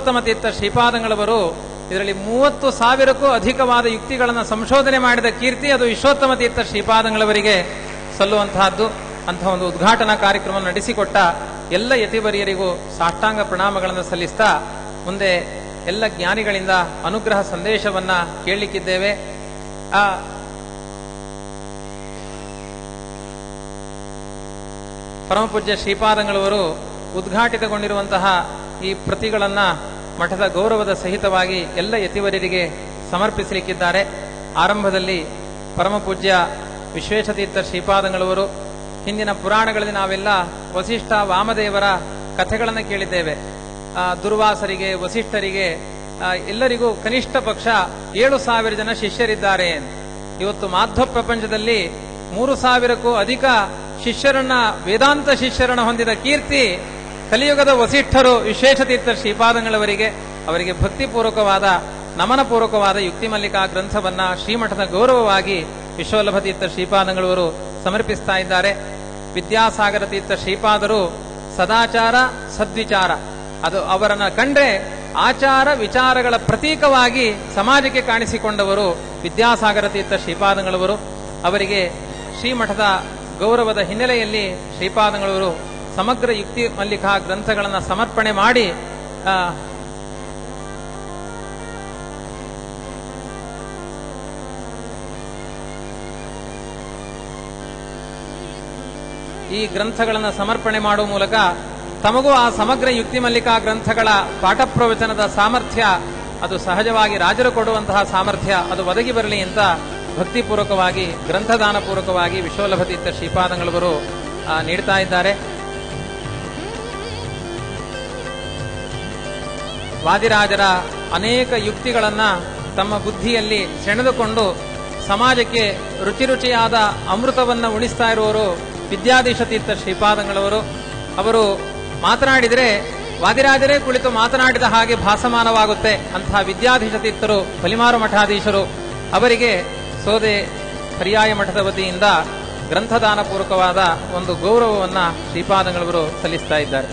ವಿಶ್ವೋತ್ತಮ ತೀರ್ಥ ಶ್ರೀಪಾದಂಗಳವರು ಇದರಲ್ಲಿ 30,000ಕ್ಕೂ ಅಧಿಕವಾದ ಯುಕ್ತಿಗಳನ್ನು ಸಂಶೋಧನೆ ಮಾಡಿದ ಕೀರ್ತಿ ಅದು ವಿಶ್ವೋತ್ತಮ ತೀರ್ಥ ಶ್ರೀಪಾದಂಗಳವರಿಗೆ ಸಲ್ಲುವಂತಹದ್ದು. ಅಂತಹ ಒಂದು ಉದ್ಘಾಟನಾ ಕಾರ್ಯಕ್ರಮ ನಡೆಸಿಕೊಟ್ಟ ಎಲ್ಲ ಯತಿವರಿಯರಿಗೂ ಸಾಷ್ಟಾಂಗ ಪ್ರಣಾಮಗಳನ್ನು ಸಲ್ಲಿಸ್ತಾ ಮುಂದೆ ಎಲ್ಲ ಜ್ಞಾನಿಗಳಿಂದ ಅನುಗ್ರಹ ಸಂದೇಶವನ್ನ ಕೇಳಲಿಕ್ಕಿದ್ದೇವೆ. ಪರಮಪೂಜ್ಯ ಶ್ರೀಪಾದಂಗಳವರು ಉದ್ಘಾಟಿತಗೊಂಡಿರುವಂತಹ ಈ ಪ್ರತಿಗಳನ್ನ ಮಠದ ಗೌರವದ ಸಹಿತವಾಗಿ ಎಲ್ಲ ಯತಿವರರಿಗೆ ಸಮರ್ಪಿಸಲಿಕ್ಕಿದ್ದಾರೆ. ಆರಂಭದಲ್ಲಿ ಪರಮಪೂಜ್ಯ ವಿಶ್ವೇಶತೀರ್ಥ ಶ್ರೀಪಾದಂಗಳವರು ಹಿಂದಿನ ಪುರಾಣಗಳಲ್ಲಿ ನಾವೆಲ್ಲ ವಸಿಷ್ಠ ವಾಮದೇವರ ಕಥೆಗಳನ್ನು ಕೇಳಿದ್ದೇವೆ. ದುರ್ವಾಸರಿಗೆ, ವಸಿಷ್ಠರಿಗೆ ಎಲ್ಲರಿಗೂ ಕನಿಷ್ಠ ಪಕ್ಷ 7,000 ಜನ ಶಿಷ್ಯರಿದ್ದಾರೆ. ಇವತ್ತು ಮಾಧ್ವ ಪ್ರಪಂಚದಲ್ಲಿ 3,000ಕ್ಕೂ ಅಧಿಕ ಶಿಷ್ಯರನ್ನ, ವೇದಾಂತ ಶಿಷ್ಯರನ್ನ ಹೊಂದಿದ ಕೀರ್ತಿ ಕಲಿಯುಗದ ವಸಿಷ್ಠರು ವಿಶ್ವೇಶತೀರ್ಥ ಶ್ರೀಪಾದಂಗಳವರಿಗೆ. ಅವರಿಗೆ ಭಕ್ತಿಪೂರ್ವಕವಾದ ನಮನಪೂರ್ವಕವಾದ ಯುಕ್ತಿ ಮಲ್ಲಿಕಾ ಗ್ರಂಥವನ್ನ ಶ್ರೀಮಠದ ಗೌರವವಾಗಿ ವಿಶ್ವವಲ್ಲಭ ತೀರ್ಥ ಶ್ರೀಪಾದಂಗಳವರು ಸಮರ್ಪಿಸ್ತಾ ಇದ್ದಾರೆ. ವಿದ್ಯಾಸಾಗರ ತೀರ್ಥ ಶ್ರೀಪಾದರು ಸದಾಚಾರ ಸದ್ವಿಚಾರ, ಅದು ಅವರನ್ನ ಕಂಡ್ರೆ ಆಚಾರ ವಿಚಾರಗಳ ಪ್ರತೀಕವಾಗಿ ಸಮಾಜಕ್ಕೆ ಕಾಣಿಸಿಕೊಂಡವರು ವಿದ್ಯಾಸಾಗರ ತೀರ್ಥ ಶ್ರೀಪಾದಂಗಳವರು. ಅವರಿಗೆ ಶ್ರೀಮಠದ ಗೌರವದ ಹಿನ್ನೆಲೆಯಲ್ಲಿ ಶ್ರೀಪಾದಂಗಳವರು ಸಮಗ್ರ ಯುಕ್ತಿ ಮಲ್ಲಿಕಾ ಗ್ರಂಥಗಳನ್ನು ಸಮರ್ಪಣೆ ಮಾಡಿ ಈ ಗ್ರಂಥಗಳನ್ನು ಸಮರ್ಪಣೆ ಮಾಡುವ ಮೂಲಕ ತಮಗೂ ಆ ಸಮಗ್ರ ಯುಕ್ತಿ ಮಲ್ಲಿಕಾ ಗ್ರಂಥಗಳ ಪಾಠ ಪ್ರವಚನದ ಸಾಮರ್ಥ್ಯ, ಅದು ಸಹಜವಾಗಿ ರಾಜರು ಕೊಡುವಂತಹ ಸಾಮರ್ಥ್ಯ ಅದು ಒದಗಿ ಬರಲಿ ಅಂತ ಭಕ್ತಿಪೂರ್ವಕವಾಗಿ ಗ್ರಂಥದಾನ ಪೂರ್ವಕವಾಗಿ ವಿಶ್ವವಲ್ಲಭ ತೀರ್ಥ ಶ್ರೀಪಾದಂಗಳವರು ನೀಡ್ತಾ ಇದ್ದಾರೆ. ವಾದಿರಾಜರ ಅನೇಕ ಯುಕ್ತಿಗಳನ್ನ ತಮ್ಮ ಬುದ್ಧಿಯಲ್ಲಿ ಸೆಳೆದುಕೊಂಡು ಸಮಾಜಕ್ಕೆ ರುಚಿಯಾದ ಅಮೃತವನ್ನ ಉಣಿಸ್ತಾ ಇರುವವರು ವಿದ್ಯಾಧೀಶ ತೀರ್ಥ ಶ್ರೀಪಾದಂಗಳವರು. ಅವರು ಮಾತನಾಡಿದರೆ ವಾದಿರಾಜರೇ ಕುಳಿತು ಮಾತನಾಡಿದ ಹಾಗೆ ಭಾಸಮಾನವಾಗುತ್ತೆ. ಅಂತಹ ವಿದ್ಯಾಧೀಶ ತೀರ್ಥರು, ಬಲಿಮಾರು ಮಠಾಧೀಶರು, ಅವರಿಗೆ ಸೋದೆ ಪರ್ಯಾಯ ಮಠದ ವತಿಯಿಂದ ಗ್ರಂಥದಾನ ಪೂರ್ವಕವಾದ ಒಂದು ಗೌರವವನ್ನ ಶ್ರೀಪಾದಂಗಳವರು ಸಲ್ಲಿಸ್ತಾ ಇದ್ದಾರೆ.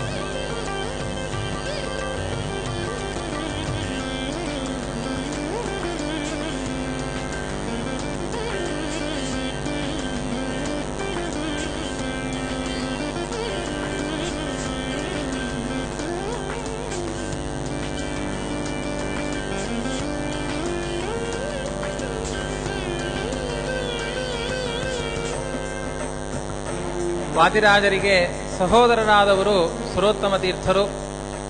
ವಾದಿರಾಜರಿಗೆ ಸಹೋದರರಾದವರು ಸುರೋತ್ತಮ ತೀರ್ಥರು.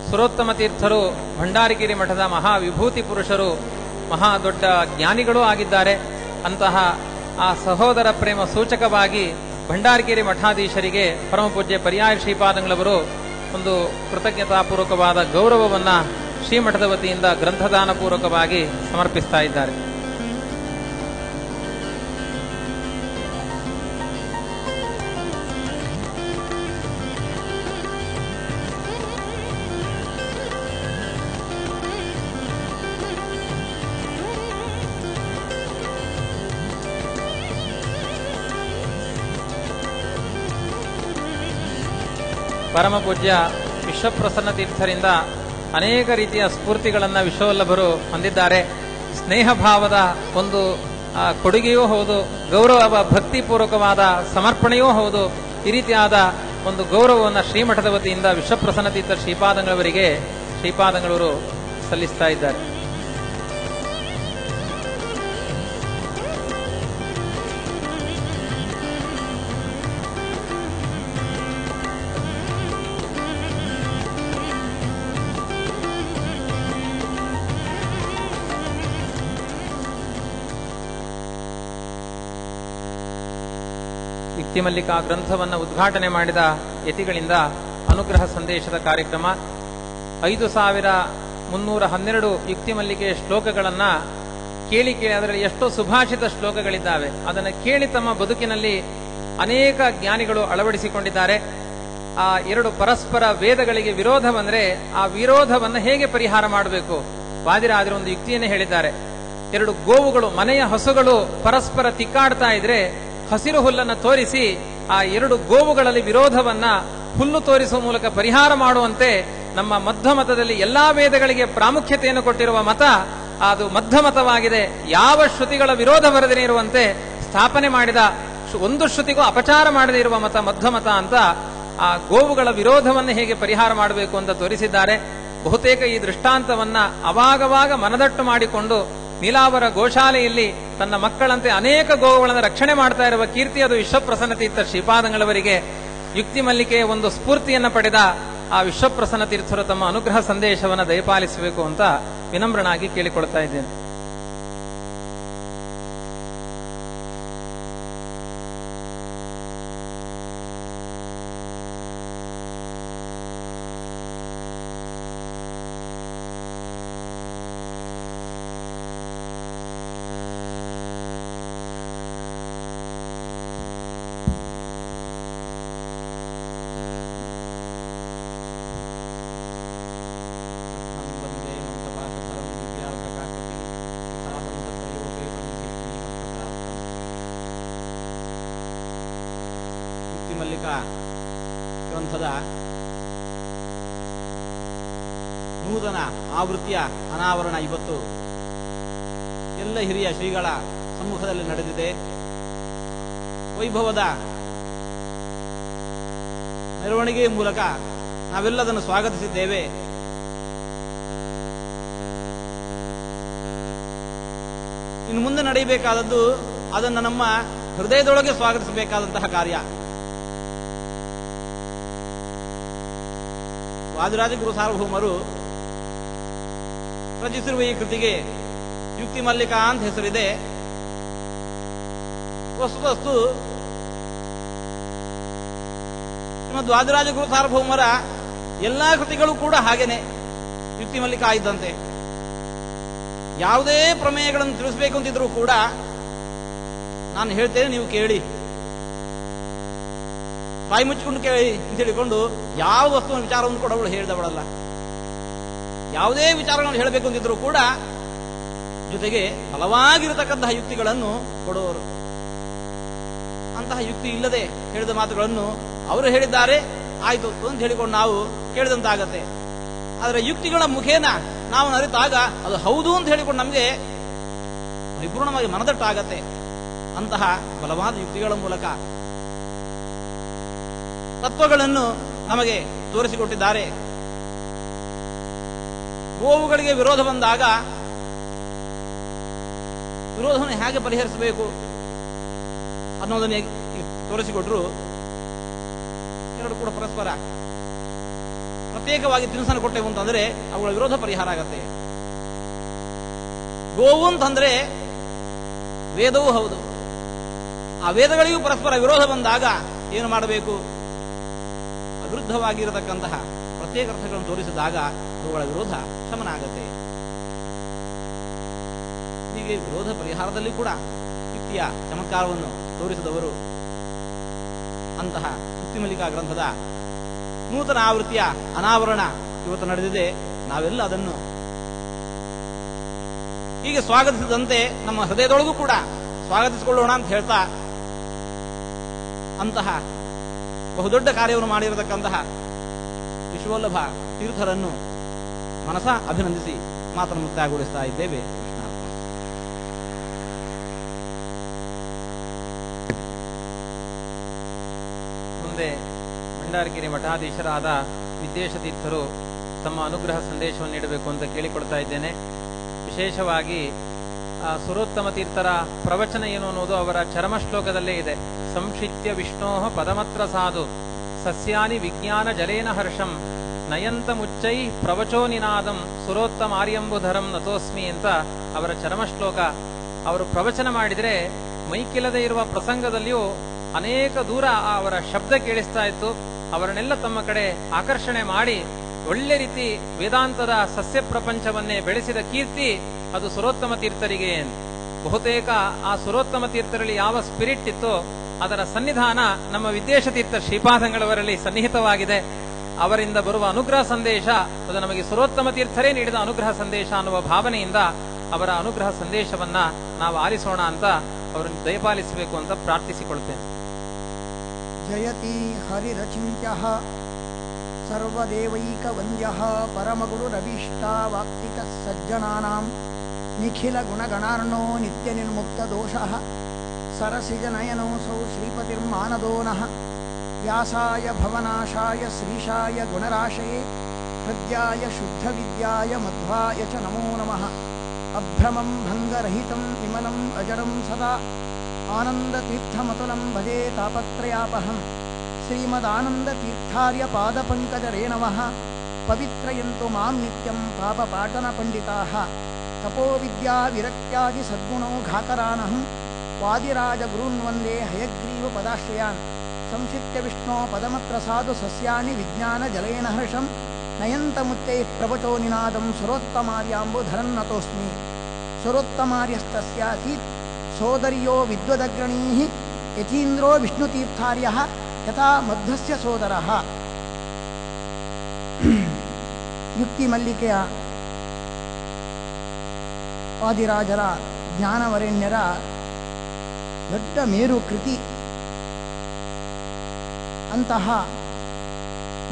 ಸುರೋತ್ತಮ ತೀರ್ಥರು ಭಂಡಾರಗಿರಿ ಮಠದ ಮಹಾ ವಿಭೂತಿ ಪುರುಷರು, ಮಹಾ ದೊಡ್ಡ ಜ್ಞಾನಿಗಳೂ ಆಗಿದ್ದಾರೆ. ಅಂತಹ ಆ ಸಹೋದರ ಪ್ರೇಮ ಸೂಚಕವಾಗಿ ಭಂಡಾರಗಿರಿ ಮಠಾಧೀಶರಿಗೆ ಪರಮಪೂಜ್ಯ ಪರ್ಯಾಯ ಶ್ರೀಪಾದಂಗಳವರು ಒಂದು ಕೃತಜ್ಞತಾಪೂರ್ವಕವಾದ ಗೌರವವನ್ನ ಶ್ರೀಮಠದ ವತಿಯಿಂದ ಗ್ರಂಥದಾನ ಪೂರ್ವಕವಾಗಿ ಸಮರ್ಪಿಸ್ತಾ ಇದ್ದಾರೆ. ಪರಮಪೂಜ್ಯ ವಿಶ್ವಪ್ರಸನ್ನ ತೀರ್ಥರಿಂದ ಅನೇಕ ರೀತಿಯ ಸ್ಫೂರ್ತಿಗಳನ್ನು ವಿಶ್ವವಲ್ಲಭರು ಹೊಂದಿದ್ದಾರೆ. ಸ್ನೇಹ ಭಾವದ ಒಂದು ಕೊಡುಗೆಯೂ ಹೌದು, ಗೌರವ ಭಕ್ತಿಪೂರ್ವಕವಾದ ಸಮರ್ಪಣೆಯೂ ಹೌದು. ಈ ರೀತಿಯಾದ ಒಂದು ಗೌರವವನ್ನು ಶ್ರೀಮಠದ ವತಿಯಿಂದ ವಿಶ್ವಪ್ರಸನ್ನ ತೀರ್ಥ ಶ್ರೀಪಾದಂಗಳವರಿಗೆ ಶ್ರೀಪಾದಂಗಳವರು ಸಲ್ಲಿಸ್ತಾ ಇದ್ದಾರೆ. ಯುಕ್ತಿ ಮಲ್ಲಿಕಾ ಗ್ರಂಥವನ್ನು ಉದ್ಘಾಟನೆ ಮಾಡಿದ ಯತಿಗಳಿಂದ ಅನುಗ್ರಹ ಸಂದೇಶದ ಕಾರ್ಯಕ್ರಮ. 5,312 ಯುಕ್ತಿ ಮಲ್ಲಿಕೆಯ ಶ್ಲೋಕಗಳನ್ನ ಕೇಳಿ ಅದರಲ್ಲಿ ಎಷ್ಟೋ ಸುಭಾಷಿತ ಶ್ಲೋಕಗಳಿದ್ದಾವೆ. ಅದನ್ನು ಕೇಳಿ ತಮ್ಮ ಬದುಕಿನಲ್ಲಿ ಅನೇಕ ಜ್ಞಾನಿಗಳು ಅಳವಡಿಸಿಕೊಂಡಿದ್ದಾರೆ. ಆ 2 ಪರಸ್ಪರ ವೇದಗಳಿಗೆ ವಿರೋಧ ಬಂದ್ರೆ ಆ ವಿರೋಧವನ್ನು ಹೇಗೆ ಪರಿಹಾರ ಮಾಡಬೇಕು, ವಾದಿರಾಜರು ಒಂದು ಯುಕ್ತಿಯನ್ನು ಹೇಳಿದ್ದಾರೆ. 2 ಗೋವುಗಳು, ಮನೆಯ ಹಸುಗಳು ಪರಸ್ಪರ ತಿಕ್ಕಾಡ್ತಾ ಇದ್ರೆ ಹಸಿರು ಹುಲ್ಲನ್ನು ತೋರಿಸಿ ಆ 2 ಗೋವುಗಳಲ್ಲಿ ವಿರೋಧವನ್ನ ಹುಲ್ಲು ತೋರಿಸುವ ಮೂಲಕ ಪರಿಹಾರ ಮಾಡುವಂತೆ ನಮ್ಮ ಮಧ್ವ ಮತದಲ್ಲಿ ಎಲ್ಲಾ ವೇದಗಳಿಗೆ ಪ್ರಾಮುಖ್ಯತೆಯನ್ನು ಕೊಟ್ಟಿರುವ ಮತ ಅದು ಮಧ್ವ ಮತವಾಗಿದೆ. ಯಾವ ಶ್ರುತಿಗಳ ವಿರೋಧ ಬರದೇ ಇರುವಂತೆ ಸ್ಥಾಪನೆ ಮಾಡಿದ, ಒಂದು ಶ್ರುತಿಗೂ ಅಪಚಾರ ಮಾಡದೇ ಇರುವ ಮತ ಮಧ್ವ ಮತ ಅಂತ ಆ ಗೋವುಗಳ ವಿರೋಧವನ್ನು ಹೇಗೆ ಪರಿಹಾರ ಮಾಡಬೇಕು ಅಂತ ತೋರಿಸಿದ್ದಾರೆ. ಬಹುತೇಕ ಈ ದೃಷ್ಟಾಂತವನ್ನ ಅವಾಗವಾಗ ಮನದಟ್ಟು ಮಾಡಿಕೊಂಡು ನೀಲಾವರ ಗೋಶಾಲೆಯಲ್ಲಿ ತನ್ನ ಮಕ್ಕಳಂತೆ ಅನೇಕ ಗೋವುಗಳನ್ನು ರಕ್ಷಣೆ ಮಾಡ್ತಾ ಇರುವ ಕೀರ್ತಿ ಅದು ವಿಶ್ವಪ್ರಸನ್ನ ತೀರ್ಥ ಶ್ರೀಪಾದಂಗಳವರಿಗೆ. ಯುಕ್ತಿ ಮಲ್ಲಿಕೆಯ ಒಂದು ಸ್ಫೂರ್ತಿಯನ್ನು ಪಡೆದ ಆ ವಿಶ್ವಪ್ರಸನ್ನ ತೀರ್ಥರು ತಮ್ಮ ಅನುಗ್ರಹ ಸಂದೇಶವನ್ನು ದಯಪಾಲಿಸಬೇಕು ಅಂತ ವಿನಮ್ರನಾಗಿ ಕೇಳಿಕೊಳ್ತಾ ಇದ್ದೇನೆ. ಮಲ್ಲಿಕಾ ಗ್ರಂಥದ ನೂತನ ಆವೃತ್ತಿಯ ಅನಾವರಣ ಇವತ್ತು ಎಲ್ಲ ಹಿರಿಯ ಶ್ರೀಗಳ ಸಮ್ಮುಖದಲ್ಲಿ ನಡೆದಿದೆ. ವೈಭವದ ಮೆರವಣಿಗೆ ಮೂಲಕ ನಾವೆಲ್ಲದನ್ನು ಸ್ವಾಗತಿಸಿದ್ದೇವೆ. ಇನ್ನು ಮುಂದೆ ನಡೆಯಬೇಕಾದದ್ದು ಅದನ್ನು ನಮ್ಮ ಹೃದಯದೊಳಗೆ ಸ್ವಾಗತಿಸಬೇಕಾದಂತಹ ಕಾರ್ಯ. ವಾದಿರಾಜ ಗುರು ಸಾರ್ವಭೌಮರು ರಚಿಸಿರುವ ಈ ಕೃತಿಗೆ ಯುಕ್ತಿ ಮಲ್ಲಿಕಾ ಅಂತ ಹೆಸರಿದೆ. ವಸ್ತುತಸ್ತು ಶ್ರೀಮದ್ ವಾದಿರಾಜ ಗುರು ಸಾರ್ವಭೌಮರ ಎಲ್ಲಾ ಕೃತಿಗಳು ಕೂಡ ಹಾಗೇನೆ ಯುಕ್ತಿ ಮಲ್ಲಿಕಾ ಇದ್ದಂತೆ. ಯಾವುದೇ ಪ್ರಮೇಯಗಳನ್ನು ತಿಳಿಸಬೇಕು ಅಂತಿದ್ರು ಕೂಡ ನಾನು ಹೇಳ್ತೇನೆ, ನೀವು ಕೇಳಿ, ಬಾಯಿ ಮುಚ್ಚಿಕೊಂಡು ಕೇಳಿ ಅಂತ ಹೇಳಿಕೊಂಡು ಯಾವ ವಸ್ತುವಿನ ವಿಚಾರವನ್ನು ಕೂಡ ಅವಳು ಹೇಳಿದವಳಲ್ಲ. ಯಾವುದೇ ವಿಚಾರಗಳನ್ನು ಹೇಳಬೇಕು ಅಂತಿದ್ರು ಕೂಡ ಜೊತೆಗೆ ಬಲವಾಗಿರತಕ್ಕಂತಹ ಯುಕ್ತಿಗಳನ್ನು ಕೊಡುವರು. ಅಂತಹ ಯುಕ್ತಿ ಇಲ್ಲದೆ ಹೇಳಿದ ಮಾತುಗಳನ್ನು ಅವರು ಹೇಳಿದ್ದಾರೆ ಆಯ್ತು ಅಂತ ಹೇಳಿಕೊಂಡು ನಾವು ಕೇಳಿದಂತಾಗತ್ತೆ. ಆದರೆ ಯುಕ್ತಿಗಳ ಮುಖೇನ ನಾವು ಅರಿತಾಗ ಅದು ಹೌದು ಅಂತ ಹೇಳಿಕೊಂಡು ನಮಗೆ ಪರಿಪೂರ್ಣವಾಗಿ ಮನದಟ್ಟಾಗತ್ತೆ. ಅಂತಹ ಬಲವಾದ ಯುಕ್ತಿಗಳ ಮೂಲಕ ತತ್ವಗಳನ್ನು ನಮಗೆ ತೋರಿಸಿಕೊಟ್ಟಿದ್ದಾರೆ. ಗೋವುಗಳಿಗೆ ವಿರೋಧ ಬಂದಾಗ ವಿರೋಧವನ್ನು ಹೇಗೆ ಪರಿಹರಿಸಬೇಕು ಅನ್ನೋದನ್ನೇ ತೋರಿಸಿಕೊಟ್ರು. ಎರಡು ಕೂಡ ಪರಸ್ಪರ ಪ್ರತ್ಯೇಕವಾಗಿ ತಿನಿಸನ್ನು ಕೊಟ್ಟೆವು ಅಂತಂದ್ರೆ ಅವುಗಳ ವಿರೋಧ ಪರಿಹಾರ ಆಗತ್ತೆ. ಗೋವು ಅಂತಂದ್ರೆ ವೇದವೂ ಹೌದು. ಆ ವೇದಗಳಿಗೂ ಪರಸ್ಪರ ವಿರೋಧ ಬಂದಾಗ ಏನು ಮಾಡಬೇಕು? ವಿರುದ್ಧವಾಗಿರತಕ್ಕಂತಹ ಪ್ರತ್ಯೇಕ ಅರ್ಥಗಳನ್ನು ತೋರಿಸಿದಾಗ ಅವುಗಳ ವಿರೋಧ ಶಮನ ಆಗತ್ತೆ. ಹೀಗೆ ವಿರೋಧ ಪರಿಹಾರದಲ್ಲಿ ಕೂಡ ಯುಕ್ತಿಯ ಚಮತ್ಕಾರವನ್ನು ತೋರಿಸಿದವರು. ಅಂತಹ ಯುಕ್ತಿ ಮಲ್ಲಿಕಾ ಗ್ರಂಥದ ನೂತನ ಆವೃತ್ತಿಯ ಅನಾವರಣ ಇವತ್ತು ನಡೆದಿದೆ. ನಾವೆಲ್ಲ ಅದನ್ನು ಹೀಗೆ ಸ್ವಾಗತಿಸಿದಂತೆ ನಮ್ಮ ಹೃದಯದೊಳಗೂ ಕೂಡ ಸ್ವಾಗತಿಸಿಕೊಳ್ಳೋಣ ಅಂತ ಹೇಳ್ತಾ, ಅಂತಹ ಬಹುದೊಡ್ಡ ಕಾರ್ಯವನ್ನು ಮಾಡಿರತಕ್ಕಂತಹ ವಿಶ್ವವಲ್ಲಭ ತೀರ್ಥರನ್ನು ಮನಸ ಅಭಿನಂದಿಸಿ ಮಾತನ್ನು ಮುಕ್ತಾಯಗೊಳಿಸ್ತಾ ಇದ್ದೇವೆ. ಮುಂದೆ ಭಂಡಾರಗಿರಿ ಮಠಾಧೀಶರಾದ ವಿದ್ಯೇಶತೀರ್ಥರು ತಮ್ಮ ಅನುಗ್ರಹ ಸಂದೇಶವನ್ನು ನೀಡಬೇಕು ಅಂತ ಕೇಳಿಕೊಳ್ತಾ ಇದ್ದೇನೆ. ವಿಶೇಷವಾಗಿ ಸುರೋತ್ತಮ ತೀರ್ಥರ ಪ್ರವಚನ ಏನು ಅನ್ನೋದು ಅವರ ಚರಮ ಶ್ಲೋಕದಲ್ಲೇ ಇದೆ. ಸಂಕ್ಷಿತ್ಯ ವಿಷ್ಣೋಃ ಪದಮತ್ರ ಸಾಧು ಸಸ್ಯಾನಿ ವಿಜ್ಞಾನ ಜಲೇನ ಹರ್ಷಂ ನಯಂತ ಮುಚ್ಚೈ ಪ್ರವಚೋ ನಿನಾದಂ ಸುರೋತ್ತಮಾರ್ಯಂಬುಧರಂ ನತೋಸ್ಮಿ ಅಂತ ಅವರ ಚರಮ ಶ್ಲೋಕ. ಅವರು ಪ್ರವಚನ ಮಾಡಿದರೆ ಮೈಕಿಲ್ಲದೆ ಇರುವ ಪ್ರಸಂಗದಲ್ಲಿಯೂ ಅನೇಕ ದೂರ ಅವರ ಶಬ್ದ ಕೇಳಿಸ್ತಾ ಇತ್ತು. ಅವರನ್ನೆಲ್ಲ ತಮ್ಮ ಕಡೆ ಆಕರ್ಷಣೆ ಮಾಡಿ ಒಳ್ಳೆ ರೀತಿ ವೇದಾಂತದ ಸಸ್ಯ ಪ್ರಪಂಚವನ್ನೇ ಬೆಳೆಸಿದ ಕೀರ್ತಿ ಅದು ಸುರೋತ್ತಮ ತೀರ್ಥರಿಗೆ. ಬಹುತೇಕ ಆ ಸುರೋತ್ತಮ ತೀರ್ಥರಲ್ಲಿ ಯಾವ ಸ್ಪಿರಿಟ್ ಇತ್ತೋ ಅದರ ಸನ್ನಿಧಾನ ನಮ್ಮ ವಿದ್ಯೇಶತೀರ್ಥ ಶ್ರೀಪಾದಂಗಳವರಲ್ಲಿ ಸನ್ನಿಹಿತವಾಗಿದೆ. ಅವರಿಂದ ಬರುವ ಅನುಗ್ರಹ ಸಂದೇಶ ಅದು ನಮಗೆ ಸುರೋತ್ತಮ ತೀರ್ಥರೇ ನೀಡಿದ ಅನುಗ್ರಹ ಸಂದೇಶ ಅನ್ನುವ ಭಾವನೆಯಿಂದ ಅವರ ಅನುಗ್ರಹ ಸಂದೇಶವನ್ನ ನಾವು ಆಲಿಸೋಣ ಅಂತ ಅವರನ್ನು ದಯಪಾಲಿಸಬೇಕು ಅಂತ ಪ್ರಾರ್ಥಿಸಿಕೊಳ್ತೇನೆ. ಜಯತಿ ಹರಿರಚಿಂತ್ಯಃ ಸರ್ವದೇವೈಕವಂದ್ಯಃ ಪರಮಗುರುರಭೀಷ್ಟಾವಾಪ್ತಿತಃ ಸಜ್ಜನಾನಾಂ ನಿಖಿಲಗುಣಗಣಾರ್ಣೋ ನಿತ್ಯನಿರ್ಮುಕ್ತದೋಷಃ ಸರಸಿಜನಯನೋऽಸೌ ಶ್ರೀಪತಿರ್ಮಾನದೋ ನಃ ವ್ಯಾಸಾಯ ಭವನಾಶಾಯ ಶ್ರೀಶಾಯ ಗುಣರಾಶಯೇ ಹೃದ್ಯಾಯ ಶುದ್ಧವಿದ್ಯಾಯ ಮಧ್ವಾಯ ಚ ನಮೋ ನಮಃ. ಅಭ್ರಮಂ ಭಂಗರಹಿತಂ ವಿಮಲಂ ಅಜಡಂ ಸದಾ ಆನಂದತೀರ್ಥಮತುಲಂ ಭಜೆ ತಾಪತ್ರಯಾಪಹಂ. ಶ್ರೀಮದಾನಂದತೀರ್ಥಾರ್ಯ ಪಾದಪಂಕಜರೇ ನಮಃ. ಪವಿತ್ರಯಂತು ಮಾಂ ನಿತ್ಯಂ ಪಾಪಪಾಟನ ಪಂಡಿತಾಃ. ತಪೋವಿದ್ಯಾ ವಿರಕ್ತ್ಯಾದಿ ಸದ್ಗುಣೌಘಾಕರಾನಹಂ. ವಾದಿರಾಜ ಗುರುನ್ ವಂದೇ ಹಯಗ್ರೀವ ಪದಾಶ್ರಯಾನ್. ಸಂಶಿತ್ಯ ವಿಷ್ಣೋ ಪದಮತ್ರ ಸಾಧು ಸಸ್ಯಾನಿ ವಿಜ್ಞಾನ ಜಲೇನ ಹರ್ಷಂ. ನಯಂತಮುಚ್ಚೈಃ ಪ್ರವಚೋ ನಿನಾದಂ ಸುರೋತ್ತಮಾರ್ಯಾಂಬುಧರನ್ನತೋಸ್ಮಿ. ಸುರೋತ್ತಮಾರ್ಯಸ್ತಸ್ಯಾಸೀತ್ ಸೋದರ್ಯೋ ವಿದ್ವದಗ್ರಣೀಃ ಯತೀಂದ್ರೋ ವಿಷ್ಣುತೀರ್ಥಾರ್ಯಃ ಯಥಾ ಮಧ್ವಸ್ಯ ಸೋದರಃ. ಯುಕ್ತಿ ಮಲ್ಲಿಕೆಯ ವಾದಿರಾಜರ ಜ್ಞಾನವರೆಣ್ಯರ ದೊಡ್ಡ ಮೇರು ಕೃತಿ. ಅಂತಹ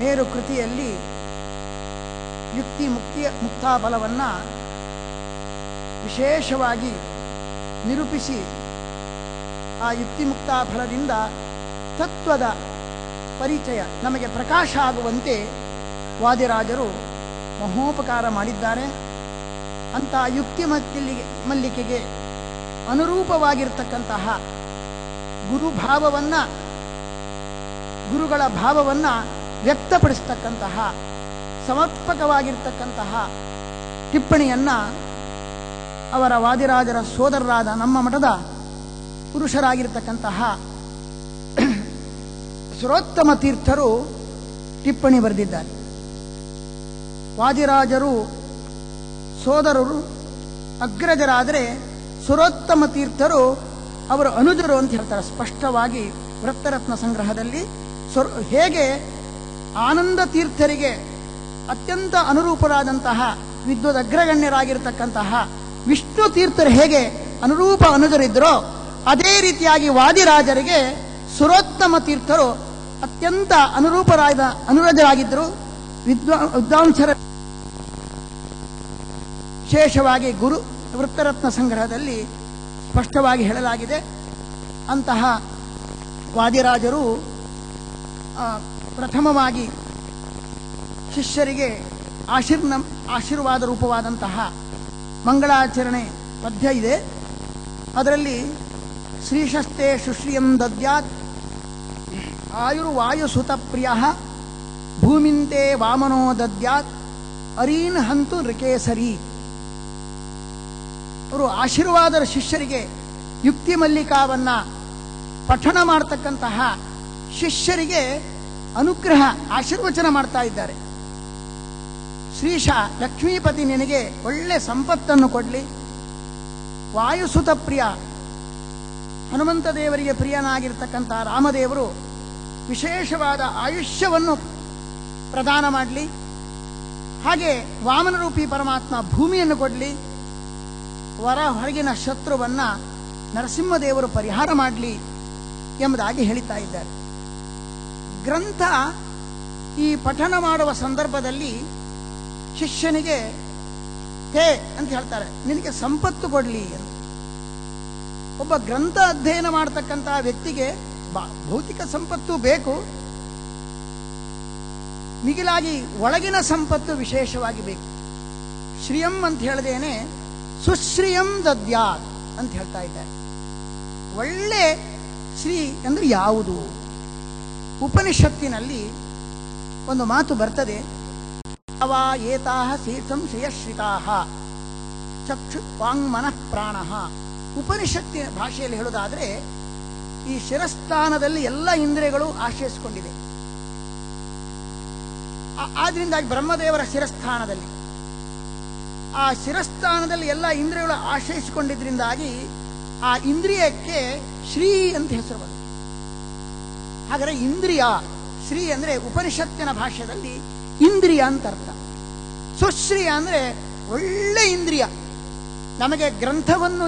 ಮೇರು ಕೃತಿಯಲ್ಲಿ ಯುಕ್ತಿ ಮುಕ್ತಾಫಲವನ್ನು ವಿಶೇಷವಾಗಿ ನಿರೂಪಿಸಿ ಆ ಯುಕ್ತಿ ಮುಕ್ತಾಫಲದಿಂದ ತತ್ವದ ಪರಿಚಯ ನಮಗೆ ಪ್ರಕಾಶ ಆಗುವಂತೆ ವಾದಿರಾಜರು ಮಹೋಪಕಾರ ಮಾಡಿದ್ದಾರೆ. ಅಂತಹ ಯುಕ್ತಿ ಮಲ್ಲಿಕೆಗೆ ಅನುರೂಪವಾಗಿರ್ತಕ್ಕಂತಹ ಗುರುಗಳ ಭಾವವನ್ನು ವ್ಯಕ್ತಪಡಿಸ್ತಕ್ಕಂತಹ ಸಮರ್ಪಕವಾಗಿರ್ತಕ್ಕಂತಹ ಟಿಪ್ಪಣಿಯನ್ನು ಅವರ ವಾದಿರಾಜರ ಸೋದರರಾದ ನಮ್ಮ ಮಠದ ಪುರುಷರಾಗಿರ್ತಕ್ಕಂತಹ ಸುರೋತ್ತಮ ತೀರ್ಥರು ಟಿಪ್ಪಣಿ ಬರೆದಿದ್ದಾರೆ. ವಾದಿರಾಜರು ಸೋದರರು ಅಗ್ರಜರಾದರೆ ಸುರೋತ್ತಮ ತೀರ್ಥರು ಅವರ ಅನುಜರು ಅಂತ ಹೇಳ್ತಾರೆ ಸ್ಪಷ್ಟವಾಗಿ ವೃತ್ತರತ್ನ ಸಂಗ್ರಹದಲ್ಲಿ. ಹೇಗೆ ಆನಂದ ತೀರ್ಥರಿಗೆ ಅತ್ಯಂತ ಅನುರೂಪರಾದಂತಹ ವಿದ್ವದ್ ಅಗ್ರಗಣ್ಯರಾಗಿರ್ತಕ್ಕಂತಹ ವಿಷ್ಣು ತೀರ್ಥರು ಹೇಗೆ ಅನುರೂಪ ಅನುಜರಿದ್ದರೋ ಅದೇ ರೀತಿಯಾಗಿ ವಾದಿರಾಜರಿಗೆ ಸುರೋತ್ತಮ ತೀರ್ಥರು ಅತ್ಯಂತ ಅನುರಜರಾಗಿದ್ದರು. ವಿದ್ವಾಂಸರ ವಿಶೇಷವಾಗಿ ಗುರು ವೃತ್ತರತ್ನ ಸಂಗ್ರಹದಲ್ಲಿ ಸ್ಪಷ್ಟವಾಗಿ ಹೇಳಲಾಗಿದೆ. ಅಂತಹ ವಾದಿರಾಜರು ಪ್ರಥಮವಾಗಿ ಶಿಷ್ಯರಿಗೆ ಆಶೀರ್ವಾದ ರೂಪವಾದಂತಹ ಮಂಗಳಾಚರಣೆ ಪದ್ಯ ಇದೆ. ಅದರಲ್ಲಿ ಶ್ರೀಶಸ್ತೆ ಶುಶ್ರಿಯಂ ದದ್ಯಾತ್ ಆಯುರ್ವಾಯುಸುತ ಪ್ರಿಯ ಭೂಮಿಂತೆ ವಾಮನೋ ದದ್ಯಾತ್ ಅರೀನ್ ಹಂತು ನೃಕೇಸರಿ. ಅವರು ಆಶೀರ್ವಾದರ ಶಿಷ್ಯರಿಗೆ ಯುಕ್ತಿ ಮಲ್ಲಿಕಾವನ್ನ ಪಠಣ ಮಾಡತಕ್ಕಂತಹ ಶಿಷ್ಯರಿಗೆ ಅನುಗ್ರಹ ಆಶೀರ್ವಚನ ಮಾಡ್ತಾ ಇದ್ದಾರೆ. ಶ್ರೀಶ ಲಕ್ಷ್ಮೀಪತಿ ನಿನಗೆ ಒಳ್ಳೆ ಸಂಪತ್ತನ್ನು ಕೊಡಲಿ. ವಾಯುಸುತ ಪ್ರಿಯ ಹನುಮಂತ ದೇವರಿಗೆ ಪ್ರಿಯನಾಗಿರ್ತಕ್ಕಂಥ ರಾಮದೇವರು ವಿಶೇಷವಾದ ಆಯುಷ್ಯವನ್ನು ಪ್ರದಾನ ಮಾಡಲಿ. ಹಾಗೆ ವಾಮನರೂಪಿ ಪರಮಾತ್ಮ ಭೂಮಿಯನ್ನು ಕೊಡಲಿ. ಹೊರಗಿನ ಶತ್ರುವನ್ನ ನರಸಿಂಹದೇವರು ಪರಿಹಾರ ಮಾಡಲಿ ಎಂಬುದಾಗಿ ಹೇಳಿತಾ ಇದ್ದಾರೆ. ಗ್ರಂಥ ಈ ಪಠನ ಮಾಡುವ ಸಂದರ್ಭದಲ್ಲಿ ಶಿಷ್ಯನಿಗೆ ಹೇ ಅಂತ ಹೇಳ್ತಾರೆ, ನಿನಗೆ ಸಂಪತ್ತು ಕೊಡಲಿ ಅಂತ. ಒಬ್ಬ ಗ್ರಂಥ ಅಧ್ಯಯನ ಮಾಡತಕ್ಕಂತಹ ವ್ಯಕ್ತಿಗೆ ಭೌತಿಕ ಸಂಪತ್ತು ಬೇಕು, ಮಿಗಿಲಾಗಿ ಒಳಗಿನ ಸಂಪತ್ತು ವಿಶೇಷವಾಗಿ ಬೇಕು. ಶ್ರಿಯಂ ಅಂತ ಹೇಳದೇನೆ ಸುಶ್ರಿಯಂ ದದ್ಯಾತ್ ಅಂತ ಹೇಳ್ತಾ ಇದ್ದಾರೆ. ಒಳ್ಳೆ ಶ್ರೀ ಅಂದ್ರೆ ಯಾವುದು? ಉಪನಿಷತ್ತಿನಲ್ಲಿ ಒಂದು ಮಾತು ಬರ್ತದೆ, ಅವಾ ಏತಾಹ ಸಂಶಯಶ್ರಿತಾಹ ಚಕ್ಷು ವಾಂಗ್ಮನಃ ಪ್ರಾಣಃ. ಉಪನಿಷತ್ತಿನ ಭಾಷೆಯಲ್ಲಿ ಹೇಳುವುದಾದ್ರೆ ಈ ಶಿರಸ್ಥಾನದಲ್ಲಿ ಎಲ್ಲ ಇಂದ್ರಿಯಗಳು ಆಶ್ರಯಿಸಿಕೊಂಡಿದೆ. ಆದ್ರಿಂದಾಗಿ ಬ್ರಹ್ಮದೇವರ ಶಿರಸ್ಥಾನದಲ್ಲಿ ಆ ಶಿರಸ್ಥಾನದಲ್ಲಿ ಎಲ್ಲ ಇಂದ್ರಿಯಗಳು ಆಶ್ರಯಿಸಿಕೊಂಡಿದ್ರಿಂದಾಗಿ ಆ ಇಂದ್ರಿಯಕ್ಕೆ ಶ್ರೀ ಅಂತ ಹೆಸರು ಬಂದಿದೆ. ಹಾಗಾದರೆ ಇಂದ್ರಿಯ ಶ್ರೀ ಅಂದ್ರೆ ಉಪನಿಷತ್ತಿನ ಭಾಷೆಯಲ್ಲಿ ಇಂದ್ರಿಯ ಅಂತ ಅರ್ಥ. ಸುಶ್ರೀ ಅಂದ್ರೆ ಒಳ್ಳೆ ಇಂದ್ರಿಯ. ನಮಗೆ ಗ್ರಂಥವನ್ನು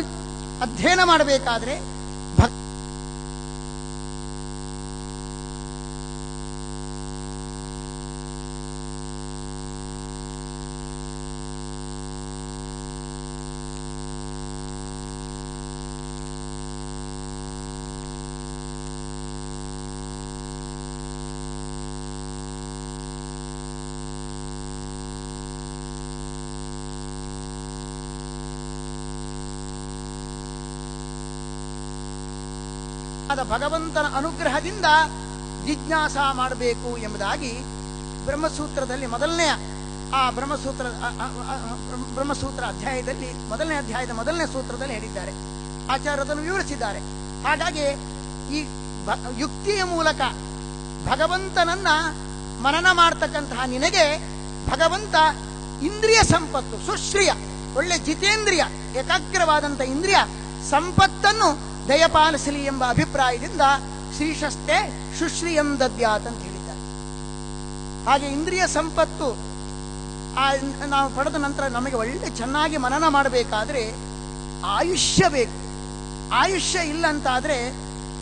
ಅಧ್ಯಯನ ಮಾಡಬೇಕಾದ್ರೆ ಆದ ಭಗವಂತನ ಅನುಗ್ರಹದಿಂದ ಜಿಜ್ಞಾಸ ಮಾಡಬೇಕು ಎಂಬುದಾಗಿ ಬ್ರಹ್ಮಸೂತ್ರದಲ್ಲಿ ಮೊದಲನೆಯ ಬ್ರಹ್ಮಸೂತ್ರ ಅಧ್ಯಾಯದಲ್ಲಿ ಮೊದಲನೇ ಅಧ್ಯಾಯದ ಮೊದಲನೇ ಸೂತ್ರದಲ್ಲಿ ಹೇಳಿದ್ದಾರೆ, ಆಚಾರ್ಯರನ್ನು ವಿವರಿಸಿದ್ದಾರೆ. ಹಾಗಾಗಿ ಈ ಯುಕ್ತಿಯ ಮೂಲಕ ಭಗವಂತನನ್ನ ಮನನ ಮಾಡ್ತಕ್ಕಂತಹ ನಿನಗೆ ಭಗವಂತ ಇಂದ್ರಿಯ ಸಂಪತ್ತು, ಸುಶ್ರಿಯ, ಒಳ್ಳೆ ಜಿತೇಂದ್ರಿಯ, ಏಕಾಗ್ರವಾದಂಥ ಇಂದ್ರಿಯ ಸಂಪತ್ತನ್ನು ದಯಪಾಲಿಸಲಿ ಎಂಬ ಅಭಿಪ್ರಾಯದಿಂದ ಶ್ರೀಶಸ್ತೆ ಶುಶ್ರಿಯಂ ದದ್ಯಾತ್ ಅಂತ ಹೇಳಿದ್ದಾರೆ. ಹಾಗೆ ಇಂದ್ರಿಯ ಸಂಪತ್ತು ನಾವು ಪಡೆದ ನಂತರ ನಮಗೆ ಒಳ್ಳೆ ಚೆನ್ನಾಗಿ ಮನನ ಮಾಡಬೇಕಾದ್ರೆ ಆಯುಷ್ಯ ಬೇಕು. ಆಯುಷ್ಯ ಇಲ್ಲ ಅಂತಾದ್ರೆ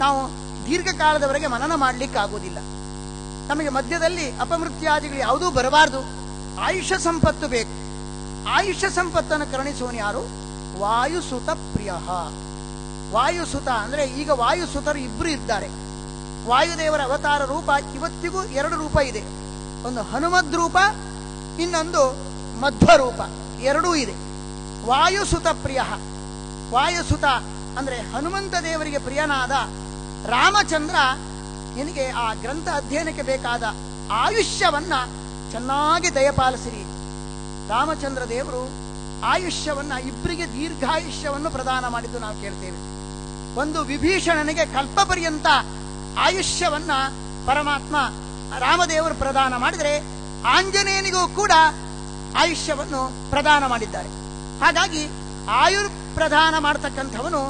ನಾವು ದೀರ್ಘಕಾಲದವರೆಗೆ ಮನನ ಮಾಡಲಿಕ್ಕಾಗೋದಿಲ್ಲ. ನಮಗೆ ಮಧ್ಯದಲ್ಲಿ ಅಪಮೃತ್ಯಾದಿಗಳು ಯಾವುದೂ ಬರಬಾರದು. ಆಯುಷ್ಯ ಸಂಪತ್ತು ಬೇಕು. ಆಯುಷ್ಯ ಸಂಪತ್ತನ್ನು ಕರುಣಿಸುವನು ಯಾರು? ವಾಯುಸುತ ಪ್ರಿಯ. ವಾಯುಸುತ ಅಂದ್ರೆ ಈಗ ವಾಯುಸುತರು ಇಬ್ಬರು ಇದ್ದಾರೆ. ವಾಯುದೇವರ ಅವತಾರ ರೂಪ ಇವತ್ತಿಗೂ 2 ರೂಪ ಇದೆ. ಒಂದು ಹನುಮದ್ ರೂಪ, ಇನ್ನೊಂದು ಮಧ್ವ ರೂಪ, ಎರಡೂ ಇದೆ. ವಾಯುಸುತ ಪ್ರಿಯ. ವಾಯುಸುತ ಅಂದ್ರೆ ಹನುಮಂತ ದೇವರಿಗೆ ಪ್ರಿಯನಾದ ರಾಮಚಂದ್ರ ನಿನಗೆ ಆ ಗ್ರಂಥ ಅಧ್ಯಯನಕ್ಕೆ ಬೇಕಾದ ಆಯುಷ್ಯವನ್ನ ಚೆನ್ನಾಗಿ ದಯಪಾಲಿಸಿರಿ. ರಾಮಚಂದ್ರ ದೇವರು ಆಯುಷ್ಯವನ್ನ ಇಬ್ಬರಿಗೆ ದೀರ್ಘಾಯುಷ್ಯವನ್ನು ಪ್ರದಾನ ಮಾಡಿದ್ದು ನಾವು ಕೇಳ್ತೇವೆ. ಒಂದು ವಿಭೀಷಣನಿಗೆ ಕಲ್ಪ ಪರ್ಯಂತ ಆಯುಷ್ಯವನ್ನ ಪರಮಾತ್ಮ ರಾಮದೇವರು ಪ್ರದಾನ ಮಾಡಿದರೆ ಆಂಜನೇಯನಿಗೂ ಕೂಡ ಆಯುಷ್ಯವನ್ನು ಪ್ರದಾನ ಮಾಡಿದ್ದಾರೆ. ಹಾಗಾಗಿ ಆಯುರ್ ಪ್ರದಾನ ಮಾಡತಕ್ಕಂಥವನು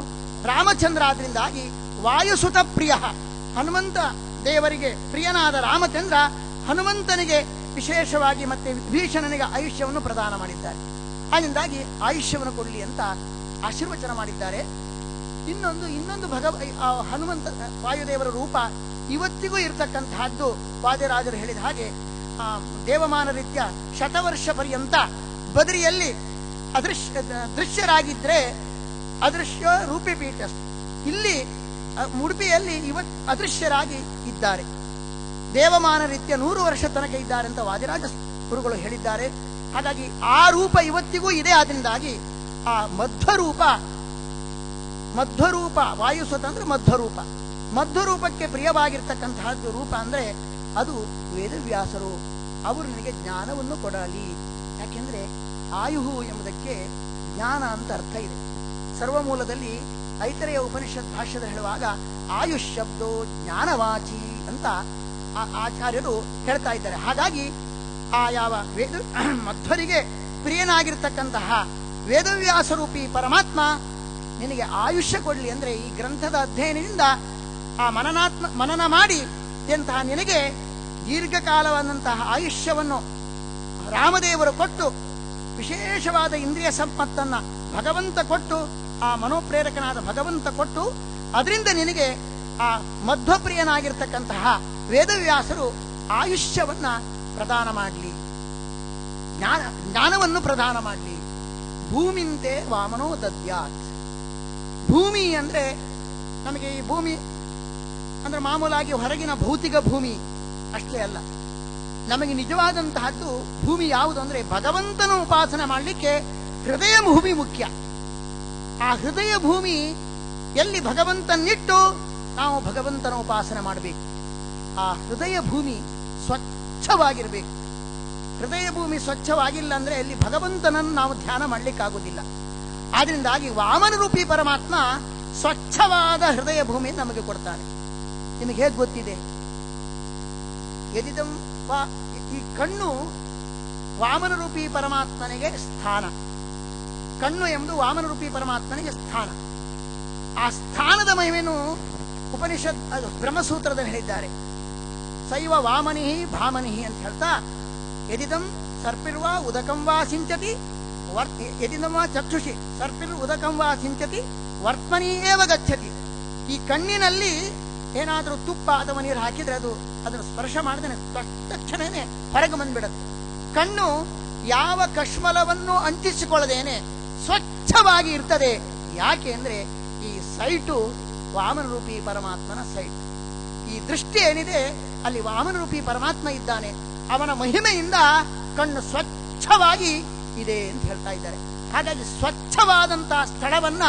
ರಾಮಚಂದ್ರ. ಆದ್ರಿಂದಾಗಿ ವಾಯುಸುತ ಪ್ರಿಯ, ಹನುಮಂತ ದೇವರಿಗೆ ಪ್ರಿಯನಾದ ರಾಮಚಂದ್ರ ಹನುಮಂತನಿಗೆ ವಿಶೇಷವಾಗಿ ಮತ್ತೆ ವಿಭೀಷಣನಿಗೆ ಆಯುಷ್ಯವನ್ನು ಪ್ರದಾನ ಮಾಡಿದ್ದಾರೆ. ಅದರಿಂದಾಗಿ ಆಯುಷ್ಯವನ್ನು ಕೊಡಲಿ ಅಂತ ಆಶೀರ್ವಚನ ಮಾಡಿದ್ದಾರೆ. ಇನ್ನೊಂದು ಹನುಮಂತ ವಾಯುದೇವರ ರೂಪ ಇವತ್ತಿಗೂ ಇರತಕ್ಕಂತಹದ್ದು. ವಾದಿರಾಜರು ಹೇಳಿದ ಹಾಗೆ ದೇವಮಾನ ರೀತ್ಯ ಶತವರ್ಷ ಪರ್ಯಂತ ಬದರಿಯಲ್ಲಿ ದೃಶ್ಯರಾಗಿದ್ರೆ ಅದೃಶ್ಯ ರೂಪಿಪೀಠ, ಇಲ್ಲಿ ಉಡುಪಿಯಲ್ಲಿ ಅದೃಶ್ಯರಾಗಿ ಇದ್ದಾರೆ. ದೇವಮಾನ ರೀತ್ಯ 100 ವರ್ಷ ತನಕ ಇದ್ದಾರೆ ಅಂತ ವಾದಿರಾಜ ಗುರುಗಳು ಹೇಳಿದ್ದಾರೆ. ಹಾಗಾಗಿ ಆ ರೂಪ ಇವತ್ತಿಗೂ ಇದೆ. ಆದ್ರಿಂದಾಗಿ ಆ ಮಧ್ವರೂಪ ವಾಯುಸುತ ಅಂದ್ರೆ ಮಧ್ವರೂಪ. ಮಧ್ವರೂಪಕ್ಕೆ ಪ್ರಿಯವಾಗಿರ್ತಕ್ಕಂತಹದ್ದು ರೂಪ ಅಂದ್ರೆ ಅದು ವೇದವ್ಯಾಸರು. ಅವರು ನಿನಗೆ ಜ್ಞಾನವನ್ನು ಕೊಡಲಿ. ಯಾಕೆಂದ್ರೆ ಆಯುಹು ಎಂಬುದಕ್ಕೆ ಜ್ಞಾನ ಅಂತ ಅರ್ಥ ಇದೆ. ಸರ್ವಮೂಲದಲ್ಲಿ ಐತರೆಯ ಉಪನಿಷತ್ ಭಾಷ್ಯದ ಹೇಳುವಾಗ ಆಯುಷ್ ಶಬ್ದೋ ಜ್ಞಾನವಾಚಿ ಅಂತ ಆಚಾರ್ಯರು ಹೇಳ್ತಾ ಇದ್ದಾರೆ. ಹಾಗಾಗಿ ಆ ಯಾವ ಮಧ್ವರಿಗೆ ಪ್ರಿಯನಾಗಿರ್ತಕ್ಕಂತಹ ವೇದವ್ಯಾಸರೂಪಿ ಪರಮಾತ್ಮ ನಿನಗೆ ಆಯುಷ್ಯ ಕೊಡಲಿ. ಅಂದ್ರೆ ಈ ಗ್ರಂಥದ ಅಧ್ಯಯನದಿಂದ ಆ ಮನನ ಮಾಡಿ ಎಂತಹ ನಿನಗೆ ದೀರ್ಘಕಾಲವಾದಂತಹ ಆಯುಷ್ಯವನ್ನು ರಾಮದೇವರು ಕೊಟ್ಟು, ವಿಶೇಷವಾದ ಇಂದ್ರಿಯ ಸಂಪತ್ತನ್ನ ಭಗವಂತ ಕೊಟ್ಟು, ಆ ಮನೋಪ್ರೇರಕನಾದ ಭಗವಂತ ಕೊಟ್ಟು, ಅದರಿಂದ ನಿನಗೆ ಆ ಮಧ್ವಪ್ರಿಯನಾಗಿರ್ತಕ್ಕಂತಹ ವೇದವ್ಯಾಸರು ಆಯುಷ್ಯವನ್ನ ಪ್ರದಾನ ಮಾಡಲಿ, ಜ್ಞಾನವನ್ನು ಪ್ರದಾನ ಮಾಡಲಿ. ಭೂಮಿಂತೆ ವಾಮನೋ ದದ್ಯಾತ್. ಭೂಮಿ ಅಂದ್ರೆ ನಮಗೆ ಈ ಭೂಮಿ ಅಂದ್ರೆ ಮಾಮೂಲಾಗಿ ಹೊರಗಿನ ಭೌತಿಕ ಭೂಮಿ ಅಷ್ಟೇ ಅಲ್ಲ. ನಮಗೆ ನಿಜವಾದಂತಹದ್ದು ಭೂಮಿ ಯಾವುದು ಅಂದ್ರೆ ಭಗವಂತನ ಉಪಾಸನೆ ಮಾಡಲಿಕ್ಕೆ ಹೃದಯ ಭೂಮಿ ಮುಖ್ಯ. ಆ ಹೃದಯ ಭೂಮಿ ಎಲ್ಲಿ ಭಗವಂತನಿಟ್ಟು ನಾವು ಭಗವಂತನ ಉಪಾಸನೆ ಮಾಡಬೇಕು. ಆ ಹೃದಯ ಭೂಮಿ ಸ್ವಚ್ಛವಾಗಿರಬೇಕು. ಹೃದಯ ಭೂಮಿ ಸ್ವಚ್ಛವಾಗಿಲ್ಲ ಅಂದ್ರೆ ಅಲ್ಲಿ ಭಗವಂತನನ್ನು ನಾವು ಧ್ಯಾನ ಮಾಡಲಿಕ್ಕಾಗುವುದಿಲ್ಲ. ಆದ್ರಿಂದಾಗಿ ವಾಮನ ರೂಪಿ ಪರಮಾತ್ಮ ಸ್ವಚ್ಛವಾದ ಹೃದಯ ಭೂಮಿ ನಮಗೆ ಕೊಡ್ತಾನೆ. ನಿಮಗೆ ಹೇಗೆ ಗೊತ್ತಿದೆ? ಈ ಕಣ್ಣು ವಾಮನ ರೂಪಿ ಪರಮಾತ್ಮನಿಗೆ ಸ್ಥಾನ. ಕಣ್ಣು ಎಂಬುದು ವಾಮನ ರೂಪಿ ಪರಮಾತ್ಮನಿಗೆ ಸ್ಥಾನ. ಆ ಸ್ಥಾನದ ಮಹಿಮೆಯನ್ನು ಉಪನಿಷತ್ ಬ್ರಹ್ಮಸೂತ್ರದಲ್ಲಿ ಹೇಳಿದ್ದಾರೆ. ಸೈವ ವಾಮನಿಹಿ ಭಾಮನಿಹಿ ಅಂತ ಹೇಳ್ತಾ, ಯದಿದಂ ಸರ್ಪಿರ್ವ ಉದಕಂ ವಾ ಸಿಂಚತಿ ಯದಿದಂ ವಾ ಚಕ್ಷುಷಿ ಸರ್ಪಿರ್ ಉದಕಂ ವಾ ಸಿಂಚತಿ ವರ್ತಮನಿ ಏವ ಗಚ್ಚತಿ. ಈ ಕಣ್ಣಿನಲ್ಲಿ ಏನಾದರೂ ತುಪ್ಪ ಅಥವಾ ನೀರು ಹಾಕಿದ್ರೆ ಅದನ್ನು ಸ್ಪರ್ಶ ಮಾಡಿದ್ರೆ ತಕ್ಷಣನೇ ಹೊರಗೆ ಬಂದ್ಬಿಡುತ್ತೆ. ಕಣ್ಣು ಯಾವ ಕಶ್ಮಲವನ್ನು ಅಂಟಿಸಿಕೊಳ್ಳದೇನೆ ಸ್ವಚ್ಛವಾಗಿ ಇರ್ತದೆ. ಯಾಕೆ ಅಂದ್ರೆ ಈ ಸೈಟು ವಾಮನ ರೂಪಿ ಪರಮಾತ್ಮನ ಸೈಟ್. ಈ ದೃಷ್ಟಿ ಏನಿದೆ ಅಲ್ಲಿ ವಾಮನ ರೂಪಿ ಪರಮಾತ್ಮ ಇದ್ದಾನೆ. ಅವನ ಮಹಿಮೆಯಿಂದ ಕಣ್ಣು ಸ್ವಚ್ಛವಾಗಿ ಇದೆ ಅಂತ ಹೇಳ್ತಾ ಇದ್ದಾರೆ. ಹಾಗಾಗಿ ಸ್ವಚ್ಛವಾದಂತಹ ಸ್ಥಳವನ್ನ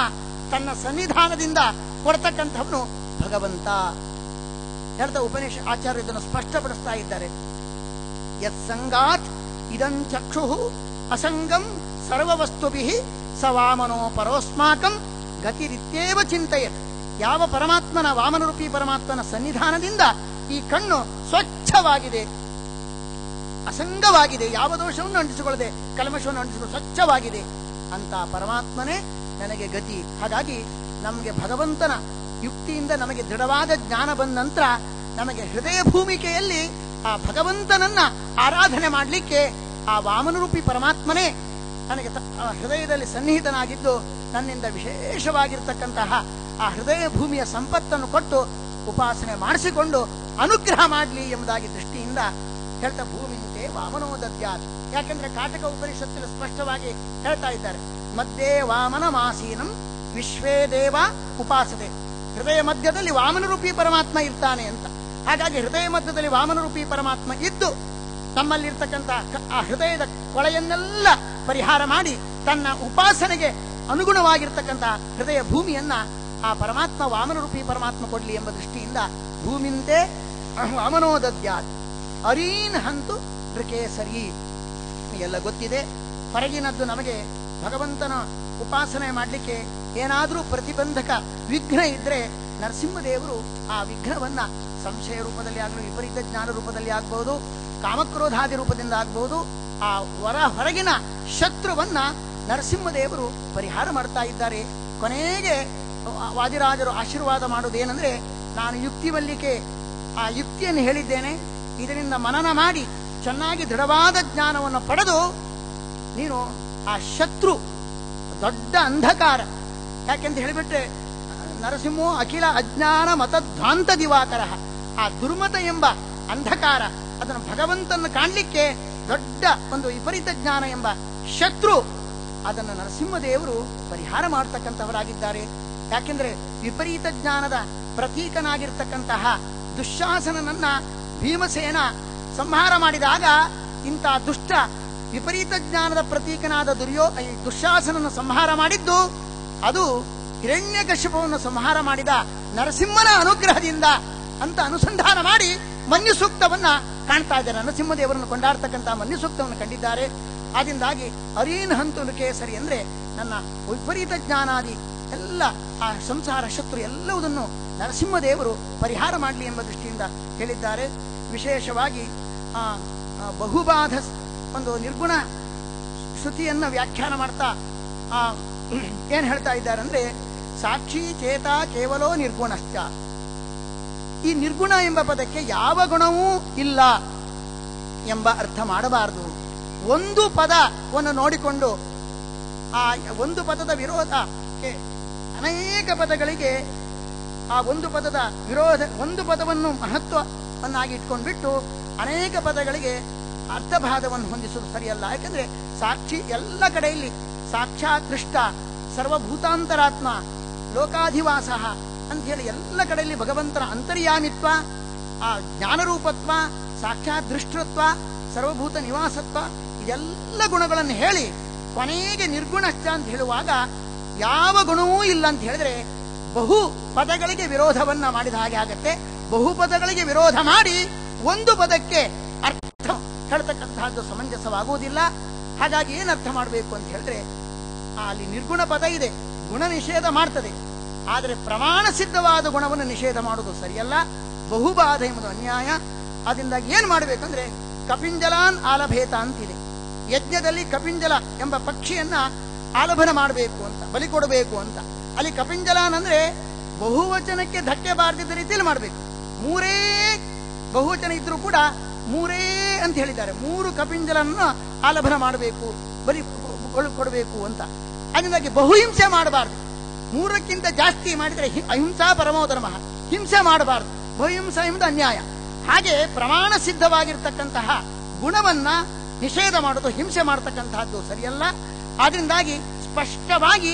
ತನ್ನ ಸನ್ನಿಧಾನದಿಂದ ಕೊಡ್ತಕ್ಕಂಥವನು ಭಗವಂತ ಹೇಳ್ತಾ ಆಚಾರ್ಯ ಇದನ್ನು ಸ್ಪಷ್ಟಪಡಿಸ್ತಾ ಇದ್ದಾರೆ. ಯತ್ಸಂಗಾತ್ ಇದಂ ಚಕ್ಷು ಅಸಂಗಂ ಸರ್ವವಸ್ತುಭಿ ಸ ವಾಮನೋ ಪರೋಸ್ಮಾಕಂ ಗತಿರಿತ್ಯೇವ ಚಿಂತೆಯತ್. ಯಾವ ಪರಮಾತ್ಮನ ವಾಮನರೂಪಿ ಪರಮಾತ್ಮನ ಸನ್ನಿಧಾನದಿಂದ ಈ ಕಣ್ಣು ಸ್ವಚ್ಛವಾಗಿದೆ, ಅಸಂಗವಾಗಿದೆ, ಯಾವ ದೋಷವನ್ನು ಅಂಟಿಸಿಕೊಳ್ಳದೆ ಕಲ್ಮಶವನ್ನು ಅಂಟಿಸಿಕೊಳ್ಳದೆ ಸ್ವಚ್ಛವಾಗಿದೆ ಅಂತ ಪರಮಾತ್ಮನೇ ನನಗೆ ಗತಿ. ಹಾಗಾಗಿ ನಮಗೆ ಭಗವಂತನ ಯುಕ್ತಿಯಿಂದ ನಮಗೆ ದೃಢವಾದ ಜ್ಞಾನ ಬಂದ ನಂತರ ನಮಗೆ ಹೃದಯ ಭೂಮಿಕೆಯಲ್ಲಿ ಆ ಭಗವಂತನನ್ನ ಆರಾಧನೆ ಮಾಡಲಿಕ್ಕೆ ಆ ವಾಮನರೂಪಿ ಪರಮಾತ್ಮನೇ ನನಗೆ ಹೃದಯದಲ್ಲಿ ಸನ್ನಿಹಿತನಾಗಿದ್ದು ನನ್ನಿಂದ ವಿಶೇಷವಾಗಿರ್ತಕ್ಕಂತಹ ಆ ಹೃದಯ ಭೂಮಿಯ ಸಂಪತ್ತನ್ನು ಕೊಟ್ಟು ಉಪಾಸನೆ ಮಾಡಿಸಿಕೊಂಡು ಅನುಗ್ರಹ ಮಾಡಲಿ ಎಂಬುದಾಗಿ ದೃಷ್ಟಿಯಿಂದ ಹೇಳ್ತಾ ಭೂಮಿಂತೆ ವಾಮನೋದದ್ಯಾತ್. ಯಾಕೆಂದ್ರೆ ಕಾಟಕ ಉಪನಿಷತ್ತಿನ ಸ್ಪಷ್ಟವಾಗಿ ಹೇಳ್ತಾ ಇದ್ದಾರೆ, ಮಧ್ಯೆ ವಾಮನ ಮಾಸೀನಂ ವಿಶ್ವೇ ದೇವ ಉಪಾಸತೆ. ಹೃದಯ ಮಧ್ಯದಲ್ಲಿ ವಾಮನರೂಪಿ ಪರಮಾತ್ಮ ಇರ್ತಾನೆ ಅಂತ. ಹಾಗಾಗಿ ಹೃದಯ ಮಧ್ಯದಲ್ಲಿ ವಾಮನರೂಪಿ ಪರಮಾತ್ಮ ಇದ್ದು ನಮ್ಮಲ್ಲಿರ್ತಕ್ಕಂಥ ಆ ಹೃದಯದ ಕೊಳೆಯನ್ನೆಲ್ಲ ಪರಿಹಾರ ಮಾಡಿ ತನ್ನ ಉಪಾಸನೆಗೆ ಅನುಗುಣವಾಗಿರ್ತಕ್ಕಂಥ ಹೃದಯ ಭೂಮಿಯನ್ನ ಆ ಪರಮಾತ್ಮ ವಾಮನರೂಪಿ ಪರಮಾತ್ಮ ಕೊಡ್ಲಿ ಎಂಬ ದೃಷ್ಟಿಯಿಂದ ಭೂಮಿಂತೆ ವಾಮನೋದದ್ಯಾತ್ ಅರೀನ್ ಹಂತು ನೃಕೇಸರಿ. ಎಲ್ಲ ಗೊತ್ತಿದೆ. ಹೊರಗಿನದ್ದು ನಮಗೆ ಭಗವಂತನ ಉಪಾಸನೆ ಮಾಡಲಿಕ್ಕೆ ಏನಾದರೂ ಪ್ರತಿಬಂಧಕ ವಿಘ್ನ ಇದ್ರೆ ನರಸಿಂಹದೇವರು ಆ ವಿಘ್ನವನ್ನ ಸಂಶಯ ರೂಪದಲ್ಲಿ ಆಗಲಿ, ವಿಪರೀತ ಜ್ಞಾನ ರೂಪದಲ್ಲಿ ಆಗಬಹುದು, ಕಾಮಕ್ರೋಧಾದಿ ರೂಪದಿಂದ ಆಗಬಹುದು, ಆ ಹೊರಗಿನ ಶತ್ರುವನ್ನ ನರಸಿಂಹದೇವರು ಪರಿಹಾರ ಮಾಡ್ತಾ ಇದ್ದಾರೆ. ಕೊನೆಗೆ ವಾದಿರಾಜರು ಆಶೀರ್ವಾದ ಮಾಡುವುದೇನೆಂದ್ರೆ, ನಾನು ಯುಕ್ತಿವಲ್ಲಿಕೆ ಆ ಯುಕ್ತಿಯನ್ನು ಹೇಳಿದ್ದೇನೆ, ಇದರಿಂದ ಮನನ ಮಾಡಿ ಚೆನ್ನಾಗಿ ದೃಢವಾದ ಜ್ಞಾನವನ್ನು ಪಡೆದು ನೀನು ಆ ಶತ್ರು ದೊಡ್ಡ ಅಂಧಕಾರ, ಯಾಕೆಂತ ಹೇಳಿಬಿಟ್ರೆ ನರಸಿಂಹೋ ಅಖಿಲ ಅಜ್ಞಾನ ಮತಧ್ವಾಂತ ದಿವಾಕರ, ಆ ದುರ್ಮತ ಎಂಬ ಅಂಧಕಾರ ಅದನ್ನು ಭಗವಂತನ ಕಾಣಲಿಕ್ಕೆ ದೊಡ್ಡ ಒಂದು ವಿಪರೀತ ಜ್ಞಾನ ಎಂಬ ಶತ್ರು, ಅದನ್ನು ನರಸಿಂಹದೇವರು ಪರಿಹಾರ ಮಾಡತಕ್ಕಂಥವರಾಗಿದ್ದಾರೆ. ಯಾಕೆಂದ್ರೆ ವಿಪರೀತ ಜ್ಞಾನದ ಪ್ರತೀಕನಾಗಿರ್ತಕ್ಕಂತಹ ದುಶ್ಯಾಸನನನ್ನ ಭೀಮಸೇನ ಸಂಹಾರ ಮಾಡಿದಾಗ ಇಂಥ ದುಷ್ಟ ವಿಪರೀತ ಜ್ಞಾನದ ಪ್ರತೀಕನಾದ ದುಶ್ಯಾಸನನ ಸಂಹಾರ ಮಾಡಿದ್ದು ಅದು ಹಿರಣ್ಯಕಶ್ಯಪವನ್ನು ಸಂಹಾರ ಮಾಡಿದ ನರಸಿಂಹನ ಅನುಗ್ರಹದಿಂದ ಅಂತ ಅನುಸಂಧಾನ ಮಾಡಿ ಮನ್ಯು ಸೂಕ್ತವನ್ನ ಕಾಣ್ತಾ ಇದ್ದಾರೆ. ನರಸಿಂಹದೇವರನ್ನು ಕೊಂಡಾಡ್ತಕ್ಕಂಥ ಮನ್ಯು ಸೂಕ್ತವನ್ನು ಕಂಡಿದ್ದಾರೆ. ಆದ್ದರಿಂದಾಗಿ ಅರೀನ್ ಹಂತು ಕೇಸರಿ ಅಂದ್ರೆ ನನ್ನ ವಿಪರೀತ ಜ್ಞಾನಾದಿ ಎಲ್ಲ ಆ ಸಂಸಾರ ಶತ್ರು ಎಲ್ಲವುದನ್ನು ನರಸಿಂಹದೇವರು ಪರಿಹಾರ ಮಾಡಲಿ ಎಂಬ ದೃಷ್ಟಿಯಿಂದ ಹೇಳಿದ್ದಾರೆ. ವಿಶೇಷವಾಗಿ ಬಹುಬಾಧ ಒಂದು ನಿರ್ಗುಣ ಶ್ರುತಿಯನ್ನ ವ್ಯಾಖ್ಯಾನ ಮಾಡ್ತಾ ಏನ್ ಹೇಳ್ತಾ ಇದ್ದಾರೆ ಅಂದ್ರೆ, ಸಾಕ್ಷಿ ಚೇತ ಕೇವಲೋ ನಿರ್ಗುಣಶ್ಚ. ಈ ನಿರ್ಗುಣ ಎಂಬ ಪದಕ್ಕೆ ಯಾವ ಗುಣವೂ ಇಲ್ಲ ಎಂಬ ಅರ್ಥ ಮಾಡಬಾರದು. ಒಂದು ಪದವನ್ನು ನೋಡಿಕೊಂಡು ಆ ಒಂದು ಪದದ ವಿರೋಧಕ್ಕೆ ಅನೇಕ ಪದಗಳಿಗೆ ಆ ಒಂದು ಪದದ ವಿರೋಧ, ಒಂದು ಪದವನ್ನು ಮಹತ್ವವನ್ನಾಗಿ ಇಟ್ಕೊಂಡ್ಬಿಟ್ಟು ಅನೇಕ ಪದಗಳಿಗೆ ಅರ್ಥಭಾದವನ್ನು ಹೊಂದಿಸುವುದು ಸರಿಯಲ್ಲ. ಯಾಕಂದ್ರೆ ಸಾಕ್ಷಿ ಎಲ್ಲ ಕಡೆಯಲ್ಲಿ ಸಾಕ್ಷಾತ್ ದೃಷ್ಟ ಸರ್ವಭೂತಾಂತರಾತ್ಮ ಲೋಕಾಧಿವಾಸ ಅಂತ ಹೇಳಿ ಎಲ್ಲ ಕಡೆಯಲ್ಲಿ ಭಗವಂತನ ಅಂತರ್ಯಾಮಿತ್ವ, ಆ ಜ್ಞಾನರೂಪತ್ವ, ಸಾಕ್ಷಾತ್ ದೃಷ್ಟತ್ವ, ಸರ್ವಭೂತ ನಿವಾಸತ್ವ, ಇದೆಲ್ಲ ಗುಣಗಳನ್ನು ಹೇಳಿ ಕೊನೆಗೆ ನಿರ್ಗುಣಶ್ಚ ಅಂತ ಹೇಳುವಾಗ ಯಾವ ಗುಣವೂ ಇಲ್ಲ ಅಂತ ಹೇಳಿದ್ರೆ ಬಹು ಪದಗಳಿಗೆ ವಿರೋಧವನ್ನ ಮಾಡಿದ ಹಾಗೆ ಆಗತ್ತೆ. ಬಹು ಪದಗಳಿಗೆ ವಿರೋಧ ಮಾಡಿ ಒಂದು ಪದಕ್ಕೆ ಅರ್ಥ ಹೇಳ್ತಕ್ಕಂತಹದ್ದು ಸಮಂಜಸವಾಗುವುದಿಲ್ಲ. ಹಾಗಾಗಿ ಏನರ್ಥ ಮಾಡಬೇಕು ಅಂತ ಹೇಳಿದ್ರೆ, ಅಲ್ಲಿ ನಿರ್ಗುಣ ಪದ ಇದೆ, ಗುಣ ನಿಷೇಧ ಮಾಡ್ತದೆ, ಆದರೆ ಪ್ರಮಾಣ ಸಿದ್ಧವಾದ ಗುಣವನ್ನು ನಿಷೇಧ ಮಾಡುವುದು ಸರಿಯಲ್ಲ. ಬಹುಬಾಧ ಎಂಬುದು ಅನ್ಯಾಯ. ಅದರಿಂದ ಏನ್ ಮಾಡಬೇಕಂದ್ರೆ ಕಪಿಂಜಲಾನ್ ಆಲಭೇತ ಅಂತಿದೆ. ಯಜ್ಞದಲ್ಲಿ ಕಪಿಂಜಲ ಎಂಬ ಪಕ್ಷಿಯನ್ನ ಆಲಭನ ಮಾಡಬೇಕು ಅಂತ, ಬಲಿ ಕೊಡಬೇಕು ಅಂತ. ಅಲ್ಲಿ ಕಪಿಂಜಲಾನ್ ಅಂದ್ರೆ ಬಹುವಚನಕ್ಕೆ ಧಕ್ಕೆ ಬಾರದಿದ್ದ ರೀತಿಯಲ್ಲಿ ಮಾಡಬೇಕು. ಮೂರೇ ಬಹುವಚನ ಇದ್ರೂ ಕೂಡ ಮೂರೇ ಅಂತ ಹೇಳಿದ್ದಾರೆ. ಮೂರು ಕಪಿಂಜಲನ್ನು ಆಲಭನ ಮಾಡಬೇಕು, ಬಲಿ ಕೊಡಬೇಕು ಅಂತ. ಅದರಿಂದಾಗಿ ಬಹುಹಿಂಸೆ ಮಾಡಬಾರದು. ಮೂರಕ್ಕಿಂತ ಜಾಸ್ತಿ ಮಾಡಿದರೆ ಅಹಿಂಸಾ ಪರಮೋಧರ್ಮಃ, ಹಿಂಸೆ ಮಾಡಬಾರದು. ಬಹುಹಿಂಸಾ ಎಂಬುದು ಅನ್ಯಾಯ. ಹಾಗೆ ಪ್ರಮಾಣ ಸಿದ್ಧವಾಗಿರ್ತಕ್ಕಂತಹ ಗುಣವನ್ನ ನಿಷೇಧ ಮಾಡೋದು, ಹಿಂಸೆ ಮಾಡತಕ್ಕಂತಹದ್ದು ಸರಿಯಲ್ಲ. ಆದ್ರಿಂದಾಗಿ ಸ್ಪಷ್ಟವಾಗಿ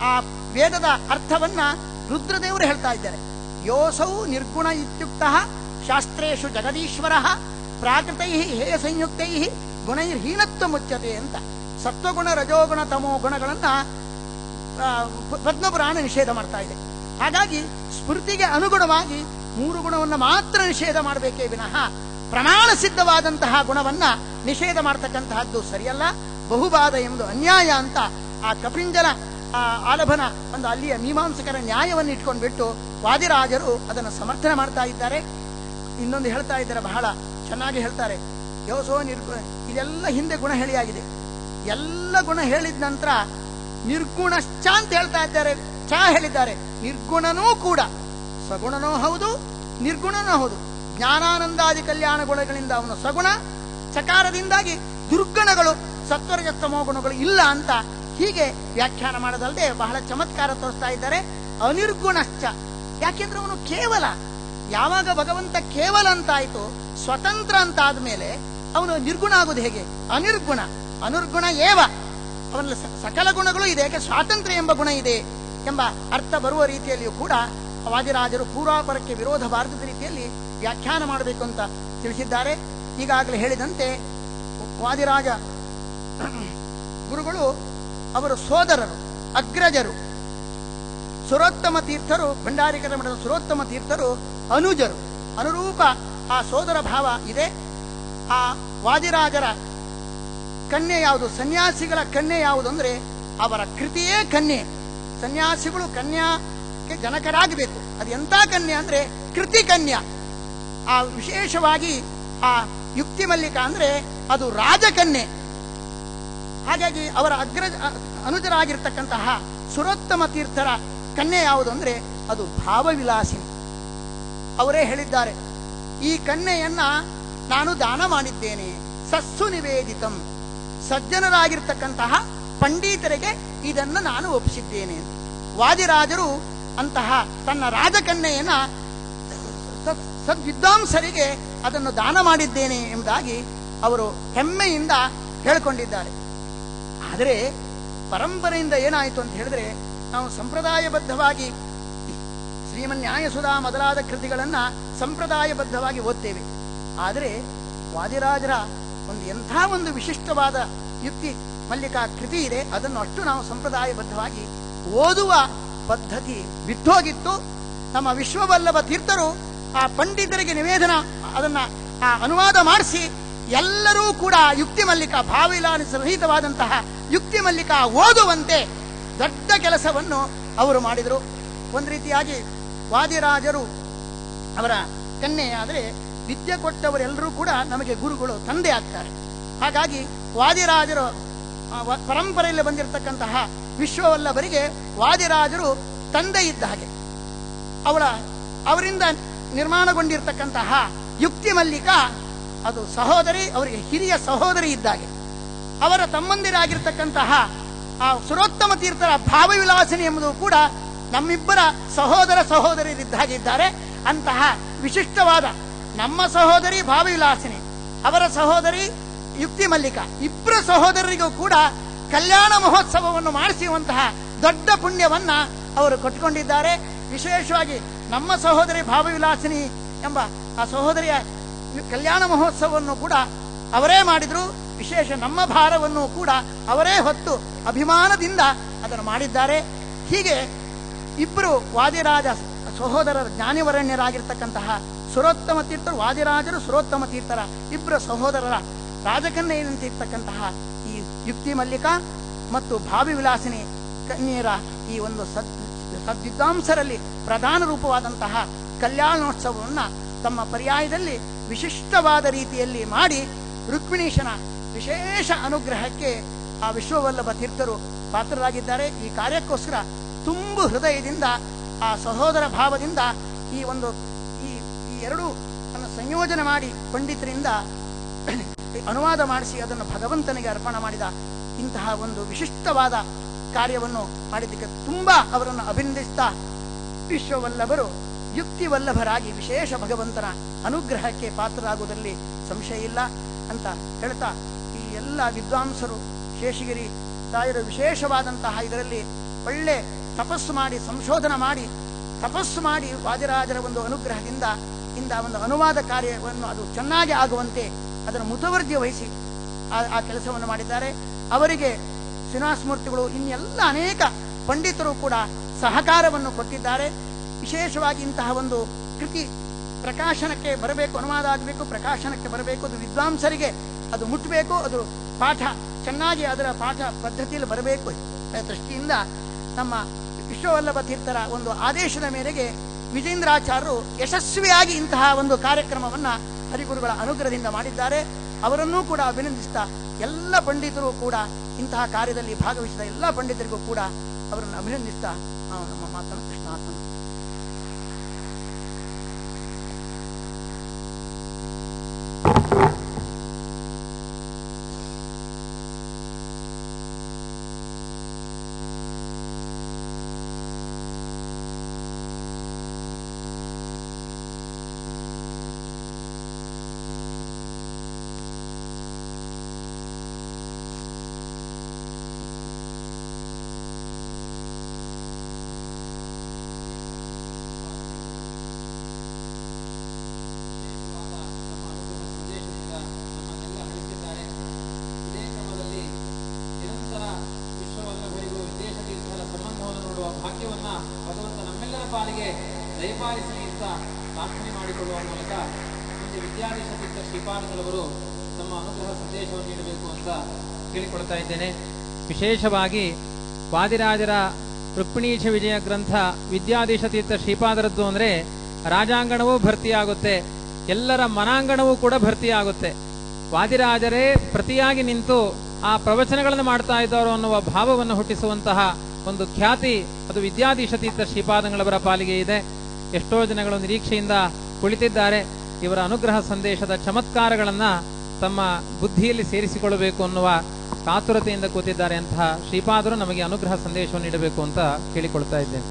ಆ ವೇದದ ಅರ್ಥವನ್ನ ರುದ್ರದೇವರು ಹೇಳ್ತಾ ಇದ್ದಾರೆ. ಯೋಸೌ ನಿರ್ಗುಣ ಇತ್ಯುಕ್ತ ಶಾಸ್ತ್ರೇಷು ಜಗದೀಶ್ವರ ಪ್ರಾಕೃತೈ ಹೇಯ ಸಂಯುಕ್ತೈ ಗುಣೈರ್ಹೀನತ್ವ ಮುಚ್ಚತೆ ಅಂತ. ಸತ್ವಗುಣ, ರಜೋಗುಣ, ತಮೋ ಗುಣಗಳನ್ನ ಪದ್ಮಪುರಾಣ ನಿಷೇಧ ಮಾಡ್ತಾ ಇದೆ. ಹಾಗಾಗಿ ಸ್ಫೂರ್ತಿಗೆ ಅನುಗುಣವಾಗಿ 3 ಗುಣವನ್ನು ಮಾತ್ರ ನಿಷೇಧ ಮಾಡಬೇಕೇ ವಿನಃ ಪ್ರಮಾಣ ಸಿದ್ಧವಾದಂತಹ ಗುಣವನ್ನ ನಿಷೇಧ ಮಾಡತಕ್ಕಂತಹದ್ದು ಸರಿಯಲ್ಲ. ಬಹುವಾದ ಎಂಬುದು ಅನ್ಯಾಯ ಅಂತ ಆ ಕಪಿಂಜಲ ಆಲಭನ ಒಂದು ಅಲ್ಲಿಯ ಮೀಮಾಂಸಕರ ನ್ಯಾಯವನ್ನು ಇಟ್ಕೊಂಡ್ಬಿಟ್ಟು ವಾದಿರಾಜರು ಅದನ್ನು ಸಮರ್ಥನೆ ಮಾಡ್ತಾ ಇದ್ದಾರೆ. ಇನ್ನೊಂದು ಹೇಳ್ತಾ ಇದ್ದಾರೆ, ಬಹಳ ಚೆನ್ನಾಗಿ ಹೇಳ್ತಾರೆ. ಯೋಸೋ ಇದೆಲ್ಲ ಹಿಂದೆ ಗುಣ ಹೇಳಿಯಾಗಿದೆ. ಎಲ್ಲ ಗುಣ ಹೇಳಿದ ನಂತರ ನಿರ್ಗುಣಶ್ಚ ಅಂತ ಹೇಳ್ತಾ ಇದ್ದಾರೆ. ಹೇಳಿದ್ದಾರೆ ನಿರ್ಗುಣನೂ ಕೂಡ ಸಗುಣನೂ ಹೌದು ನಿರ್ಗುಣನೂ ಹೌದು. ಜ್ಞಾನಾನಂದಾದಿ ಕಲ್ಯಾಣ ಗುಣಗಳಿಂದ ಅವನು ಸಗುಣ, ಚಕಾರದಿಂದಾಗಿ ದುರ್ಗುಣಗಳು ಸತ್ವರಜಸ್ತಮೋ ಗುಣಗಳು ಇಲ್ಲ ಅಂತ ಹೀಗೆ ವ್ಯಾಖ್ಯಾನ ಮಾಡೋದಲ್ಲದೆ ಬಹಳ ಚಮತ್ಕಾರ ತೋರಿಸ್ತಾ ಇದ್ದಾರೆ. ಅನಿರ್ಗುಣಶ್ಚ, ಯಾಕೆಂದ್ರೆ ಅವನು ಕೇವಲ, ಯಾವಾಗ ಭಗವಂತ ಕೇವಲ ಅಂತಾಯ್ತು, ಸ್ವತಂತ್ರ ಅಂತ ಆದ್ಮೇಲೆ ಅವನು ನಿರ್ಗುಣ ಆಗುವುದು ಹೇಗೆ? ಅನಿರ್ಗುಣ, ಅನುರ್ಗುಣ ಏವ, ಅವನಲ್ಲಿ ಸಕಲ ಗುಣಗಳು ಇದೆ, ಯಾಕೆ ಸ್ವಾತಂತ್ರ್ಯ ಎಂಬ ಗುಣ ಇದೆ ಎಂಬ ಅರ್ಥ ಬರುವ ರೀತಿಯಲ್ಲಿಯೂ ಕೂಡ ವಾದಿರಾಜರು ಪೂರ್ವಾಪರಕ್ಕೆ ವಿರೋಧ ಬಾರದ ರೀತಿಯಲ್ಲಿ ವ್ಯಾಖ್ಯಾನ ಮಾಡಬೇಕು ಅಂತ ತಿಳಿಸಿದ್ದಾರೆ. ಈಗಾಗಲೇ ಹೇಳಿದಂತೆ ವಾದಿರಾಜ ಗುರುಗಳು ಅವರು ಸೋದರರು, ಅಗ್ರಜರು. ಸುರೋತ್ತಮ ತೀರ್ಥರು, ಭಂಡಾರಿಕರ ಮಠದ ಸುರೋತ್ತಮ ತೀರ್ಥರು ಅನುಜರು, ಅನುರೂಪ ಆ ಸೋದರ ಭಾವ ಇದೆ. ಆ ವಾದಿರಾಜರ ಕನ್ಯೆ ಯಾವುದು, ಸನ್ಯಾಸಿಗಳ ಕನ್ಯೆ ಯಾವುದು ಅಂದ್ರೆ ಅವರ ಕೃತಿಯೇ ಕನ್ಯೆ. ಸನ್ಯಾಸಿಗಳು ಕನ್ಯಾಕ್ಕೆ ಜನಕರಾಗಬೇಕು. ಅದು ಎಂಥ ಕನ್ಯೆ ಅಂದ್ರೆ ಕೃತಿ ಕನ್ಯಾ. ಆ ವಿಶೇಷವಾಗಿ ಆ ಯುಕ್ತಿ ಮಲ್ಲಿಕ ಅಂದ್ರೆ ಅದು ರಾಜಕನ್ಯೆ. ಹಾಗಾಗಿ ಅವರ ಅನುಜರಾಗಿರ್ತಕ್ಕಂತಹ ಸುರೋತ್ತಮ ತೀರ್ಥರ ಕನ್ಯೆ ಯಾವುದು ಅಂದ್ರೆ ಅದು ಭಾವವಿಲಾಸಿನಿ. ಅವರೇ ಹೇಳಿದ್ದಾರೆ, ಈ ಕನ್ಯೆಯನ್ನ ನಾನು ದಾನ ಮಾಡಿದ್ದೇನೆ, ಸಸ್ಸು ನಿವೇದಿತಂ, ಸಜ್ಜನರಾಗಿರ್ತಕ್ಕಂತಹ ಪಂಡಿತರಿಗೆ ಇದನ್ನು ನಾನು ಒಪ್ಪಿಸಿದ್ದೇನೆ. ವಾದಿರಾಜರು ಅಂತಹ ತನ್ನ ರಾಜಕನ್ಯೆಯನ್ನ ಸದ್ವಿದ್ವಾಂಸರಿಗೆ ಅದನ್ನು ದಾನ ಮಾಡಿದ್ದೇನೆ ಎಂಬುದಾಗಿ ಅವರು ಹೆಮ್ಮೆಯಿಂದ ಹೇಳಿಕೊಂಡಿದ್ದಾರೆ. ಆದರೆ ಪರಂಪರೆಯಿಂದ ಏನಾಯಿತು ಅಂತ ಹೇಳಿದ್ರೆ, ನಾವು ಸಂಪ್ರದಾಯಬದ್ಧವಾಗಿ ಶ್ರೀಮನ್ಯಾಯಸುಧಾ ಮೊದಲಾದ ಕೃತಿಗಳನ್ನ ಸಂಪ್ರದಾಯಬದ್ಧವಾಗಿ ಓದ್ತೇವೆ. ಆದರೆ ವಾದಿರಾಜರ ಎಂಥ ಒಂದು ವಿಶಿಷ್ಟವಾದ ಯುಕ್ತಿ ಮಲ್ಲಿಕಾ ಕೃತಿ ಇದೆ, ಅದನ್ನು ಅಷ್ಟು ನಾವು ಸಂಪ್ರದಾಯಬದ್ಧವಾಗಿ ಓದುವ ಪದ್ಧತಿ ಬಿಟ್ಟೋಗಿತ್ತು. ನಮ್ಮ ವಿಶ್ವವಲ್ಲಭ ತೀರ್ಥರು ಆ ಪಂಡಿತರಿಗೆ ನಿವೇದನ ಅದನ್ನ ಅನುವಾದ ಮಾಡಿಸಿ ಎಲ್ಲರೂ ಕೂಡ ಯುಕ್ತಿ ಮಲ್ಲಿಕಾ ಭಾವವಿಲಾಸ ಸಹಿತವಾದಂತಹ ಯುಕ್ತಿ ಮಲ್ಲಿಕಾ ಓದುವಂತೆ ದೊಡ್ಡ ಕೆಲಸವನ್ನು ಅವರು ಮಾಡಿದರು. ಒಂದು ರೀತಿಯಾಗಿ ವಾದಿರಾಜರು ಅವರ ಕನ್ಯೆಯಾದರೆ ವಿದ್ಯೆ ಕೊಟ್ಟವರೆಲ್ಲರೂ ಕೂಡ ನಮಗೆ ಗುರುಗಳು, ತಂದೆ ಆಗ್ತಾರೆ. ಹಾಗಾಗಿ ವಾದಿರಾಜರು ಪರಂಪರೆಯಲ್ಲಿ ಬಂದಿರತಕ್ಕಂತಹ ವಿಶ್ವವಲ್ಲಭರಿಗೆ ವಾದಿರಾಜರು ತಂದೆ ಇದ್ದ ಹಾಗೆ. ಅವರಿಂದ ನಿರ್ಮಾಣಗೊಂಡಿರ್ತಕ್ಕಂತಹ ಯುಕ್ತಿ ಮಲ್ಲಿಕಾ ಅದು ಸಹೋದರಿ, ಅವರಿಗೆ ಹಿರಿಯ ಸಹೋದರಿ ಇದ್ದಾಗೆ. ಅವರ ತಮ್ಮಂದಿರಾಗಿರ್ತಕ್ಕಂತಹ ಆ ಸುರೋತ್ತಮ ತೀರ್ಥರ ಭಾವವಿಲಾಸಿನಿ ಎಂಬುದು ಕೂಡ ನಮ್ಮಿಬ್ಬರ ಸಹೋದರ ಸಹೋದರಿಯರಿದ್ದಾಗಿದ್ದಾರೆ. ಅಂತಹ ವಿಶಿಷ್ಟವಾದ ನಮ್ಮ ಸಹೋದರಿ ಭಾವವಿಲಾಸಿನಿ, ಅವರ ಸಹೋದರಿ ಯುಕ್ತಿ ಮಲ್ಲಿಕಾ, ಇಬ್ಬರು ಸಹೋದರರಿಗೂ ಕೂಡ ಕಲ್ಯಾಣ ಮಹೋತ್ಸವವನ್ನು ಮಾಡಿಸುವಂತಹ ದೊಡ್ಡ ಪುಣ್ಯವನ್ನ ಅವರು ಕೊಟ್ಟುಕೊಂಡಿದ್ದಾರೆ. ವಿಶೇಷವಾಗಿ ನಮ್ಮ ಸಹೋದರಿ ಭಾವವಿಲಾಸಿನಿ ಎಂಬ ಆ ಸಹೋದರಿಯ ಕಲ್ಯಾಣ ಮಹೋತ್ಸವವನ್ನು ಕೂಡ ಅವರೇ ಮಾಡಿದ್ರು. ವಿಶೇಷ ನಮ್ಮ ಭಾರವನ್ನು ಕೂಡ ಅವರೇ ಹೊತ್ತು ಅಭಿಮಾನದಿಂದ ಅದನ್ನು ಮಾಡಿದ್ದಾರೆ. ಹೀಗೆ ಇಬ್ಬರು ವಾದಿರಾಜ ಸಹೋದರರ ಜ್ಞಾನಿವರಣ್ಯರಾಗಿರ್ತಕ್ಕಂತಹ ಸುರೋತ್ತಮ ತೀರ್ಥರು, ವಾದಿರಾಜರು ಸುರೋತ್ತಮ ತೀರ್ಥರ ಇಬ್ಬರು ಸಹೋದರರ ರಾಜಕನ್ಯೆಯಂತಿರ್ತಕ್ಕಂತಹ ಈ ಯುಕ್ತಿ ಮಲ್ಲಿಕಾ ಮತ್ತು ಭಾವಿವಿಲಾಸಿನಿ ಕನ್ಯೆಯರ ಈ ಒಂದು ಸದ್ವಿದ್ವಾಂಸರಲ್ಲಿ ಪ್ರಧಾನ ರೂಪವಾದಂತಹ ಕಲ್ಯಾಣೋತ್ಸವವನ್ನು ತಮ್ಮ ಪರ್ಯಾಯದಲ್ಲಿ ವಿಶಿಷ್ಟವಾದ ರೀತಿಯಲ್ಲಿ ಮಾಡಿ ರುಕ್ಮಿಣೀಶನ ವಿಶೇಷ ಅನುಗ್ರಹಕ್ಕೆ ಆ ವಿಶ್ವವಲ್ಲಭ ತೀರ್ಥರು ಪಾತ್ರರಾಗಿದ್ದಾರೆ. ಈ ಕಾರ್ಯಕ್ಕೋಸ್ಕರ ತುಂಬು ಹೃದಯದಿಂದ ಆ ಸಹೋದರ ಭಾವದಿಂದ ಈ ಎರಡೂ ಸಂಯೋಜನೆ ಮಾಡಿ ಪಂಡಿತರಿಂದ ಅನುವಾದ ಮಾಡಿಸಿ ಅದನ್ನು ಭಗವಂತನಿಗೆ ಅರ್ಪಣೆ ಮಾಡಿದ ಇಂತಹ ಒಂದು ವಿಶಿಷ್ಟವಾದ ಕಾರ್ಯವನ್ನು ಮಾಡಿದ್ದಕ್ಕೆ ತುಂಬಾ ಅವರನ್ನು ಅಭಿನಂದಿಸ್ತಾ, ವಿಶ್ವವಲ್ಲಭರು ಯುಕ್ತಿವಲ್ಲಭರಾಗಿ ವಿಶೇಷ ಭಗವಂತನ ಅನುಗ್ರಹಕ್ಕೆ ಪಾತ್ರರಾಗುವುದರಲ್ಲಿ ಸಂಶಯ ಇಲ್ಲ ಅಂತ ಹೇಳ್ತಾ, ಈ ಎಲ್ಲ ವಿದ್ವಾಂಸರು ಶೇಷಗಿರಿ ತಾಯರು ವಿಶೇಷವಾದಂತಹ ಇದರಲ್ಲಿ ಒಳ್ಳೆ ತಪಸ್ಸು ಮಾಡಿ ಸಂಶೋಧನೆ ಮಾಡಿ ತಪಸ್ಸು ಮಾಡಿ ವಾದಿರಾಜರ ಒಂದು ಅನುಗ್ರಹದಿಂದ ಒಂದು ಅನುವಾದ ಕಾರ್ಯವನ್ನು ಅದು ಚೆನ್ನಾಗಿ ಆಗುವಂತೆ ಅದನ್ನು ಮುತುವರ್ಜಿ ವಹಿಸಿ ಆ ಕೆಲಸವನ್ನು ಮಾಡಿದ್ದಾರೆ. ಅವರಿಗೆ ಶ್ರೀನಿವಾಸಮೂರ್ತಿಗಳು ಇನ್ನೆಲ್ಲ ಅನೇಕ ಪಂಡಿತರು ಕೂಡ ಸಹಕಾರವನ್ನು ಕೊಟ್ಟಿದ್ದಾರೆ. ವಿಶೇಷವಾಗಿ ಇಂತಹ ಒಂದು ಕೃತಿ ಪ್ರಕಾಶನಕ್ಕೆ ಬರಬೇಕು, ಅನುವಾದ ಆಗಬೇಕು, ಪ್ರಕಾಶನಕ್ಕೆ ಬರಬೇಕು, ಅದು ವಿದ್ವಾಂಸರಿಗೆ ಅದು ಮುಟ್ಟಬೇಕು, ಅದು ಪಾಠ ಚೆನ್ನಾಗಿ ಅದರ ಪಾಠ ಪದ್ಧತಿಯಲ್ಲಿ ಬರಬೇಕು ದೃಷ್ಟಿಯಿಂದ ನಮ್ಮ ವಿಶ್ವವಲ್ಲಭ ತೀರ್ಥರ ಒಂದು ಆದೇಶದ ಮೇರೆಗೆ ವಿಜೇಂದ್ರಾಚಾರ್ಯರು ಯಶಸ್ವಿಯಾಗಿ ಇಂತಹ ಒಂದು ಕಾರ್ಯಕ್ರಮವನ್ನು ಹರಿಗುರುಗಳ ಅನುಗ್ರಹದಿಂದ ಮಾಡಿದ್ದಾರೆ. ಅವರನ್ನೂ ಕೂಡ ಅಭಿನಂದಿಸ್ತಾ ಎಲ್ಲ ಪಂಡಿತರು ಕೂಡ ಇಂತಹ ಕಾರ್ಯದಲ್ಲಿ ಭಾಗವಹಿಸಿದ ಎಲ್ಲ ಪಂಡಿತರಿಗೂ ಕೂಡ ಅವರನ್ನು ಅಭಿನಂದಿಸ್ತಾ ನಾವು ನಮ್ಮ ಮಾತನ್ನು ಕೃಷ್ಣಾರ್ಪಣ. ಭಾಗ್ಯವನ್ನ ಭಗವಂತ ನಮ್ಮೆಲ್ಲರ ಪಾಲಿಗೆ ದಯಪಾಲಿಸಲಿ ಅಂತ ಪ್ರಾರ್ಥನೆ ಮಾಡಿಕೊಳ್ಳುವ ಮೂಲಕ ಮುಂದೆ ವಿದ್ಯಾಧೀಶ ತೀರ್ಥ ಶ್ರೀಪಾದಗಳವರು ತಮ್ಮ ಅನುಗ್ರಹ ಸಂದೇಶವನ್ನು ನೀಡಬೇಕು ಅಂತ ಕೇಳಿಕೊಳ್ತಾ ಇದ್ದೇನೆ. ವಿಶೇಷವಾಗಿ ವಾದಿರಾಜರ ರುಕ್ಮಿಣೀಶ ವಿಜಯ ಗ್ರಂಥ ವಿದ್ಯಾಧೀಶ ತೀರ್ಥ ಶ್ರೀಪಾದರದ್ದು ಅಂದರೆ ರಾಜಾಂಗಣವೂ ಭರ್ತಿಯಾಗುತ್ತೆ, ಎಲ್ಲರ ಮನಾಂಗಣವೂ ಕೂಡ ಭರ್ತಿಯಾಗುತ್ತೆ. ವಾದಿರಾಜರೇ ಪ್ರತಿಯಾಗಿ ನಿಂತು ಆ ಪ್ರವಚನಗಳನ್ನು ಮಾಡ್ತಾ ಇದ್ದವರು ಅನ್ನುವ ಭಾವವನ್ನು ಹುಟ್ಟಿಸುವಂತಹ ಒಂದು ಖ್ಯಾತಿ ಅದು ವಿದ್ಯಾಧೀಶ ತೀರ್ಥ ಶ್ರೀಪಾದಂಗಳವರ ಪಾಲಿಗೆ ಇದೆ. ಎಷ್ಟೋ ಜನಗಳು ನಿರೀಕ್ಷೆಯಿಂದ ಕುಳಿತಿದ್ದಾರೆ. ಇವರ ಅನುಗ್ರಹ ಸಂದೇಶದ ಚಮತ್ಕಾರಗಳನ್ನ ತಮ್ಮ ಬುದ್ಧಿಯಲ್ಲಿ ಸೇರಿಸಿಕೊಳ್ಳಬೇಕು ಅನ್ನುವ ಕಾತುರತೆಯಿಂದ ಕೂತಿದ್ದಾರೆ. ಅಂತಹ ಶ್ರೀಪಾದರು ನಮಗೆ ಅನುಗ್ರಹ ಸಂದೇಶವನ್ನು ನೀಡಬೇಕು ಅಂತ ಕೇಳಿಕೊಳ್ತಾ ಇದ್ದೇನೆ.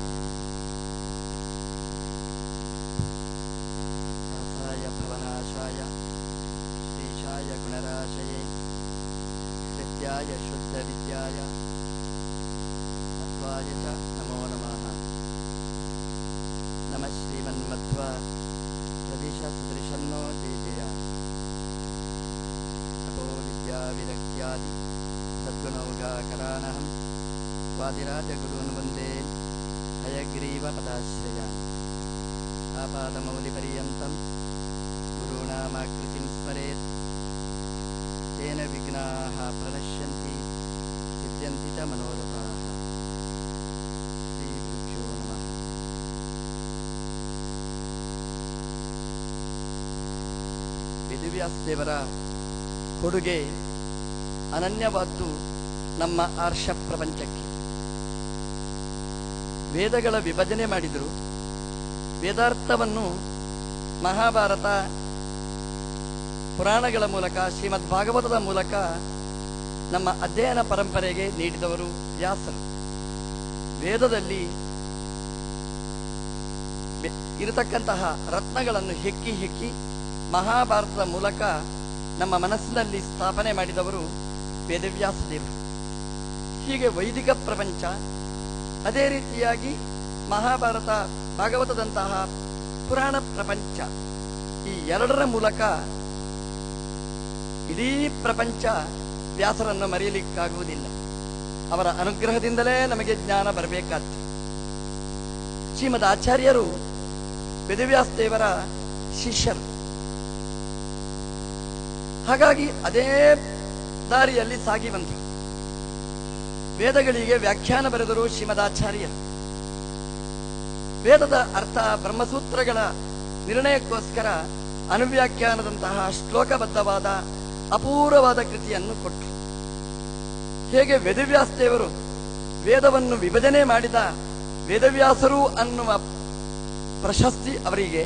ಶುದ್ಧ ವಿದ್ಯಾಯ ಮಧ್ವಾಯ ಚ ನಮೋ ನಮಃ. ನಮಃ ಶ್ರೀಮನ್ಮಧ್ವ ಸದಿಶ ಸುದೃಶನ್ನೋ ಜಯ ತಪೋ ವಿದ್ಯಾ ವಿರಕ್ತ್ಯಾದಿ ಸದ್ಗುಣೌಘಾಕರಾನಹಂ ವಾದಿರಾಜ ಗುರುನ್ ವಂದೇ ಹಯಗ್ರೀವ ಪದಾಶ್ರಯಾನ್. ಆಪಾದಮೌಲಿಪರ್ಯಂತಂ ಗುರುಣಾಮಾಕೃತಿಂ ಸ್ಮರೇತ್ ತೇನ ವಿಘ್ನಾಃ ಪ್ರಣಶ್ಯಂತಿ ಸಿದ್ಧ್ಯಂತಿ ಚ ಮನೋರಥಾಃ. ಶ್ರೀ ಗುರುಭ್ಯೋ ನಮಃ. ವೇದವ್ಯಾಸದೇವರ ಕೊಡುಗೆ ಅನನ್ಯವಾದ್ದು ನಮ್ಮ ಆರ್ಷ ಪ್ರಪಂಚಕ್ಕೆ. ವೇದಗಳ ವಿಭಜನೆ ಮಾಡಿದರು. ವೇದಾರ್ಥವನ್ನು ಮಹಾಭಾರತ ಪುರಾಣಗಳ ಮೂಲಕ ಶ್ರೀಮದ್ ಭಾಗವತದ ಮೂಲಕ ನಮ್ಮ ಅಧ್ಯಯನ ಪರಂಪರೆಗೆ ನೀಡಿದವರು ವ್ಯಾಸರು. ವೇದದಲ್ಲಿ ಇರತಕ್ಕಂತಹ ರತ್ನಗಳನ್ನು ಹೆಕ್ಕಿ ಹೆಕ್ಕಿ ಮಹಾಭಾರತದ ಮೂಲಕ ನಮ್ಮ ಮನಸ್ಸಿನಲ್ಲಿ ಸ್ಥಾಪನೆ ಮಾಡಿದವರು ವೇದವ್ಯಾಸದೇವರು. ಹೀಗೆ ವೈದಿಕ ಪ್ರಪಂಚ, ಅದೇ ರೀತಿಯಾಗಿ ಮಹಾಭಾರತ ಭಾಗವತದಂತಹ ಪುರಾಣ ಪ್ರಪಂಚ, ಈ ಎರಡರ ಮೂಲಕ ಇಡೀ ಪ್ರಪಂಚ ವ್ಯಾಸರನ್ನು ಮರೆಯಲಿಕ್ಕಾಗುವುದಿಲ್ಲ. ಅವರ ಅನುಗ್ರಹದಿಂದಲೇ ನಮಗೆ ಜ್ಞಾನ ಬರಬೇಕಾದ್ದು. ಶ್ರೀಮದ್ ಆಚಾರ್ಯರು ವೇದವ್ಯಾಸದೇವರ ಶಿಷ್ಯರು. ಹಾಗಾಗಿ ಅದೇ ದಾರಿಯಲ್ಲಿ ಸಾಗಿ ಬಂದರು. ವೇದಗಳಿಗೆ ವ್ಯಾಖ್ಯಾನ ಬರೆದರು ಶ್ರೀಮದಾಚಾರ್ಯರು. ವೇದದ ಅರ್ಥ ಬ್ರಹ್ಮಸೂತ್ರಗಳ ನಿರ್ಣಯಕ್ಕೋಸ್ಕರ ಅನುವ್ಯಾಖ್ಯಾನದಂತಹ ಶ್ಲೋಕಬದ್ಧವಾದ ಅಪೂರ್ವವಾದ ಕೃತಿಯನ್ನು ಕೊಟ್ಟರು. ಹೇಗೆ ವೇದವ್ಯಾಸದೇವರು ವೇದವನ್ನು ವಿಭಜನೆ ಮಾಡಿದ ವೇದವ್ಯಾಸರು ಅನ್ನುವ ಪ್ರಶಸ್ತಿ ಅವರಿಗೆ,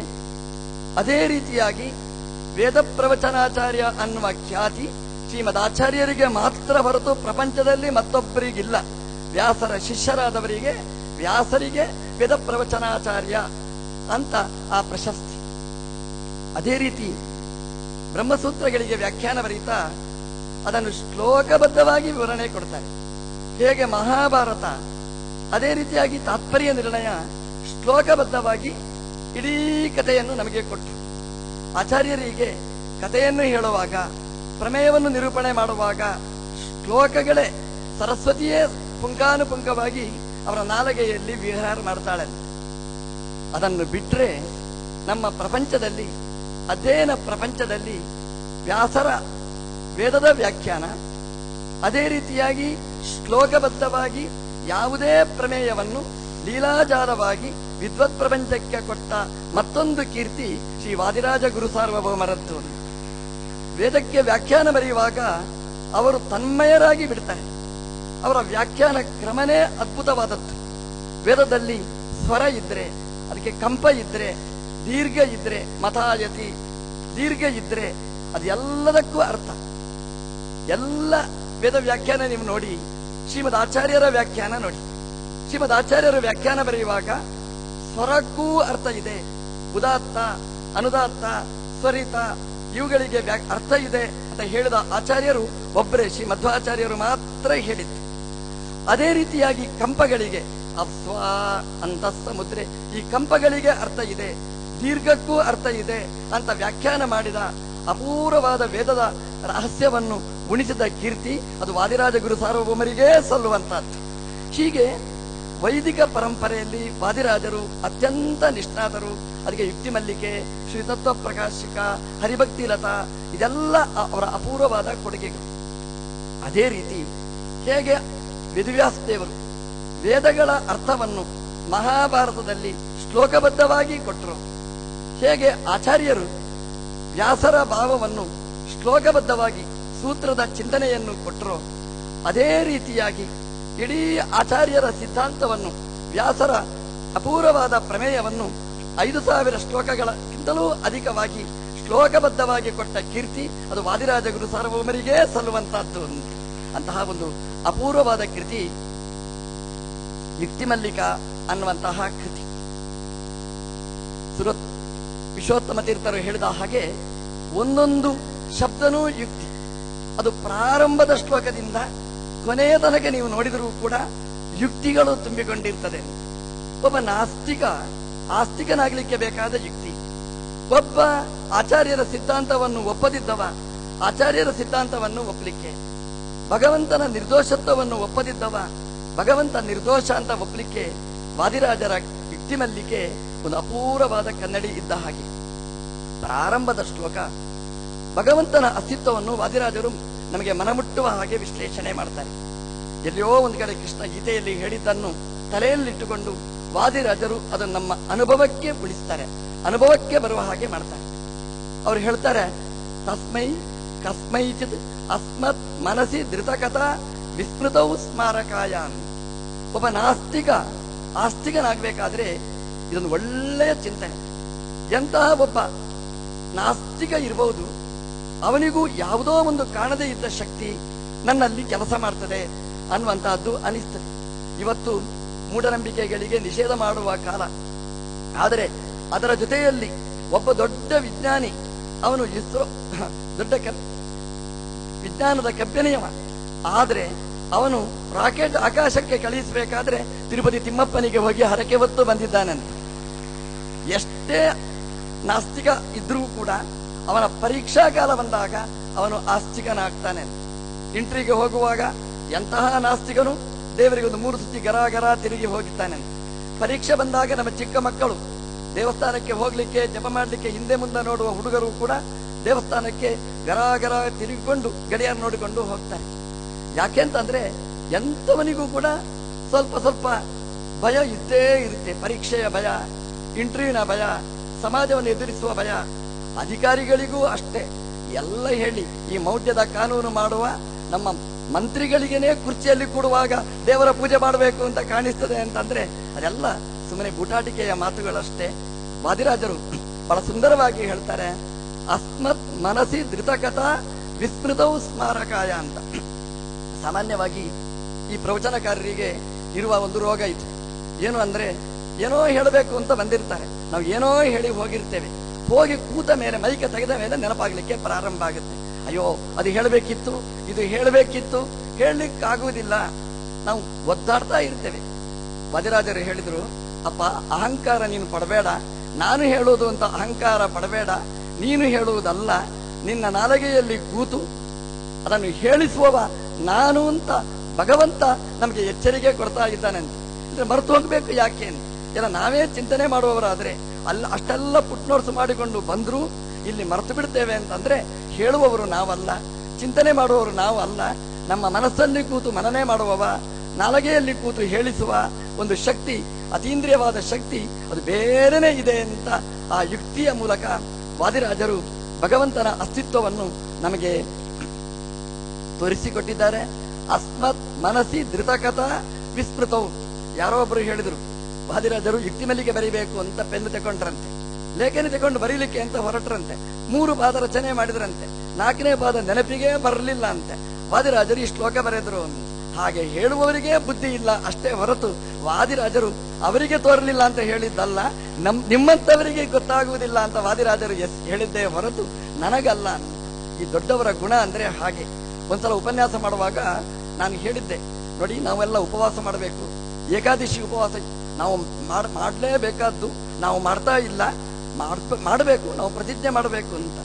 ಅದೇ ರೀತಿಯಾಗಿ ವೇದ ಪ್ರವಚನಾಚಾರ್ಯ ಅನ್ನುವ ಖ್ಯಾತಿ ಶ್ರೀಮದಾಚಾರ್ಯರಿಗೆ ಮಾತ್ರ ಹೊರತು ಪ್ರಪಂಚದಲ್ಲಿ ಮತ್ತೊಬ್ಬರಿಗಿಲ್ಲ. ವ್ಯಾಸರ ಶಿಷ್ಯರಾದವರಿಗೆ, ವ್ಯಾಸರಿಗೆ ವೇದ ಪ್ರವಚನಾಚಾರ್ಯ ಅಂತ ಆ ಪ್ರಶಸ್ತಿ. ಅದೇ ರೀತಿ ಬ್ರಹ್ಮಸೂತ್ರಗಳಿಗೆ ವ್ಯಾಖ್ಯಾನ ಬರೀತಾ ಅದನ್ನು ಶ್ಲೋಕಬದ್ಧವಾಗಿ ವಿವರಣೆ ಕೊಡ್ತಾರೆ. ಹೇಗೆ ಮಹಾಭಾರತ, ಅದೇ ರೀತಿಯಾಗಿ ತಾತ್ಪರ್ಯ ನಿರ್ಣಯ ಶ್ಲೋಕಬದ್ಧವಾಗಿ ಇಡೀ ಕಥೆಯನ್ನು ನಮಗೆ ಕೊಟ್ಟರು. ಆಚಾರ್ಯರಿಗೆ ಕಥೆಯನ್ನು ಹೇಳುವಾಗ, ಪ್ರಮೇಯವನ್ನು ನಿರೂಪಣೆ ಮಾಡುವಾಗ ಶ್ಲೋಕಗಳೇ ಸರಸ್ವತಿಯೇ ಪುಂಖಾನುಪುಂಖವಾಗಿ ಅವರ ನಾಲಗೆಯಲ್ಲಿ ವಿಹಾರ ಮಾಡ್ತಾಳೆ. ಅದನ್ನು ಬಿಟ್ಟರೆ ನಮ್ಮ ಪ್ರಪಂಚದಲ್ಲಿ, ಅಧ್ಯಯನ ಪ್ರಪಂಚದಲ್ಲಿ ವ್ಯಾಸರ ವೇದದ ವ್ಯಾಖ್ಯಾನ, ಅದೇ ರೀತಿಯಾಗಿ ಶ್ಲೋಕಬದ್ಧವಾಗಿ ಯಾವುದೇ ಪ್ರಮೇಯವನ್ನು ಲೀಲಾಜಾಲವಾಗಿ ವಿದ್ವತ್ ಪ್ರಪಂಚಕ್ಕೆ ಕೊಟ್ಟ ಮತ್ತೊಂದು ಕೀರ್ತಿ ಶ್ರೀ ವಾದಿರಾಜ ಗುರು ಸಾರ್ವಭೌಮರದ್ದು. ವೇದಕ್ಕೆ ವ್ಯಾಖ್ಯಾನ ಬರೆಯುವಾಗ ಅವರು ತನ್ಮಯರಾಗಿ ಬಿಡ್ತಾರೆ. ಅವರ ವ್ಯಾಖ್ಯಾನ ಕ್ರಮನೇ ಅದ್ಭುತವಾದದ್ದು. ವೇದದಲ್ಲಿ ಸ್ವರ ಇದ್ರೆ, ಅದಕ್ಕೆ ಕಂಪ ಇದ್ರೆ, ದೀರ್ಘ ಇದ್ರೆ, ಮತಾಯತಿ ದೀರ್ಘ ಇದ್ರೆ ಅದೆಲ್ಲದಕ್ಕೂ ಅರ್ಥ. ಎಲ್ಲ ವೇದ ವ್ಯಾಖ್ಯಾನ ನೀವು ನೋಡಿ, ಶ್ರೀಮದ್ ಆಚಾರ್ಯರ ವ್ಯಾಖ್ಯಾನ ನೋಡಿ. ಶ್ರೀಮದ್ ಆಚಾರ್ಯರ ವ್ಯಾಖ್ಯಾನ ಬರೆಯುವಾಗ ಸ್ವರಕ್ಕೂ ಅರ್ಥ ಇದೆ. ಉದಾತ್ತ, ಅನುದಾತ್ತ, ಸ್ವರಿತ ಇವುಗಳಿಗೆ ಅರ್ಥ ಇದೆ ಅಂತ ಹೇಳಿದ ಆಚಾರ್ಯರು ಒಬ್ಬರೇ ಶ್ರೀ ಮಧ್ವಾಚಾರ್ಯರು ಮಾತ್ರ ಹೇಳಿದ್ದು. ಅದೇ ರೀತಿಯಾಗಿ ಕಂಪಗಳಿಗೆ ಅಪ್ಸ್ವ ಅಂತಸ್ತಮುದ್ರೆ, ಈ ಕಂಪಗಳಿಗೆ ಅರ್ಥ ಇದೆ, ದೀರ್ಘಕ್ಕೂ ಅರ್ಥ ಇದೆ ಅಂತ ವ್ಯಾಖ್ಯಾನ ಮಾಡಿದ ಅಪೂರ್ವವಾದ ವೇದದ ರಹಸ್ಯವನ್ನು ಉಣಿಸಿದ ಕೀರ್ತಿ ಅದು ವಾದಿರಾಜ ಗುರು ಸಾರ್ವಭೌಮರಿಗೇ ಸಲ್ಲುವಂತಹದ್ದು. ಹೀಗೆ ವೈದಿಕ ಪರಂಪರೆಯಲ್ಲಿ ವಾದಿರಾಜರು ಅತ್ಯಂತ ನಿಷ್ಣಾತರು. ಅದಕ್ಕೆ ಯುಕ್ತಿ ಮಲ್ಲಿಕೆ, ಶ್ರೀ ತತ್ವ ಪ್ರಕಾಶಿಕ, ಹರಿಭಕ್ತಿ ಲತಾ ಇದೆಲ್ಲ ಅವರ ಅಪೂರ್ವವಾದ ಕೊಡುಗೆಗಳು. ಅದೇ ರೀತಿ ಹೇಗೆ ವೇದವ್ಯಾಸದೇವರು ವೇದಗಳ ಅರ್ಥವನ್ನು ಮಹಾಭಾರತದಲ್ಲಿ ಶ್ಲೋಕಬದ್ಧವಾಗಿ ಕೊಟ್ಟರು, ಹೇಗೆ ಆಚಾರ್ಯರು ವ್ಯಾಸರ ಭಾವವನ್ನು ಶ್ಲೋಕಬದ್ಧವಾಗಿ ಸೂತ್ರದ ಚಿಂತನೆಯನ್ನು ಕೊಟ್ಟರು, ಅದೇ ರೀತಿಯಾಗಿ ಇಡೀ ಆಚಾರ್ಯರ ಸಿದ್ಧಾಂತವನ್ನು, ವ್ಯಾಸರ ಅಪೂರ್ವವಾದ ಪ್ರಮೇಯವನ್ನು 5,000 ಶ್ಲೋಕಗಳಕ್ಕಿಂತಲೂ ಅಧಿಕವಾಗಿ ಶ್ಲೋಕಬದ್ಧವಾಗಿ ಕೊಟ್ಟ ಕೀರ್ತಿ ಅದು ವಾದಿರಾಜ ಗುರು ಸಾರ್ವಭೌಮರಿಗೇ ಸಲ್ಲುವಂತಹದ್ದು. ಅಂತಹ ಒಂದು ಅಪೂರ್ವವಾದ ಕೃತಿ ಯುಕ್ತಿ ಮಲ್ಲಿಕ ಅನ್ನುವಂತಹ ಕೃತಿ. ವಿಶ್ವೋತ್ತಮ ತೀರ್ಥರು ಹೇಳಿದ ಹಾಗೆ ಒಂದೊಂದು ಶಬ್ದನೂ ಯುಕ್ತಿ. ಅದು ಪ್ರಾರಂಭದ ಶ್ಲೋಕದಿಂದ ಕೊನೆಯ ತನಕ ನೀವು ನೋಡಿದರೂ ಕೂಡ ಯುಕ್ತಿಗಳು ತುಂಬಿಕೊಂಡಿರ್ತದೆ. ಒಬ್ಬ ನಾಸ್ತಿಕ ಆಸ್ತಿಕನಾಗಲಿಕ್ಕೆ ಬೇಕಾದ ಯುಕ್ತಿ, ಒಬ್ಬ ಆಚಾರ್ಯರ ಸಿದ್ಧಾಂತವನ್ನು ಒಪ್ಪದಿದ್ದವ ಆಚಾರ್ಯರ ಸಿದ್ಧಾಂತವನ್ನು ಒಪ್ಪಲಿಕ್ಕೆ, ಭಗವಂತನ ನಿರ್ದೋಷತ್ವವನ್ನು ಒಪ್ಪದಿದ್ದವ ಭಗವಂತ ನಿರ್ದೋಷ ಅಂತ ಒಪ್ಪಲಿಕ್ಕೆ ವಾದಿರಾಜರ ಯುಕ್ತಿ ಮಲ್ಲಿಕೆ ಒಂದು ಅಪೂರ್ವವಾದ ಕನ್ನಡಿ ಇದ್ದ ಹಾಗೆ. ಪ್ರಾರಂಭದ ಶ್ಲೋಕ ಭಗವಂತನ ಅಸ್ತಿತ್ವವನ್ನು ವಾದಿರಾಜರು ನಮಗೆ ಮನಮುಟ್ಟುವ ಹಾಗೆ ವಿಶ್ಲೇಷಣೆ ಮಾಡ್ತಾರೆ. ಎಲ್ಲಿಯೋ ಒಂದು ಕಡೆ ಕೃಷ್ಣ ಗೀತೆಯಲ್ಲಿ ಹೇಳಿದ್ದನ್ನು ತಲೆಯಲ್ಲಿಟ್ಟುಕೊಂಡು ವಾದಿರಾಜರು ಅದನ್ನು ನಮ್ಮ ಅನುಭವಕ್ಕೆ ಉಳಿಸ್ತಾರೆ, ಅನುಭವಕ್ಕೆ ಬರುವ ಹಾಗೆ ಮಾಡ್ತಾರೆ. ಅವ್ರು ಹೇಳ್ತಾರೆ, ತಸ್ಮೈ ಕಸ್ಮೈಚಿತ್ ಅಸ್ಮತ್ ಮನಸಿ ಧೃತಕಥಾ ವಿಸ್ಮೃತವು ಸ್ಮಾರಕಾಯಾನ್. ಒಬ್ಬ ನಾಸ್ತಿಕ ಆಸ್ತಿಕನಾಗಬೇಕಾದ್ರೆ ಇದೊಂದು ಒಳ್ಳೆಯ ಚಿಂತನೆ. ಎಂತಹ ಒಬ್ಬ ನಾಸ್ತಿಕ ಇರಬಹುದು, ಅವನಿಗೂ ಯಾವುದೋ ಒಂದು ಕಾಣದೇ ಇದ್ದ ಶಕ್ತಿ ನನ್ನಲ್ಲಿ ಕೆಲಸ ಮಾಡ್ತದೆ ಅನ್ನುವಂತಹದ್ದು ಅನಿಸ್ತದೆ. ಇವತ್ತು ಮೂಢನಂಬಿಕೆಗಳಿಗೆ ನಿಷೇಧ ಮಾಡುವ ಕಾಲ, ಆದರೆ ಅದರ ಜೊತೆಯಲ್ಲಿ ಒಬ್ಬ ದೊಡ್ಡ ವಿಜ್ಞಾನಿ, ಅವನು ಇಸ್ರೋ ದೊಡ್ಡ ವಿಜ್ಞಾನದ ಕಂಪನಿಯವ, ಆದರೆ ಅವನು ರಾಕೆಟ್ ಆಕಾಶಕ್ಕೆ ಕಳುಹಿಸಬೇಕಾದ್ರೆ ತಿರುಪತಿ ತಿಮ್ಮಪ್ಪನಿಗೆ ಹೋಗಿ ಹರಕೆ ಹೊತ್ತು ಬಂದಿದ್ದಾನಂತೆ. ಎಷ್ಟೇ ನಾಸ್ತಿಕ ಇದ್ರೂ ಕೂಡ ಅವನ ಪರೀಕ್ಷಾ ಕಾಲ ಬಂದಾಗ ಅವನು ಆಸ್ತಿಕನಾಗ್ತಾನೆ. ಇಂಟ್ರಿಗೆ ಹೋಗುವಾಗ ಎಂತಹ ನಾಸ್ತಿಕನು ದೇವರಿಗೆ ಒಂದು 3 ಸುತ್ತಿ ಗರ ತಿರುಗಿ ಹೋಗಿದ್ದಾನೆ. ಪರೀಕ್ಷೆ ಬಂದಾಗ ನಮ್ಮ ಚಿಕ್ಕ ಮಕ್ಕಳು ದೇವಸ್ಥಾನಕ್ಕೆ ಹೋಗ್ಲಿಕ್ಕೆ, ಜಪ ಮಾಡ್ಲಿಕ್ಕೆ ಹಿಂದೆ ಮುಂದೆ ನೋಡುವ ಹುಡುಗರು ಕೂಡ ದೇವಸ್ಥಾನಕ್ಕೆ ಗರ ತಿರುಗಿಕೊಂಡು ಗಡಿಯಾರ ನೋಡಿಕೊಂಡು ಹೋಗ್ತಾರೆ. ಯಾಕೆಂತಂದ್ರೆ ಎಂಥವನಿಗೂ ಕೂಡ ಸ್ವಲ್ಪ ಭಯ ಇದ್ದೇ ಇರುತ್ತೆ. ಪರೀಕ್ಷೆಯ ಭಯ, ಇಂಟರ್ವ್ಯೂನ ಭಯ, ಸಮಾಜವನ್ನು ಎದುರಿಸುವ ಭಯ. ಅಧಿಕಾರಿಗಳಿಗೂ ಅಷ್ಟೇ. ಎಲ್ಲ ಹೇಳಿ ಈ ಮೌಢ್ಯದ ಕಾನೂನು ಮಾಡುವ ನಮ್ಮ ಮಂತ್ರಿಗಳಿಗೇನೆ ಕುರ್ಚಿಯಲ್ಲಿ ಕೂಡುವಾಗ ದೇವರ ಪೂಜೆ ಮಾಡಬೇಕು ಅಂತ ಕಾಣಿಸ್ತದೆ ಅಂತಂದ್ರೆ ಅದೆಲ್ಲ ಸುಮ್ಮನೆ ಬೂಟಾಟಿಕೆಯ ಮಾತುಗಳಷ್ಟೇ. ವಾದಿರಾಜರು ಬಹಳ ಸುಂದರವಾಗಿ ಹೇಳ್ತಾರೆ, ಅಸ್ಮತ್ ಮನಸಿ ಧೃತಕಥಾ ವಿಸ್ಮೃತವು ಸ್ಮಾರಕಾಯ ಅಂತ. ಸಾಮಾನ್ಯವಾಗಿ ಈ ಪ್ರವಚನಕಾರರಿಗೆ ಇರುವ ಒಂದು ರೋಗ ಇದು. ಏನು ಅಂದ್ರೆ, ಏನೋ ಹೇಳಬೇಕು ಅಂತ ಬಂದಿರ್ತಾರೆ, ನಾವು ಏನೋ ಹೇಳಿ ಹೋಗಿರ್ತೇವೆ, ಹೋಗಿ ಕೂತ ಮೇಲೆ ಮೈಕೆ ತೆಗೆದ ಮೇಲೆ ನೆನಪಾಗ್ಲಿಕ್ಕೆ ಪ್ರಾರಂಭ ಆಗುತ್ತೆ. ಅಯ್ಯೋ ಅದು ಹೇಳಬೇಕಿತ್ತು, ಇದು ಹೇಳಬೇಕಿತ್ತು, ಹೇಳಲಿಕ್ಕಾಗುವುದಿಲ್ಲ. ನಾವು ಒದ್ದಾಡ್ತಾ ಇರ್ತೇವೆ. ವಾದಿರಾಜರು ಹೇಳಿದ್ರು, ಅಪ್ಪ ಅಹಂಕಾರ ನೀನು ಪಡಬೇಡ, ನಾನು ಹೇಳುವುದು ಅಂತ ಅಹಂಕಾರ ಪಡಬೇಡ, ನೀನು ಹೇಳುವುದಲ್ಲ, ನಿನ್ನ ನಾಲಿಗೆಯಲ್ಲಿ ಕೂತು ಅದನ್ನು ಹೇಳಿಸುವವ ನಾನು ಅಂತ ಭಗವಂತ ನಮಗೆ ಎಚ್ಚರಿಕೆ ಕೊಡ್ತಾ ಇದ್ದಾನೆ ಅಂತ. ಅಂದ್ರೆ ಮರೆತು ಹೋಗ್ಬೇಕು ಯಾಕೆ? ಎಲ್ಲ ನಾವೇ ಚಿಂತನೆ ಮಾಡುವವರಾದ್ರೆ ಅಷ್ಟೆಲ್ಲ ಪುಟ್ನೋಟ್ಸ್ ಮಾಡಿಕೊಂಡು ಬಂದ್ರು ಇಲ್ಲಿ ಮರೆತು ಬಿಡ್ತೇವೆ ಅಂತಂದ್ರೆ ಹೇಳುವವರು ನಾವಲ್ಲ, ಚಿಂತನೆ ಮಾಡುವವರು ನಾವು ಅಲ್ಲ. ನಮ್ಮ ಮನಸ್ಸಲ್ಲಿ ಕೂತು ಮನನೆ ಮಾಡುವವ, ನಾಲಗೆಯಲ್ಲಿ ಕೂತು ಹೇಳಿಸುವ ಒಂದು ಶಕ್ತಿ, ಅತೀಂದ್ರಿಯವಾದ ಶಕ್ತಿ ಅದು ಬೇರೆನೇ ಇದೆ ಅಂತ ಆ ಯುಕ್ತಿಯ ಮೂಲಕ ವಾದಿರಾಜರು ಭಗವಂತನ ಅಸ್ತಿತ್ವವನ್ನು ನಮಗೆ ತೋರಿಸಿಕೊಟ್ಟಿದ್ದಾರೆ. ಅಸ್ಮತ್ ಮನಸ್ಸಿ ಧೃತಕಥಾ ವಿಸ್ಮೃತವು. ಯಾರೋ ಒಬ್ರು ಹೇಳಿದ್ರು, ವಾದಿರಾಜರು ಯುಕ್ತಿ ಮಲ್ಲಿಗೆ ಬರೀಬೇಕು ಅಂತ ಪೆನ್ನು ತಗೊಂಡ್ರಂತೆ, ಲೇಖನಿ ತಗೊಂಡು ಬರೀಲಿಕ್ಕೆ ಅಂತ ಹೊರಟ್ರಂತೆ. 3 ಪಾದ ರಚನೆ ಮಾಡಿದ್ರಂತೆ, 4ನೇ ಪಾದ ನೆನಪಿಗೆ ಬರಲಿಲ್ಲ ಅಂತೆ. ವಾದಿರಾಜರು ಈ ಶ್ಲೋಕ ಬರೆದ್ರು. ಹಾಗೆ ಹೇಳುವವರಿಗೆ ಬುದ್ಧಿ ಇಲ್ಲ ಅಷ್ಟೇ ಹೊರತು ವಾದಿರಾಜರು ಅವರಿಗೆ ತೋರಲಿಲ್ಲ ಅಂತ ಹೇಳಿದ್ದಲ್ಲ, ನಿಮ್ಮಂತವರಿಗೆ ಗೊತ್ತಾಗುವುದಿಲ್ಲ ಅಂತ ವಾದಿರಾಜರು ಹೇಳಿದ್ದೇ ಹೊರತು ನನಗಲ್ಲ. ಈ ದೊಡ್ಡವರ ಗುಣ ಅಂದ್ರೆ ಹಾಗೆ. ಒಂದ್ಸಲ ಉಪನ್ಯಾಸ ಮಾಡುವಾಗ ನಾನು ಹೇಳಿದ್ದೆ, ನೋಡಿ ನಾವೆಲ್ಲ ಉಪವಾಸ ಮಾಡಬೇಕು, ಏಕಾದಶಿ ಉಪವಾಸ ನಾವು ಮಾಡಲೇಬೇಕಾದ್ದು, ನಾವು ಮಾಡ್ತಾ ಇಲ್ಲ, ಮಾಡಬೇಕು, ನಾವು ಪ್ರತಿಜ್ಞೆ ಮಾಡಬೇಕು ಅಂತ.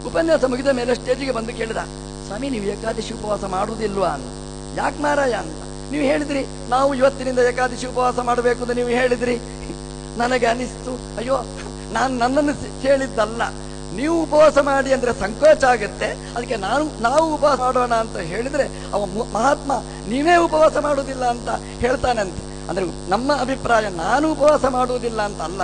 ಉಪನ್ಯಾಸ ಮುಗಿದ ಮೇಲೆ ಸ್ಟೇಜಿಗೆ ಬಂದು ಕೇಳಿದ, ಸ್ವಾಮಿ ನೀವು ಏಕಾದಶಿ ಉಪವಾಸ ಮಾಡುವುದಿಲ್ವಾ ಅಂತ. ಯಾಕೆ ಮಾರಾಯ ಅಂತ. ನೀವು ಹೇಳಿದ್ರಿ ನಾವು ಇವತ್ತಿನಿಂದ ಏಕಾದಶಿ ಉಪವಾಸ ಮಾಡಬೇಕು ಅಂತ ನೀವು ಹೇಳಿದ್ರಿ. ನನಗೆ ಅನಿಸ್ತು, ಅಯ್ಯೋ ನನ್ನನ್ನು ಕೇಳಿದ್ದಲ್ಲ, ನೀವು ಉಪವಾಸ ಮಾಡಿ ಅಂದ್ರೆ ಸಂಕೋಚ ಆಗುತ್ತೆ, ಅದಕ್ಕೆ ನಾವು ಉಪವಾಸ ಮಾಡೋಣ ಅಂತ ಹೇಳಿದ್ರೆ ಅವ ಮಹಾತ್ಮ ನೀವೇ ಉಪವಾಸ ಮಾಡುವುದಿಲ್ಲ ಅಂತ ಹೇಳ್ತಾನಂತೆ. ಅಂದ್ರೆ ನಮ್ಮ ಅಭಿಪ್ರಾಯ ನಾನು ಉಪವಾಸ ಮಾಡುವುದಿಲ್ಲ ಅಂತ ಅಲ್ಲ,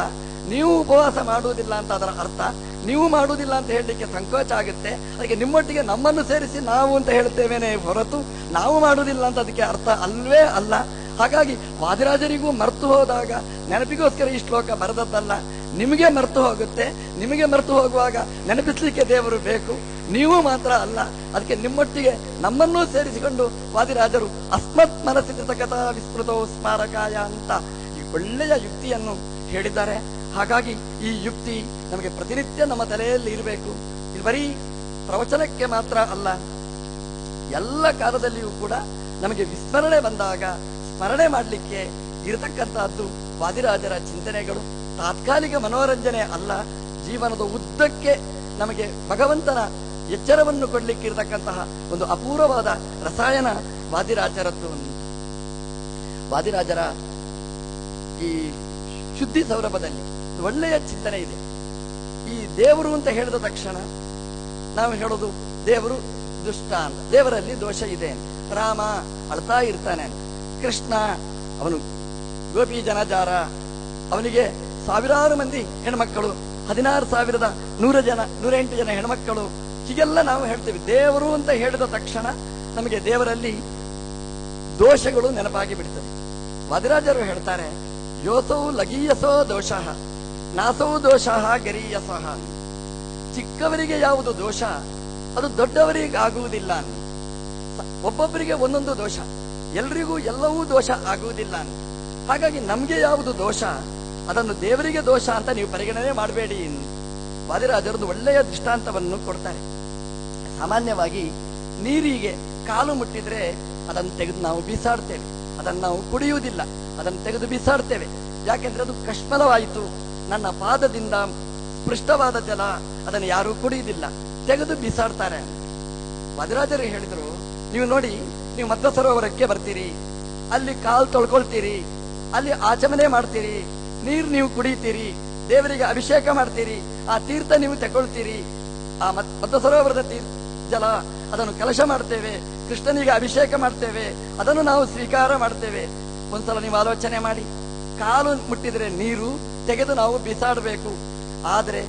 ನೀವು ಉಪವಾಸ ಮಾಡುವುದಿಲ್ಲ ಅಂತ ಅದರ ಅರ್ಥ. ನೀವು ಮಾಡುವುದಿಲ್ಲ ಅಂತ ಹೇಳಲಿಕ್ಕೆ ಸಂಕೋಚ ಆಗುತ್ತೆ, ಅದಕ್ಕೆ ನಿಮ್ಮೊಟ್ಟಿಗೆ ನಮ್ಮನ್ನು ಸೇರಿಸಿ ನಾವು ಅಂತ ಹೇಳ್ತೇವೇನೆ ಹೊರತು ನಾವು ಮಾಡುವುದಿಲ್ಲ ಅಂತ ಅದಕ್ಕೆ ಅರ್ಥ ಅಲ್ವೇ ಅಲ್ಲ. ಹಾಗಾಗಿ ವಾದಿರಾಜರಿಗೂ ಮರೆತು ಹೋದಾಗ ನೆನಪಿಗೋಸ್ಕರ ಈ ಶ್ಲೋಕ ಬರೆದದ್ದಲ್ಲ, ನಿಮಗೆ ಮರೆತು ಹೋಗುತ್ತೆ. ನಿಮಗೆ ಮರೆತು ಹೋಗುವಾಗ ನೆನಪಿಸ್ಲಿಕ್ಕೆ ದೇವರು ಬೇಕು, ನೀವು ಮಾತ್ರ ಅಲ್ಲ. ಅದಕ್ಕೆ ನಿಮ್ಮೊಟ್ಟಿಗೆ ನಮ್ಮನ್ನೂ ಸೇರಿಸಿಕೊಂಡು ವಾದಿರಾಜರು ಅಸ್ಮತ್ ಮನಸ್ಸಿನ ಕಥಾ ವಿಸ್ಮೃತೋ ಸ್ಮಾರಕಾಯ ಅಂತ ಈ ಒಳ್ಳೆಯ ಯುಕ್ತಿಯನ್ನು ಹೇಳಿದ್ದಾರೆ. ಹಾಗಾಗಿ ಈ ಯುಕ್ತಿ ನಮಗೆ ಪ್ರತಿನಿತ್ಯ ನಮ್ಮ ತಲೆಯಲ್ಲಿ ಇರಬೇಕು. ಇದು ಬರೀ ಪ್ರವಚನಕ್ಕೆ ಮಾತ್ರ ಅಲ್ಲ, ಎಲ್ಲ ಕಾಲದಲ್ಲಿಯೂ ಕೂಡ ನಮಗೆ ವಿಸ್ಮರಣೆ ಬಂದಾಗ ಸ್ಮರಣೆ ಮಾಡಲಿಕ್ಕೆ ಇರತಕ್ಕಂತಹದ್ದು ವಾದಿರಾಜರ ಚಿಂತನೆಗಳು. ತಾತ್ಕಾಲಿಕ ಮನೋರಂಜನೆ ಅಲ್ಲ, ಜೀವನದ ಉದ್ದಕ್ಕೆ ನಮಗೆ ಭಗವಂತನ ಎಚ್ಚರವನ್ನು ಕೊಡ್ಲಿಕ್ಕೆ ಇರತಕ್ಕಂತಹ ಒಂದು ಅಪೂರ್ವವಾದ ರಸಾಯನ ವಾದಿರಾಜರದ್ದು. ವಾದಿರಾಜರ ಈ ಶುದ್ಧಿ ಸೌರಭದಲ್ಲಿ ಒಳ್ಳೆಯ ಚಿಂತನೆ ಇದೆ. ಈ ದೇವರು ಅಂತ ಹೇಳಿದ ತಕ್ಷಣ ನಾವು ಹೇಳೋದು ದೇವರು ದುಷ್ಟ ಅಂತ, ದೇವರಲ್ಲಿ ದೋಷ ಇದೆ. ರಾಮ ಅಳ್ತಾ ಇರ್ತಾನೆ, ಕೃಷ್ಣ ಅವನು ಗೋಪಿ ಜನಜಾರ, ಅವನಿಗೆ 1000 ಮಂದಿ ಹೆಣ್ಮಕ್ಕಳು, 16,108 ಜನ ಹೆಣ್ಮಕ್ಕಳು, ಹೀಗೆಲ್ಲ ನಾವು ಹೇಳ್ತೇವೆ. ದೇವರು ಅಂತ ಹೇಳಿದ ತಕ್ಷಣ ನಮಗೆ ದೇವರಲ್ಲಿ ದೋಷಗಳು ನೆನಪಾಗಿ ಬಿಡ್ತದೆ. ವಾದಿರಾಜರು ಹೇಳ್ತಾರೆ, ಯೋಸೌ ಲಗೀಯಸೋ ದೋಷ ನಾಸೌ ದೋಷ ಗರೀಯಸಃ. ಚಿಕ್ಕವರಿಗೆ ಯಾವುದು ದೋಷ ಅದು ದೊಡ್ಡವರಿಗೆ ಆಗುವುದಿಲ್ಲ. ಒಬ್ಬೊಬ್ಬರಿಗೆ ಒಂದೊಂದು ದೋಷ, ಎಲ್ರಿಗೂ ಎಲ್ಲವೂ ದೋಷ ಆಗುವುದಿಲ್ಲ. ಹಾಗಾಗಿ ನಮ್ಗೆ ಯಾವುದು ದೋಷ ಅದನ್ನು ದೇವರಿಗೆ ದೋಷ ಅಂತ ನೀವು ಪರಿಗಣನೆ ಮಾಡಬೇಡಿ. ವಾದಿರಾಜರದು ಒಳ್ಳೆಯ ದೃಷ್ಟಾಂತವನ್ನು ಕೊಡ್ತಾರೆ. ಸಾಮಾನ್ಯವಾಗಿ ನೀರಿಗೆ ಕಾಲು ಮುಟ್ಟಿದ್ರೆ ಅದನ್ನು ತೆಗೆದು ನಾವು ಬೀಸಾಡ್ತೇವೆ, ಅದನ್ನು ನಾವು ಕುಡಿಯುವುದಿಲ್ಲ, ಅದನ್ನು ತೆಗೆದು ಬೀಸಾಡ್ತೇವೆ. ಯಾಕೆಂದ್ರೆ ಅದು ಕಶ್ಮಲವಾಯಿತು, ನನ್ನ ಪಾದದಿಂದ ಪೃಷ್ಠವಾದ ಜಲ, ಅದನ್ನು ಯಾರೂ ಕುಡಿಯುವುದಿಲ್ಲ, ತೆಗೆದು ಬೀಸಾಡ್ತಾರೆ. ವಾದಿರಾಜರು ಹೇಳಿದ್ರು, ನೀವು ನೋಡಿ, ನೀವು ಮಧ್ವ ಸರೋವರಕ್ಕೆ ಬರ್ತೀರಿ, ಅಲ್ಲಿ ಕಾಲು ತೊಳ್ಕೊಳ್ತೀರಿ, ಅಲ್ಲಿ ಆಚಮನೆ ಮಾಡ್ತೀರಿ, ನೀರು ನೀವು ಕುಡಿತೀರಿ, ದೇವರಿಗೆ ಅಭಿಷೇಕ ಮಾಡ್ತೀರಿ, ಆ ತೀರ್ಥ ನೀವು ತಗೊಳ್ತೀರಿ, ಆ ಮಧ್ವ ಸರೋವರದ ಜಲ ಅದನ್ನು ಕಲಶ ಮಾಡ್ತೇವೆ, ಕೃಷ್ಣನಿಗೆ ಅಭಿಷೇಕ ಮಾಡ್ತೇವೆ, ಅದನ್ನು ನಾವು ಸ್ವೀಕಾರ ಮಾಡ್ತೇವೆ. ಒಂದ್ಸಲ ನೀವು ಆಲೋಚನೆ ಮಾಡಿ, ಕಾಲು ಮುಟ್ಟಿದ್ರೆ ನೀರು ತೆಗೆದು ನಾವು ಬಿಸಾಡಬೇಕು, ಆದ್ರೆ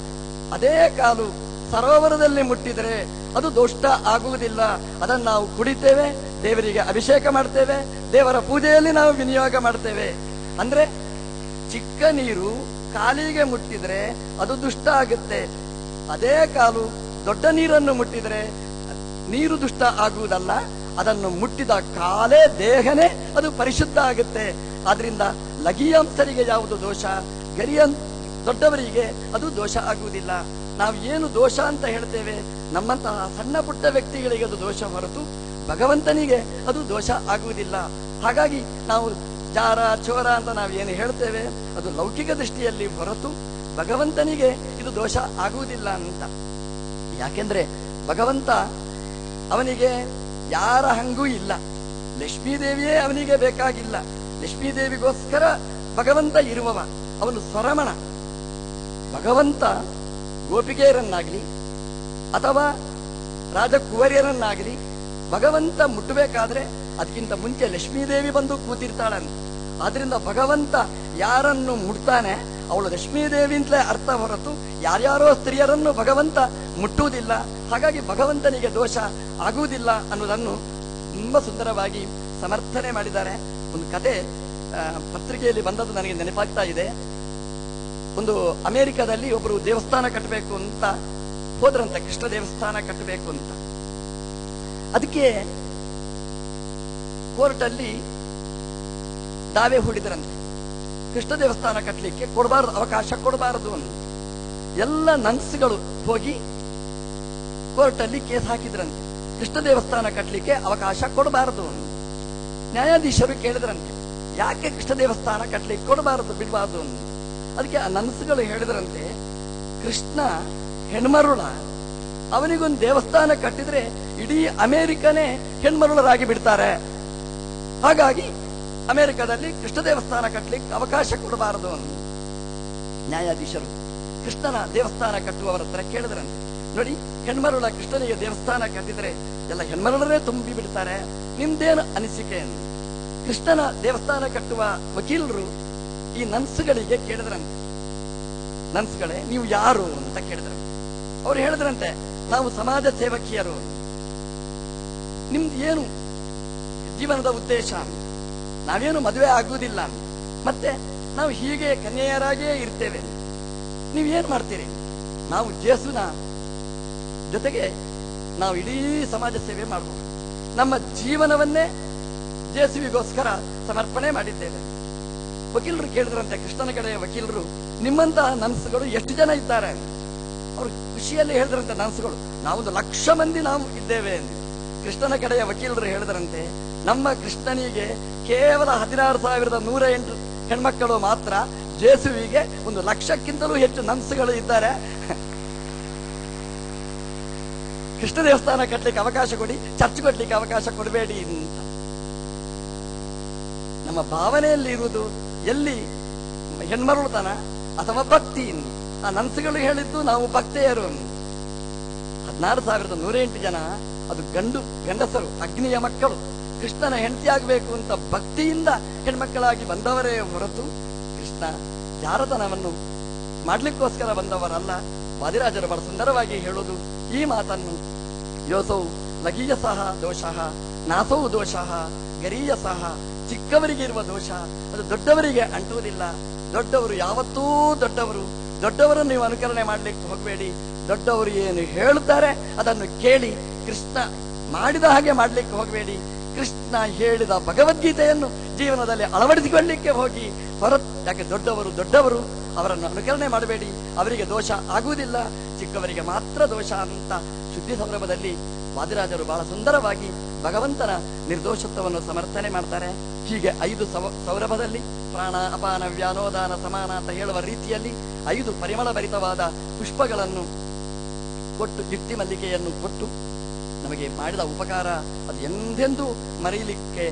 ಅದೇ ಕಾಲು ಸರೋವರದಲ್ಲಿ ಮುಟ್ಟಿದರೆ ಅದು ದೋಷ್ಟ ಆಗುವುದಿಲ್ಲ, ಅದನ್ನು ನಾವು ಕುಡಿತೇವೆ, ದೇವರಿಗೆ ಅಭಿಷೇಕ ಮಾಡ್ತೇವೆ, ದೇವರ ಪೂಜೆಯಲ್ಲಿ ನಾವು ವಿನಿಯೋಗ ಮಾಡ್ತೇವೆ. ಅಂದ್ರೆ ಚಿಕ್ಕ ನೀರು ಕಾಲಿಗೆ ಮುಟ್ಟಿದ್ರೆ ಅದು ದುಷ್ಟ ಆಗುತ್ತೆ, ಅದೇ ಕಾಲು ದೊಡ್ಡ ನೀರನ್ನು ಮುಟ್ಟಿದ್ರೆ ನೀರು ದುಷ್ಟ ಆಗುವುದಲ್ಲ, ಅದನ್ನು ಮುಟ್ಟಿದ ಕಾಲೇ ದೇಹನೇ ಅದು ಪರಿಶುದ್ಧ ಆಗುತ್ತೆ. ಆದ್ರಿಂದ ಲಘೀಯಾಂಸರಿಗೆ ಯಾವುದು ದೋಷ, ದೊಡ್ಡವರಿಗೆ ಅದು ದೋಷ ಆಗುವುದಿಲ್ಲ. ನಾವು ಏನು ದೋಷ ಅಂತ ಹೇಳ್ತೇವೆ, ನಮ್ಮಂತಹ ಸಣ್ಣ ಪುಟ್ಟ ವ್ಯಕ್ತಿಗಳಿಗೆ ಅದು ದೋಷ ಹೊರತು ಭಗವಂತನಿಗೆ ಅದು ದೋಷ ಆಗುವುದಿಲ್ಲ. ಹಾಗಾಗಿ ನಾವು ಜಾರ ಚೋರ ಅಂತ ನಾವು ಏನು ಹೇಳ್ತೇವೆ ಅದು ಲೌಕಿಕ ದೃಷ್ಟಿಯಲ್ಲಿ ಹೊರತು ಭಗವಂತನಿಗೆ ಇದು ದೋಷ ಆಗುವುದಿಲ್ಲ ಅಂತ. ಯಾಕೆಂದ್ರೆ ಭಗವಂತ ಅವನಿಗೆ ಯಾರ ಹಂಗೂ ಇಲ್ಲ, ಲಕ್ಷ್ಮೀದೇವಿಯೇ ಅವನಿಗೆ ಬೇಕಾಗಿಲ್ಲ, ಲಕ್ಷ್ಮೀದೇವಿಗೋಸ್ಕರ ಭಗವಂತ ಇರುವವ, ಅವನು ಸ್ವರಮಣ. ಭಗವಂತ ಗೋಪಿಗೆಯರನ್ನಾಗಲಿ ಅಥವಾ ರಾಜಕುವರಿಯರನ್ನಾಗಲಿ ಭಗವಂತ ಮುಟ್ಟಬೇಕಾದ್ರೆ ಅದಕ್ಕಿಂತ ಮುಂಚೆ ಲಕ್ಷ್ಮೀದೇವಿ ಬಂದು ಕೂತಿರ್ತಾಳಂತ. ಆದ್ರಿಂದ ಭಗವಂತ ಯಾರನ್ನು ಮುಟ್ತಾನೆ ಅವಳು ಲಕ್ಷ್ಮೀದೇವಿ ಅಂತಲೇ ಅರ್ಥ ಹೊರತು ಯಾರ್ಯಾರೋ ಸ್ತ್ರೀಯರನ್ನು ಭಗವಂತ ಮುಟ್ಟುವುದಿಲ್ಲ. ಹಾಗಾಗಿ ಭಗವಂತನಿಗೆ ದೋಷ ಆಗುವುದಿಲ್ಲ ಅನ್ನೋದನ್ನು ತುಂಬಾ ಸುಂದರವಾಗಿ ಸಮರ್ಥನೆ ಮಾಡಿದ್ದಾರೆ. ಒಂದು ಕತೆ ಪತ್ರಿಕೆಯಲ್ಲಿ ಬಂದದ್ದು ನನಗೆ ನೆನಪಾಗ್ತಾ ಇದೆ. ಒಂದು ಅಮೆರಿಕದಲ್ಲಿ ಒಬ್ಬರು ದೇವಸ್ಥಾನ ಕಟ್ಟಬೇಕು ಅಂತ ಹೋದ್ರಂತೆ, ಕೃಷ್ಣ ದೇವಸ್ಥಾನ ಕಟ್ಟಬೇಕು ಅಂತ. ಅದಕ್ಕೆ ಕೋರ್ಟಲ್ಲಿ ದಾವೆ ಹೂಡಿದ್ರಂತೆ, ಕೃಷ್ಣ ದೇವಸ್ಥಾನ ಕಟ್ಟಲಿಕ್ಕೆ ಕೊಡಬಾರದು, ಅವಕಾಶ ಕೊಡಬಾರದು ಅಂತ. ಎಲ್ಲ ನನ್ಸ್ಗಳು ಹೋಗಿ ಕೋರ್ಟಲ್ಲಿ ಕೇಸ್ ಹಾಕಿದ್ರಂತೆ, ಕೃಷ್ಣ ದೇವಸ್ಥಾನ ಕಟ್ಟಲಿಕ್ಕೆ ಅವಕಾಶ ಕೊಡಬಾರದು ಅಂತ. ನ್ಯಾಯಾಧೀಶರು ಕೇಳಿದ್ರಂತೆ, ಯಾಕೆ ಕೃಷ್ಣ ದೇವಸ್ಥಾನ ಕಟ್ಟಲಿಕ್ಕೆ ಕೊಡಬಾರದು, ಬಿಡಬಾರದು ಅಂತ. ಅದಕ್ಕೆ ಆ ನನ್ಸ್ಗಳು ಹೇಳಿದ್ರಂತೆ, ಕೃಷ್ಣ ಹೆಣ್ಮರುಳ, ಅವನಿಗೊಂದು ದೇವಸ್ಥಾನ ಕಟ್ಟಿದ್ರೆ ಇಡೀ ಅಮೆರಿಕನೇ ಹೆಣ್ಮರುಳರಾಗಿ ಬಿಡ್ತಾರೆ. ಹಾಗಾಗಿ ಅಮೆರಿಕದಲ್ಲಿ ಕೃಷ್ಣ ದೇವಸ್ಥಾನ ಕಟ್ಟಲಿಕ್ಕೆ ಅವಕಾಶ ಕೊಡಬಾರದು ಅಂತ ನ್ಯಾಯಾಧೀಶರು ಕೃಷ್ಣನ ದೇವಸ್ಥಾನ ಕಟ್ಟುವವರ ಹತ್ರ ಕೇಳಿದ್ರಂತೆ, ನೋಡಿ ಹೆಣ್ಮರುಳ ಕೃಷ್ಣನಿಗೆ ದೇವಸ್ಥಾನ ಕಟ್ಟಿದ್ರೆ ಎಲ್ಲ ಹೆಣ್ಮರುಳರೇ ತುಂಬಿ ಬಿಡ್ತಾರೆ, ನಿಮ್ದೇನು ಅನಿಸಿಕೆ ಅಂತ. ಕೃಷ್ಣನ ದೇವಸ್ಥಾನ ಕಟ್ಟುವ ವಕೀಲರು ಈ ನನ್ಸ್ಗಳಿಗೆ ಕೇಳಿದ್ರಂತೆ, ನನ್ಸ್ಗಳೇ ನೀವು ಯಾರು ಅಂತ ಕೇಳಿದ್ರಂತೆ. ಅವ್ರು ಹೇಳಿದ್ರಂತೆ, ನಾವು ಸಮಾಜ ಸೇವಕಿಯರು, ನಿಮ್ದು ಏನು ಜೀವನದ ಉದ್ದೇಶ, ನಾವೇನು ಮದುವೆ ಆಗುವುದಿಲ್ಲ, ಮತ್ತೆ ನಾವು ಹೀಗೆ ಕನ್ಯೆಯರಾಗಿಯೇ ಇರ್ತೇವೆ, ನೀವೇನ್ ಮಾಡ್ತೀರಿ? ನಾವು ಜೇಸುನ ಜೊತೆಗೆ ನಾವು ಇಡೀ ಸಮಾಜ ಸೇವೆ ಮಾಡಬಹುದು, ನಮ್ಮ ಜೀವನವನ್ನೇ ಜೇಸುವಿಗೋಸ್ಕರ ಸಮರ್ಪಣೆ ಮಾಡಿದ್ದೇವೆ. ವಕೀಲರು ಕೇಳಿದ್ರಂತೆ, ಕೃಷ್ಣನ ಕಡೆಯ ವಕೀಲರು, ನಿಮ್ಮಂತಹ ನನ್ಸ್ಗಳು ಎಷ್ಟು ಜನ ಇದ್ದಾರೆ? ಅವರು ಖುಷಿಯಲ್ಲಿ ಹೇಳಿದ್ರಂತೆ ನನ್ಸ್ಗಳು, ನಾವೊಂದು 1,00,000 ಮಂದಿ ನಾವು ಇದ್ದೇವೆ ಎಂದು. ಕೃಷ್ಣನ ಕಡೆಯ ವಕೀಲರು ಹೇಳಿದ್ರಂತೆ, ನಮ್ಮ ಕೃಷ್ಣನಿಗೆ ಕೇವಲ 16,108 ಹೆಣ್ಮಕ್ಕಳು ಮಾತ್ರ, ಜೇಸುವಿಗೆ 1,00,000ಕ್ಕಿಂತಲೂ ಹೆಚ್ಚು ನನ್ಸ್ಗಳು ಇದ್ದಾರೆ. ಕೃಷ್ಣ ದೇವಸ್ಥಾನ ಕಟ್ಟಲಿಕ್ಕೆ ಅವಕಾಶ ಕೊಡಿ, ಚರ್ಚ್ ಕಟ್ಟಲಿಕ್ಕೆ ಅವಕಾಶ ಕೊಡಬೇಡಿ ಅಂತ. ನಮ್ಮ ಭಾವನೆಯಲ್ಲಿ ಇರುವುದು ಎಲ್ಲಿ ಹೆಣ್ಮರುಳುತನ ಅಥವಾ ಭಕ್ತಿ? ಆ ನನ್ಸುಗಳು ಹೇಳಿದ್ದು ನಾವು ಭಕ್ತೆಯರು. 16,108 ಜನ ಅದು ಗಂಡಸರು, ಅಗ್ನಿಯ ಮಕ್ಕಳು, ಕೃಷ್ಣನ ಹೆಂಡತಿಯಾಗಬೇಕು ಅಂತ ಭಕ್ತಿಯಿಂದ ಹೆಣ್ಮಕ್ಕಳಾಗಿ ಬಂದವರೇ ಹೊರತು ಕೃಷ್ಣ ಜಾರತನವನ್ನು ಮಾಡ್ಲಿಕ್ಕೋಸ್ಕರ ಬಂದವರಲ್ಲ. ವಾದಿರಾಜರು ಬಹಳ ಸುಂದರವಾಗಿ ಹೇಳೋದು ಈ ಮಾತನ್ನು, ಯೋಸೌ ಲಘೀಯ ಸಹ ದೋಷಃ ನಾಸೌ ದೋಷಃ ಗರೀಯ ಸಹ. ಚಿಕ್ಕವರಿಗೆ ಇರುವ ದೋಷ ಅದು ದೊಡ್ಡವರಿಗೆ ಅಂಟುವುದಿಲ್ಲ. ದೊಡ್ಡವರು ಯಾವತ್ತೂ ದೊಡ್ಡವರು, ದೊಡ್ಡವರನ್ನು ನೀವು ಅನುಕರಣೆ ಮಾಡ್ಲಿಕ್ಕೆ ಹೋಗಬೇಡಿ. ದೊಡ್ಡವರು ಏನು ಹೇಳುತ್ತಾರೆ ಅದನ್ನು ಕೇಳಿ, ಕೃಷ್ಣ ಮಾಡಿದ ಹಾಗೆ ಮಾಡ್ಲಿಕ್ಕೆ ಹೋಗಬೇಡಿ. ಕೃಷ್ಣ ಹೇಳಿದ ಭಗವದ್ಗೀತೆಯನ್ನು ಜೀವನದಲ್ಲಿ ಅಳವಡಿಸಿಕೊಳ್ಳಲಿಕ್ಕೆ ಹೋಗಿ ಹೊರತು, ಯಾಕೆ ದೊಡ್ಡವರು ಅವರನ್ನು ಅನುಕರಣೆ ಮಾಡಬೇಡಿ, ಅವರಿಗೆ ದೋಷ ಆಗುವುದಿಲ್ಲ, ಚಿಕ್ಕವರಿಗೆ ಮಾತ್ರ ದೋಷ ಅಂತ ಶುದ್ಧಿ ಸಂಭ್ರಮದಲ್ಲಿ ವಾದಿರಾಜರು ಬಹಳ ಸುಂದರವಾಗಿ ಭಗವಂತನ ನಿರ್ದೋಷತ್ವವನ್ನು ಸಮರ್ಥನೆ ಮಾಡ್ತಾರೆ. ಹೀಗೆ 5 ಸೌರಭದಲ್ಲಿ ಪ್ರಾಣ ಅಪಾನ ವ್ಯಾನೋದಾನ ಸಮಾನ ಅಂತ ಹೇಳುವ ರೀತಿಯಲ್ಲಿ 5 ಪರಿಮಳ ಭರಿತವಾದ ಪುಷ್ಪಗಳನ್ನು ಕೊಟ್ಟು, ಯುಕ್ತಿ ಮಲ್ಲಿಕೆಯನ್ನು ಕೊಟ್ಟು ನಮಗೆ ಮಾಡಿದ ಉಪಕಾರ ಅದು ಎಂದೆಂದೂ ಮರೆಯಲಿಕ್ಕೆ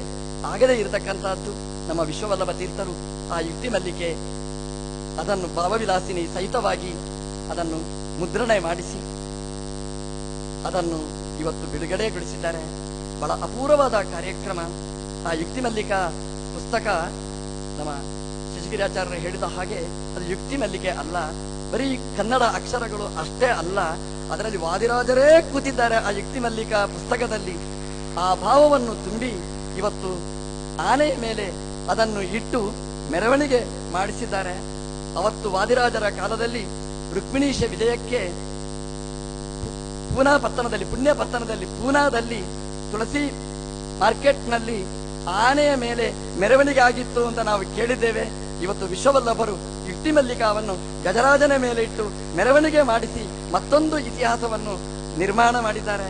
ಆಗದೇ ಇರತಕ್ಕಂತಹದ್ದು. ನಮ್ಮ ವಿಶ್ವವಲ್ಲಭ ತೀರ್ಥರು ಆ ಯುಕ್ತಿ ಮಲ್ಲಿಕೆ ಅದನ್ನು ಭಾವವಿಲಾಸಿನಿ ಸಹಿತವಾಗಿ ಅದನ್ನು ಮುದ್ರಣೆ ಮಾಡಿಸಿ ಅದನ್ನು ಇವತ್ತು ಬಿಡುಗಡೆಗೊಳಿಸಿದ್ದಾರೆ. ಬಹಳ ಅಪೂರ್ವವಾದ ಕಾರ್ಯಕ್ರಮ. ಆ ಯುಕ್ತಿ ಮಲ್ಲಿಕಾ ಪುಸ್ತಕ ನಮ್ಮ ಶಶಿಗಿರಿಯಾಚಾರ್ಯರು ಹೇಳಿದ ಹಾಗೆ ಅದು ಯುಕ್ತಿ ಮಲ್ಲಿಕೆ ಅಲ್ಲ, ಬರೀ ಕನ್ನಡ ಅಕ್ಷರಗಳು ಅಷ್ಟೇ ಅಲ್ಲ, ಅದರಲ್ಲಿ ವಾದಿರಾಜರೇ ಕೂತಿದ್ದಾರೆ ಆ ಯುಕ್ತಿ ಮಲ್ಲಿಕಾ ಪುಸ್ತಕದಲ್ಲಿ. ಆ ಭಾವವನ್ನು ತುಂಬಿ ಇವತ್ತು ಆನೆಯ ಮೇಲೆ ಅದನ್ನು ಇಟ್ಟು ಮೆರವಣಿಗೆ ಮಾಡಿಸಿದ್ದಾರೆ. ಅವತ್ತು ವಾದಿರಾಜರ ಕಾಲದಲ್ಲಿ ರುಕ್ಮಿಣೀಶ ವಿಜಯಕ್ಕೆ ಪೂನಾ ಪತ್ತನದಲ್ಲಿ, ಪುಣ್ಯ ಪತ್ತನದಲ್ಲಿ, ಪೂನಾದಲ್ಲಿ ತುಳಸಿ ಮಾರ್ಕೆಟ್ನಲ್ಲಿ ಆನೆಯ ಮೇಲೆ ಮೆರವಣಿಗೆ ಆಗಿತ್ತು ಅಂತ ನಾವು ಕೇಳಿದ್ದೇವೆ. ಇವತ್ತು ವಿಶ್ವವಲ್ಲಭರು ಯುಕ್ತಿ ಮಲ್ಲಿಕಾವನ್ನು ಗಜರಾಜನ ಮೇಲೆ ಇಟ್ಟು ಮೆರವಣಿಗೆ ಮಾಡಿಸಿ ಮತ್ತೊಂದು ಇತಿಹಾಸವನ್ನು ನಿರ್ಮಾಣ ಮಾಡಿದ್ದಾರೆ.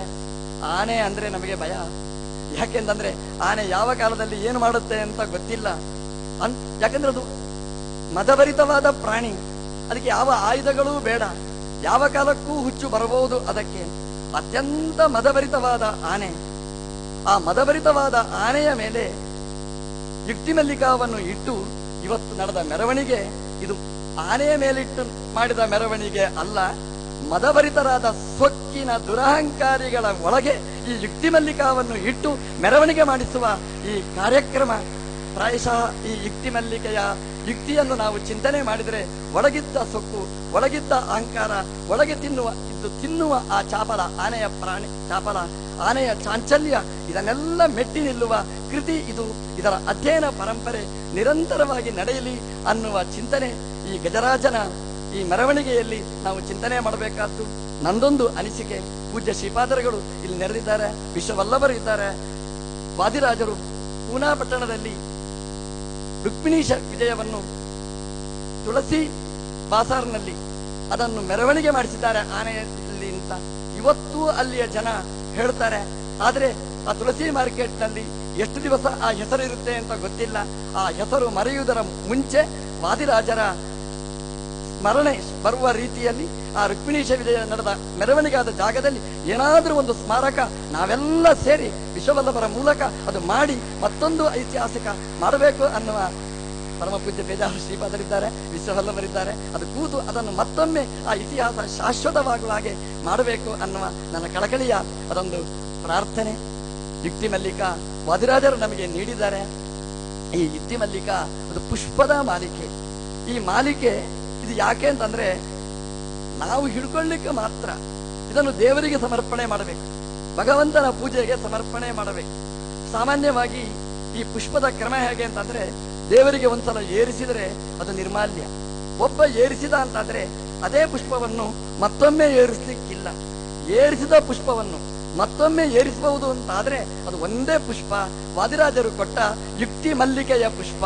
ಆನೆ ಅಂದ್ರೆ ನಮಗೆ ಭಯ, ಯಾಕೆಂದ್ರೆ ಆನೆ ಯಾವ ಕಾಲದಲ್ಲಿ ಏನು ಮಾಡುತ್ತೆ ಅಂತ ಗೊತ್ತಿಲ್ಲ. ಯಾಕಂದ್ರೆ ಅದು ಮದಭರಿತವಾದ ಪ್ರಾಣಿ, ಅದಕ್ಕೆ ಯಾವ ಆಯುಧಗಳೂ ಬೇಡ, ಯಾವ ಕಾಲಕ್ಕೂ ಹುಚ್ಚು ಬರಬಹುದು. ಅದಕ್ಕೆ ಅತ್ಯಂತ ಮದಭರಿತವಾದ ಆನೆ. ಆ ಮದಭರಿತವಾದ ಆನೆಯ ಮೇಲೆ ಯುಕ್ತಿ ಮಲ್ಲಿಕಾವನ್ನು ಇಟ್ಟು ಇವತ್ತು ನಡೆದ ಮೆರವಣಿಗೆ ಇದು ಆನೆಯ ಮೇಲಿಟ್ಟು ಮಾಡಿದ ಮೆರವಣಿಗೆ ಅಲ್ಲ. ಮದಭರಿತರಾದ ಸೊಕ್ಕಿನ ದುರಹಂಕಾರಿಗಳ ಒಳಗೆ ಈ ಯುಕ್ತಿ ಮಲ್ಲಿಕಾವನ್ನು ಇಟ್ಟು ಮೆರವಣಿಗೆ ಮಾಡಿಸುವ ಈ ಕಾರ್ಯಕ್ರಮ. ಪ್ರಾಯಶಃ ಈ ಯುಕ್ತಿ ಮಲ್ಲಿಕೆಯ ಯುಕ್ತಿಯನ್ನು ನಾವು ಚಿಂತನೆ ಮಾಡಿದರೆ ಒಳಗಿದ್ದ ಸೊಕ್ಕು, ಒಳಗಿದ್ದ ಅಹಂಕಾರ, ಒಳಗೆ ತಿನ್ನುವ ಆ ಚಾಪಲ, ಆನೆಯ ಪ್ರಾಣಿ ಚಾಪಲ, ಆನೆಯ ಚಾಂಚಲ್ಯ, ಇದನ್ನೆಲ್ಲ ಮೆಟ್ಟಿ ನಿಲ್ಲುವ ಕೃತಿ ಇದು. ಇದರ ಅಧ್ಯಯನ ಪರಂಪರೆ ನಿರಂತರವಾಗಿ ನಡೆಯಲಿ ಅನ್ನುವ ಚಿಂತನೆ ಈ ಗಜರಾಜನ ಈ ಮೆರವಣಿಗೆಯಲ್ಲಿ ನಾವು ಚಿಂತನೆ ಮಾಡಬೇಕಾದ್ದು ನಂದೊಂದು ಅನಿಸಿಕೆ. ಪೂಜ್ಯ ಶ್ರೀಪಾದರುಗಳು ಇಲ್ಲಿ ನೆರೆದಿದ್ದಾರೆ, ವಿಶ್ವವಲ್ಲಭರು ಇದ್ದಾರೆ, ವಾದಿರಾಜರು ಪೂನಾ ಪಟ್ಟಣದಲ್ಲಿ ರುಕ್ಮಿಣೀಶ ವಿಜಯವನ್ನು ತುಳಸಿ ಬಾಸಾರ್ನಲ್ಲಿ ಅದನ್ನು ಮೆರವಣಿಗೆ ಮಾಡಿಸಿದ್ದಾರೆ ಆನೆಯಲ್ಲಿ ಅಂತ ಇವತ್ತೂ ಅಲ್ಲಿಯ ಜನ ಹೇಳ್ತಾರೆ. ಆದರೆ ಆ ತುಳಸಿ ಮಾರ್ಕೆಟ್ನಲ್ಲಿ ಎಷ್ಟು ದಿವಸ ಆ ಹೆಸರು ಇರುತ್ತೆ ಅಂತ ಗೊತ್ತಿಲ್ಲ. ಆ ಹೆಸರು ಮರೆಯುವುದರ ಮುಂಚೆ ವಾದಿರಾಜರ ಸ್ಮರಣೆ ಬರುವ ರೀತಿಯಲ್ಲಿ ಆ ರುಕ್ಮಿಣೀಶ ವಿಜಯ ನಡೆದ ಮೆರವಣಿಗೆಯಾದ ಜಾಗದಲ್ಲಿ ಏನಾದರೂ ಒಂದು ಸ್ಮಾರಕ ನಾವೆಲ್ಲ ಸೇರಿ ವಿಶ್ವವಲ್ಲಭರ ಮೂಲಕ ಅದು ಮಾಡಿ ಮತ್ತೊಂದು ಐತಿಹಾಸಿಕ ಮಾಡಬೇಕು ಅನ್ನುವ ಪರಮ ಪೂಜ್ಯ ಪೇಜಾವರ ಶ್ರೀಪಾದರಿದ್ದಾರೆ, ವಿಶ್ವವಲ್ಲಭರಿದ್ದಾರೆ. ಅದು ಕೂತು ಅದನ್ನು ಮತ್ತೊಮ್ಮೆ ಆ ಇತಿಹಾಸ ಶಾಶ್ವತವಾಗುವ ಹಾಗೆ ಮಾಡಬೇಕು ಅನ್ನುವ ನನ್ನ ಕಳಕಳಿಯ ಅದೊಂದು ಪ್ರಾರ್ಥನೆ. ಯುಕ್ತಿ ಮಲ್ಲಿಕಾ ವಾದಿರಾಜರು ನಮಗೆ ನೀಡಿದ್ದಾರೆ. ಈ ಯುಕ್ತಿ ಮಲ್ಲಿಕಾ ಅದು ಪುಷ್ಪದ ಮಾಲಿಕೆ. ಈ ಮಾಲಿಕೆ ಇದು ಯಾಕೆ ಅಂತಂದ್ರೆ ನಾವು ಹಿಡ್ಕೊಳ್ಳಿಕ್ಕೆ ಮಾತ್ರ. ಇದನ್ನು ದೇವರಿಗೆ ಸಮರ್ಪಣೆ ಮಾಡಬೇಕು, ಭಗವಂತನ ಪೂಜೆಗೆ ಸಮರ್ಪಣೆ ಮಾಡಬೇಕು. ಸಾಮಾನ್ಯವಾಗಿ ಈ ಪುಷ್ಪದ ಕ್ರಮ ಹೇಗೆ ಅಂತಂದ್ರೆ ದೇವರಿಗೆ ಒಂದ್ಸಲ ಏರಿಸಿದರೆ ಅದು ನಿರ್ಮಾಲ್ಯ. ಒಬ್ಬ ಏರಿಸಿದ ಅಂತಾದ್ರೆ ಅದೇ ಪುಷ್ಪವನ್ನು ಮತ್ತೊಮ್ಮೆ ಏರಿಸಲಿಕ್ಕಿಲ್ಲ. ಏರಿಸಿದ ಪುಷ್ಪವನ್ನು ಮತ್ತೊಮ್ಮೆ ಏರಿಸಬಹುದು ಅಂತಾದ್ರೆ ಅದು ಒಂದೇ ಪುಷ್ಪ, ವಾದಿರಾಜರು ಕೊಟ್ಟ ಯುಕ್ತಿ ಮಲ್ಲಿಕೆಯ ಪುಷ್ಪ.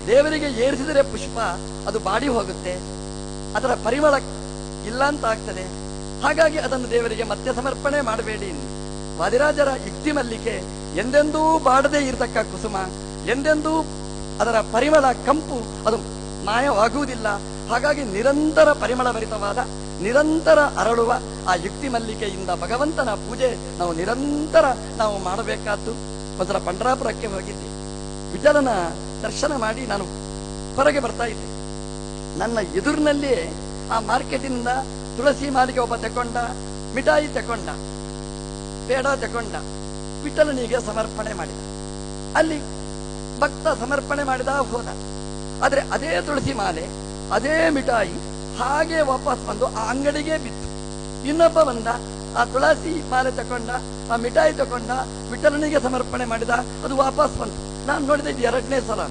ದೇವರಿಗೆ ಏರಿಸಿದರೆ ಪುಷ್ಪ ಅದು ಬಾಡಿ ಹೋಗುತ್ತೆ, ಅದರ ಪರಿಮಳ ಇಲ್ಲ ಅಂತ ಆಗ್ತದೆ. ಹಾಗಾಗಿ ಅದನ್ನು ದೇವರಿಗೆ ಮತ್ತೆ ಸಮರ್ಪಣೆ ಮಾಡಬೇಡಿ. ವಾದಿರಾಜರ ಯುಕ್ತಿ ಮಲ್ಲಿಕೆ ಎಂದೆಂದೂ ಬಾಡದೇ ಇರತಕ್ಕ ಕುಸುಮ, ಎಂದೆಂದೂ ಅದರ ಪರಿಮಳ ಕಂಪು ಅದು ಮಾಯವಾಗುವುದಿಲ್ಲ. ಹಾಗಾಗಿ ನಿರಂತರ ಪರಿಮಳ ಭರಿತವಾದ, ನಿರಂತರ ಅರಳುವ ಆ ಯುಕ್ತಿ ಮಲ್ಲಿಕೆಯಿಂದ ಭಗವಂತನ ಪೂಜೆ ನಾವು ನಿರಂತರ ನಾವು ಮಾಡಬೇಕಾದ್ದು. ಒಂದ್ಸಲ ಪಂಡರಾಪುರಕ್ಕೆ ಹೋಗಿದ್ದೆ, ವಿಠಲನ ದರ್ಶನ ಮಾಡಿ ನಾನು ಹೊರಗೆ ಬರ್ತಾ ಇದ್ದೆ. ನನ್ನ ಎದುರಿನಲ್ಲಿಯೇ ಆ ಮಾರ್ಕೆಟಿನಿಂದ ತುಳಸಿ ಮಾಲಿಕೆ ಒಬ್ಬ ತಕೊಂಡ, ಮಿಠಾಯಿ ತಕೊಂಡ, ಪೇಡ ತಕೊಂಡ, ವಿಠಲನಿಗೆ ಸಮರ್ಪಣೆ ಮಾಡಿದ. ಅಲ್ಲಿ ಭಕ್ತ ಸಮರ್ಪಣೆ ಮಾಡಿದ ಹೋದ. ಆದ್ರೆ ಅದೇ ತುಳಸಿ ಮಾಲೆ, ಅದೇ ಮಿಠಾಯಿ ಹಾಗೆ ವಾಪಸ್ ಬಂದು ಆ ಅಂಗಡಿಗೆ ಬಿತ್ತು. ಇನ್ನೊಬ್ಬ ಬಂದ, ಆ ತುಳಸಿ ಮಾಲೆ ತಕೊಂಡ, ಆ ಮಿಠಾಯಿ ತಕೊಂಡ, ವಿಠಲನಿಗೆ ಸಮರ್ಪಣೆ ಮಾಡಿದ, ಅದು ವಾಪಸ್ ಬಂತು. ನಾನು ನೋಡಿದೆ ಇದು 2ನೇ ಸಲ,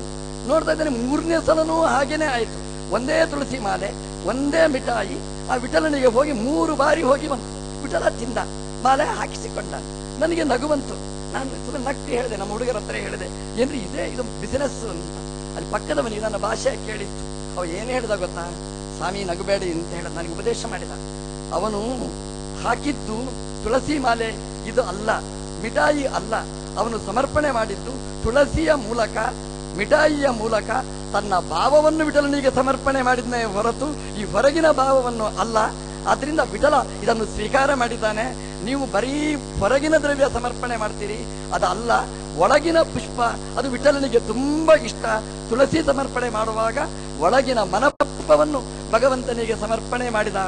ನೋಡ್ತಾ ಇದ್ದೇನೆ 3ನೇ ಸಲನೂ ಹಾಗೇನೆ ಆಯ್ತು. ಒಂದೇ ತುಳಸಿ ಮಾಲೆ, ಒಂದೇ ಮಿಠಾಯಿ, ಆ ವಿಠಲನಿಗೆ ಹೋಗಿ 3 ಬಾರಿ ಹೋಗಿ ಬಂತು. ವಿಠಲ ತಿಂದ, ಮಾಲೆ ಹಾಕಿಸಿಕೊಂಡ. ನನಗೆ ನಗು ಬಂತು. ನಾನು ಸುಮ್ಮನೆ ನಕ್ತಿ ಹೇಳಿದೆ, ನಮ್ಮ ಹುಡುಗರ ಹತ್ರ ಹೇಳಿದೆ, ಏನ್ರಿ ಇದೇ ಇದು ಬಿಸಿನೆಸ್ ಅಂತ. ಅಲ್ಲಿ ಪಕ್ಕದವನಿಗೆ ನನ್ನ ಭಾಷೆ ಕೇಳಿತ್ತು. ಅವ ಏನ್ ಹೇಳ್ದ ಗೊತ್ತಾ, ಸ್ವಾಮಿ ನಗುಬೇಡಿ ಅಂತ ಹೇಳಿದ, ನನಗೆ ಉಪದೇಶ ಮಾಡಿದ. ಅವನು ಹಾಕಿದ್ದು ತುಳಸಿ ಮಾಲೆ ಇದು ಅಲ್ಲ, ಮಿಠಾಯಿ ಅಲ್ಲ. ಅವನು ಸಮರ್ಪಣೆ ಮಾಡಿದ್ದು ತುಳಸಿಯ ಮೂಲಕ, ಮಿಠಾಯಿಯ ಮೂಲಕ ತನ್ನ ಭಾವವನ್ನು ವಿಠಲನಿಗೆ ಸಮರ್ಪಣೆ ಮಾಡಿದನೇ ಹೊರತು ಈ ಹೊರಗಿನ ಭಾವವನ್ನು ಅಲ್ಲ. ಆದ್ರಿಂದ ವಿಠಲ ಇದನ್ನು ಸ್ವೀಕಾರ ಮಾಡಿದ್ದಾನೆ. ನೀವು ಬರೀ ಹೊರಗಿನ ದ್ರವ್ಯ ಸಮರ್ಪಣೆ ಮಾಡ್ತೀರಿ, ಅದಲ್ಲ. ಒಳಗಿನ ಪುಷ್ಪ ಅದು ವಿಠಲನಿಗೆ ತುಂಬಾ ಇಷ್ಟ. ತುಳಸಿ ಸಮರ್ಪಣೆ ಮಾಡುವಾಗ ಒಳಗಿನ ಮನಪುಷ್ಪವನ್ನು ಭಗವಂತನಿಗೆ ಸಮರ್ಪಣೆ ಮಾಡಿದ.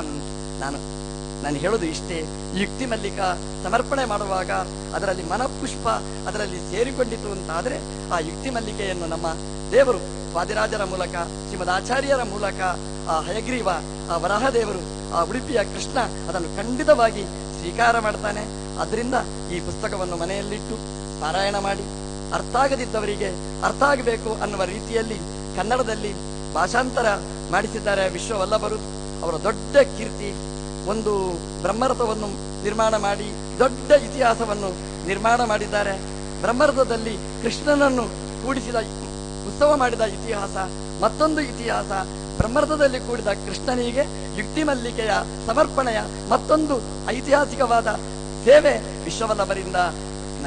ನಾನು ಹೇಳೋದು ಇಷ್ಟೇ, ಯುಕ್ತಿ ಮಲ್ಲಿಕಾ ಸಮರ್ಪಣೆ ಮಾಡುವಾಗ ಅದರಲ್ಲಿ ಮನಪುಷ್ಪ ಅದರಲ್ಲಿ ಸೇರಿಕೊಂಡಿತು ಅಂತಾದ್ರೆ ಆ ಯುಕ್ತಿ ಮಲ್ಲಿಕೆಯನ್ನು ನಮ್ಮ ದೇವರು ವಾದಿರಾಜರ ಮೂಲಕ, ಶ್ರೀಮದ್ ಆಚಾರ್ಯರ ಮೂಲಕ, ಆ ಹಯಗ್ರೀವ, ಆ ವರಾಹದೇವರು, ಆ ಉಡುಪಿಯ ಕೃಷ್ಣ ಅದನ್ನು ಖಂಡಿತವಾಗಿ ಸ್ವೀಕಾರ ಮಾಡ್ತಾನೆ. ಅದರಿಂದ ಈ ಪುಸ್ತಕವನ್ನು ಮನೆಯಲ್ಲಿಟ್ಟು ಪಾರಾಯಣ ಮಾಡಿ ಅರ್ಥ ಆಗದಿದ್ದವರಿಗೆ ಅರ್ಥ ಆಗಬೇಕು ಅನ್ನುವ ರೀತಿಯಲ್ಲಿ ಕನ್ನಡದಲ್ಲಿ ಭಾಷಾಂತರ ಮಾಡಿಸಿದ್ದಾರೆ ವಿಶ್ವವಲ್ಲಭರು. ಅವರ ದೊಡ್ಡ ಕೀರ್ತಿ. ಒಂದು ಬ್ರಹ್ಮರಥವನ್ನು ನಿರ್ಮಾಣ ಮಾಡಿ ದೊಡ್ಡ ಇತಿಹಾಸವನ್ನು ನಿರ್ಮಾಣ ಮಾಡಿದ್ದಾರೆ. ಬ್ರಹ್ಮರಥದಲ್ಲಿ ಕೃಷ್ಣನನ್ನು ಕೂಡಿಸಿದ ಉತ್ಸವ ಮಾಡಿದ ಇತಿಹಾಸ, ಮತ್ತೊಂದು ಇತಿಹಾಸ. ಬ್ರಹ್ಮರಥದಲ್ಲಿ ಕೂಡಿದ ಕೃಷ್ಣನಿಗೆ ಯುಕ್ತಿ ಮಲ್ಲಿಕೆಯ ಸಮರ್ಪಣೆಯ ಮತ್ತೊಂದು ಐತಿಹಾಸಿಕವಾದ ಸೇವೆ ವಿಶ್ವವಲ್ಲಭರಿಂದ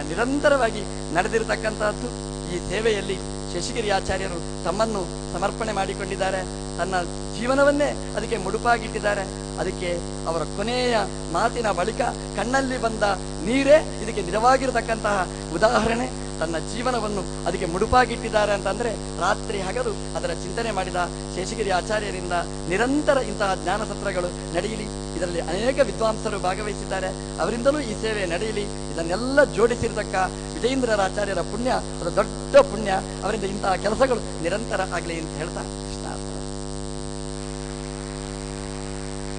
ನಿರಂತರವಾಗಿ ನಡೆದಿರತಕ್ಕಂತಹದ್ದು. ಈ ಸೇವೆಯಲ್ಲಿ ಶೇಷಗಿರಿ ಆಚಾರ್ಯರು ತಮ್ಮನ್ನು ಸಮರ್ಪಣೆ ಮಾಡಿಕೊಂಡಿದ್ದಾರೆ. ತನ್ನ ಜೀವನವನ್ನೇ ಅದಕ್ಕೆ ಮುಡುಪಾಗಿಟ್ಟಿದ್ದಾರೆ. ಅದಕ್ಕೆ ಅವರ ಕೊನೆಯ ಮಾತಿನ ಬಳಿಕ ಕಣ್ಣಲ್ಲಿ ಬಂದ ನೀರೇ ಇದಕ್ಕೆ ನಿಜವಾಗಿರತಕ್ಕಂತಹ ಉದಾಹರಣೆ. ತನ್ನ ಜೀವನವನ್ನು ಅದಕ್ಕೆ ಮುಡುಪಾಗಿಟ್ಟಿದ್ದಾರೆ ಅಂತಂದ್ರೆ ರಾತ್ರಿ ಹಗಲು ಅದರ ಚಿಂತನೆ ಮಾಡಿದ ಶೇಷಗಿರಿ ಆಚಾರ್ಯರಿಂದ ನಿರಂತರ ಇಂತಹ ಜ್ಞಾನ ಸತ್ರಗಳು ನಡೆಯಲಿ. ಇದರಲ್ಲಿ ಅನೇಕ ವಿದ್ವಾಂಸರು ಭಾಗವಹಿಸಿದ್ದಾರೆ, ಅವರಿಂದಲೂ ಈ ಸೇವೆ ನಡೆಯಲಿ. ಇದನ್ನೆಲ್ಲ ಜೋಡಿಸಿರತಕ್ಕ ವಿಜಯೇಂದ್ರರಾಚಾರ್ಯರ ಪುಣ್ಯ ಅದು ದೊಡ್ಡ ಪುಣ್ಯ. ಅವರಿಂದ ಇಂತಹ ಕೆಲಸಗಳು ನಿರಂತರ ಆಗಲಿ ಅಂತ ಹೇಳ್ತಾ ಕೃಷ್ಣ.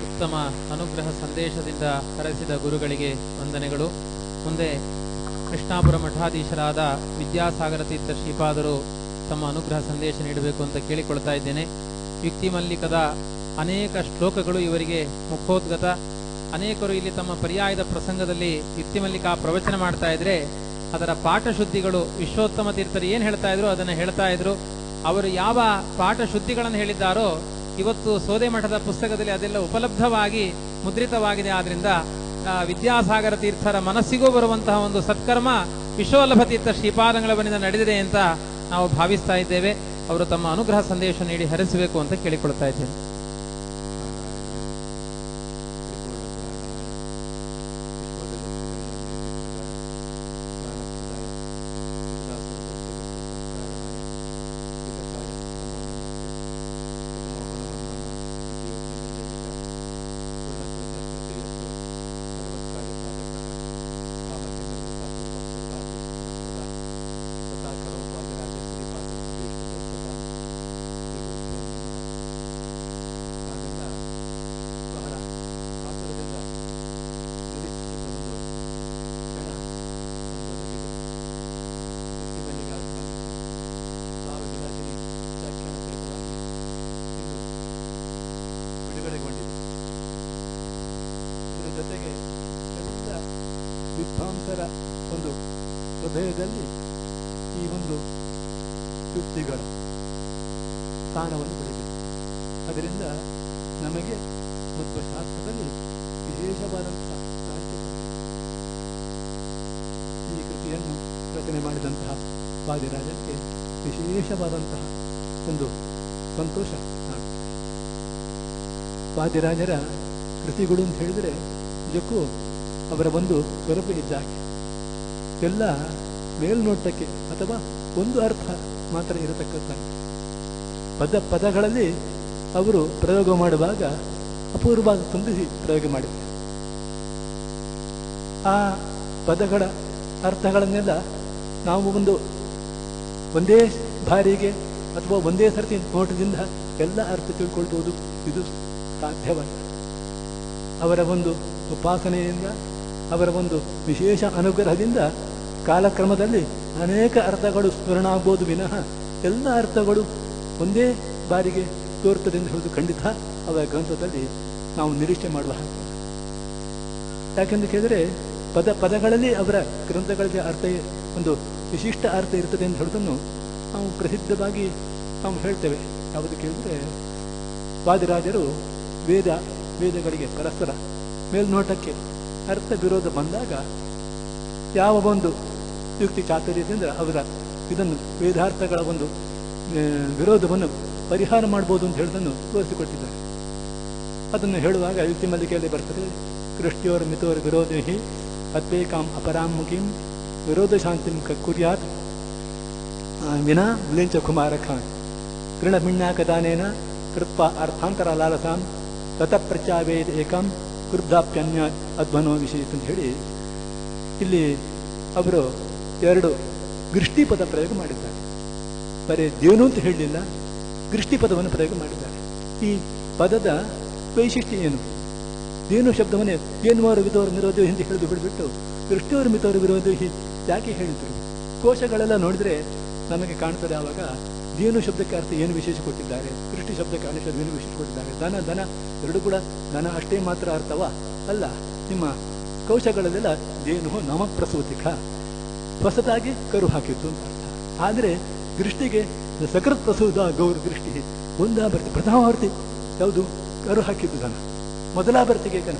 ಉತ್ತಮ ಅನುಗ್ರಹ ಸಂದೇಶದಿಂದ ಹರಸಿದ ಗುರುಗಳಿಗೆ ವಂದನೆಗಳು. ಮುಂದೆ ಕೃಷ್ಣಾಪುರ ಮಠಾಧೀಶರಾದ ವಿದ್ಯಾಸಾಗರ ತೀರ್ಥ ಶ್ರೀಪಾದರು ತಮ್ಮ ಅನುಗ್ರಹ ಸಂದೇಶ ನೀಡಬೇಕು ಅಂತ ಕೇಳಿಕೊಳ್ತಾ ಇದ್ದೇನೆ. ಯುಕ್ತಿ ಮಲ್ಲಿಕದ ಅನೇಕ ಶ್ಲೋಕಗಳು ಇವರಿಗೆ ಮುಖೋದ್ಗತ. ಅನೇಕರು ಇಲ್ಲಿ ತಮ್ಮ ಪರ್ಯಾಯದ ಪ್ರಸಂಗದಲ್ಲಿ ಯುಕ್ತಿ ಮಲ್ಲಿಕಾ ಪ್ರವಚನ ಮಾಡ್ತಾ ಇದ್ರೆ ಅದರ ಪಾಠಶುದ್ಧಿಗಳು ವಿಶ್ವೋತ್ತಮ ತೀರ್ಥರು ಏನ್ ಹೇಳ್ತಾ ಇದ್ರು ಅದನ್ನು ಹೇಳ್ತಾ ಇದ್ರು. ಅವರು ಯಾವ ಪಾಠಶುದ್ಧಿಗಳನ್ನು ಹೇಳಿದ್ದಾರೋ ಇವತ್ತು ಸೋದೆ ಮಠದ ಪುಸ್ತಕದಲ್ಲಿ ಅದೆಲ್ಲ ಉಪಲಬ್ಧವಾಗಿ ಮುದ್ರಿತವಾಗಿದೆ. ಆದ್ರಿಂದ ವಿದ್ಯಾಸಾಗರ ತೀರ್ಥರ ಮನಸ್ಸಿಗೂ ಬರುವಂತಹ ಒಂದು ಸತ್ಕರ್ಮ ವಿಶ್ವವಲ್ಲಭ ತೀರ್ಥ ಶ್ರೀಪಾದಂಗಳ ಬನಿಂದ ನಡೆದಿದೆ ಅಂತ ನಾವು ಭಾವಿಸ್ತಾ ಇದ್ದೇವೆ. ಅವರು ತಮ್ಮ ಅನುಗ್ರಹ ಸಂದೇಶ ನೀಡಿ ಹರಿಸಬೇಕು ಅಂತ ಕೇಳಿಕೊಳ್ತಾ ಇದ್ದೇನೆ. ಜೊತೆಗೆ ಎಲ್ಲ ವಿದ್ವಾಂಸರ ಒಂದು ಹೃದಯದಲ್ಲಿ ಈ ಒಂದು ಯುಕ್ತಿಗಳ ಸ್ಥಾನವನ್ನು ಪಡೆದಿದೆ. ಅದರಿಂದ ನಮಗೆ ಮತ್ತು ಶಾಸ್ತ್ರದಲ್ಲಿ ವಿಶೇಷವಾದಂತಹ ಸಾಹಿತ್ಯ. ಈ ಕೃತಿಯನ್ನು ರಚನೆ ಮಾಡಿದಂತಹ ವಾದಿರಾಜನಿಗೆ ವಿಶೇಷವಾದಂತಹ ಒಂದು ಸಂತೋಷ. ವಾದಿರಾಜರ ಕೃತಿಗಳು ಅಂತ ಹೇಳಿದರೆ ನಿಜಕ್ಕೂ ಅವರ ಒಂದು ಸ್ವರೂಪ ಇದ್ದಾಗೆ ಎಲ್ಲ ಮೇಲ್ನೋಟಕ್ಕೆ ಅಥವಾ ಒಂದು ಅರ್ಥ ಮಾತ್ರ ಇರತಕ್ಕಂಥ ಪದಗಳಲ್ಲಿ ಅವರು ಪ್ರಯೋಗ ಮಾಡುವಾಗ ಅಪೂರ್ವವಾಗಿ ತುಂಬಿಸಿ ಪ್ರಯೋಗ ಮಾಡಿದ್ದಾರೆ. ಆ ಪದಗಳ ಅರ್ಥಗಳನ್ನೆಲ್ಲ ನಾವು ಒಂದೇ ಬಾರಿಗೆ ಅಥವಾ ಒಂದೇ ಸರ್ತಿ ನೋಟದಿಂದ ಎಲ್ಲ ಅರ್ಥ ತಿಳ್ಕೊಳ್ಬೋದು. ಇದು ಸಾಧ್ಯವಲ್ಲ. ಅವರ ಒಂದು ಉಪಾಸನೆಯಿಂದ, ಅವರ ಒಂದು ವಿಶೇಷ ಅನುಗ್ರಹದಿಂದ ಕಾಲಕ್ರಮದಲ್ಲಿ ಅನೇಕ ಅರ್ಥಗಳು ಸ್ಮರಣ ಆಗ್ಬೋದು ವಿನಃ ಎಲ್ಲ ಅರ್ಥಗಳು ಒಂದೇ ಬಾರಿಗೆ ತೋರ್ತದೆ ಎಂದು ಹೇಳುವುದು ಖಂಡಿತ ಅವರ ಗ್ರಂಥದಲ್ಲಿ ನಾವು ನಿರೀಕ್ಷೆ ಮಾಡುವ ಹಾಗೆ. ಯಾಕೆಂದು ಕೇಳಿದರೆ ಪದಗಳಲ್ಲಿ ಅವರ ಗ್ರಂಥಗಳಿಗೆ ಅರ್ಥ ಒಂದು ವಿಶಿಷ್ಟ ಅರ್ಥ ಇರ್ತದೆ ಅಂತ ಹೇಳೋದನ್ನು ನಾವು ಪ್ರಸಿದ್ಧವಾಗಿ ನಾವು ಹೇಳ್ತೇವೆ. ಯಾವುದು ಕೇಳಿದ್ರೆ ವಾದಿರಾಜರು ವೇದಗಳಿಗೆ ಪರಸ್ಪರ ಮೇಲ್ನೋಟಕ್ಕೆ ಅರ್ಥ ವಿರೋಧ ಬಂದಾಗ ಯಾವ ಒಂದು ಯುಕ್ತಿ ಚಾತುರ್ಯದಿಂದ ಅವರ ಇದನ್ನು ವೇದಾರ್ಥಗಳ ಒಂದು ವಿರೋಧವನ್ನು ಪರಿಹಾರ ಮಾಡ್ಬೋದು ಅಂತ ಹೇಳೋದನ್ನು ತೋರಿಸಿಕೊಟ್ಟಿದ್ದಾರೆ. ಅದನ್ನು ಹೇಳುವಾಗ ಯುಕ್ತಿ ಮಲ್ಲಿಕೆಯಲ್ಲಿ ಬರ್ತದೆ, ಕೃಷ್ಟಿಯೋರ್ ಮಿತೋರ್ ವಿರೋಧಿ ಅತ್ವೇಕಾಂ ಅಪರಾಮುಖೀಂ ವಿರೋಧ ಶಾಂತಿಂ ಕುರ್ಯಾತ್ ವಿನಾ ಲಿಂಚ ಕುಮಾರ ಖಾನ್ ತೃಣಮಿಣ್ಯಾಕದಾನೇನ ಕೃತ್ವ ಅರ್ಥಾಂತರ ಲಾಲಸಾಂ ತತ ಪ್ರಚಾವೇದ ಏಕಂ ಕೃದ್ಧಾಪ್ಯನ್ಯ ಅಧ್ವನೋ ವಿಷಯ ಅಂತ ಹೇಳಿ ಇಲ್ಲಿ ಅವರು ಎರಡು ಗೃಷ್ಟಿಪದ ಪ್ರಯೋಗ ಮಾಡಿದ್ದಾರೆ. ಬರೀ ದೇನು ಅಂತ ಹೇಳಲಿಲ್ಲ, ಗೃಷ್ಟಿಪದವನ್ನು ಪ್ರಯೋಗ ಮಾಡಿದ್ದಾರೆ. ಈ ಪದದ ವೈಶಿಷ್ಟ್ಯ ಏನು? ದೇನು ಶಬ್ದವನ್ನೇ ದೇನುವರು ವಿಧೋರು ವಿರೋಧಿ ಎಂದು ಹೇಳಿದು ಬಿಡ್ಬಿಟ್ಟು ದೃಷ್ಟಿಯವರು ಮಿತವರು ವಿರೋಧಿ ಯಾಕೆ ಹೇಳಿದ್ರು? ಕೋಶಗಳೆಲ್ಲ ನೋಡಿದ್ರೆ ನಮಗೆ ಕಾಣ್ತದೆ. ಆವಾಗ ದೇನು ಶಬ್ದಕ್ಕೆ ಅರ್ಥ ಏನು ವಿಶೇಷ ಕೊಟ್ಟಿದ್ದಾರೆ, ದೃಷ್ಟಿ ಶಬ್ದಕ್ಕೆ ಅನುಷ್ಠ ಏನು ವಿಶೇಷ ಕೊಟ್ಟಿದ್ದಾರೆ. ದನ ಎರಡು ಕೂಡ ದನ ಅಷ್ಟೇ ಮಾತ್ರ ಅರ್ಥವ ಅಲ್ಲ. ನಿಮ್ಮ ಕೋಶಗಳಲ್ಲೆಲ್ಲ ದೇನು ನಮ ಪ್ರಸೂತಿಕ ಹೊಸದಾಗಿ ಕರು ಹಾಕಿತ್ತು ಅಂತ ಅರ್ಥ. ಆದರೆ ದೃಷ್ಟಿಗೆ ಸಕೃತ್ ಪ್ರಸೂತ ಗೌರ ದೃಷ್ಟಿ ಒಂದಾವರ್ತಿ ಪ್ರಥಮಾವರ್ತಿ ಯಾವುದು ಕರು ಹಾಕಿದ್ದು ದನ, ಮೊದಲಾವರ್ತಿಗೆ ಕನ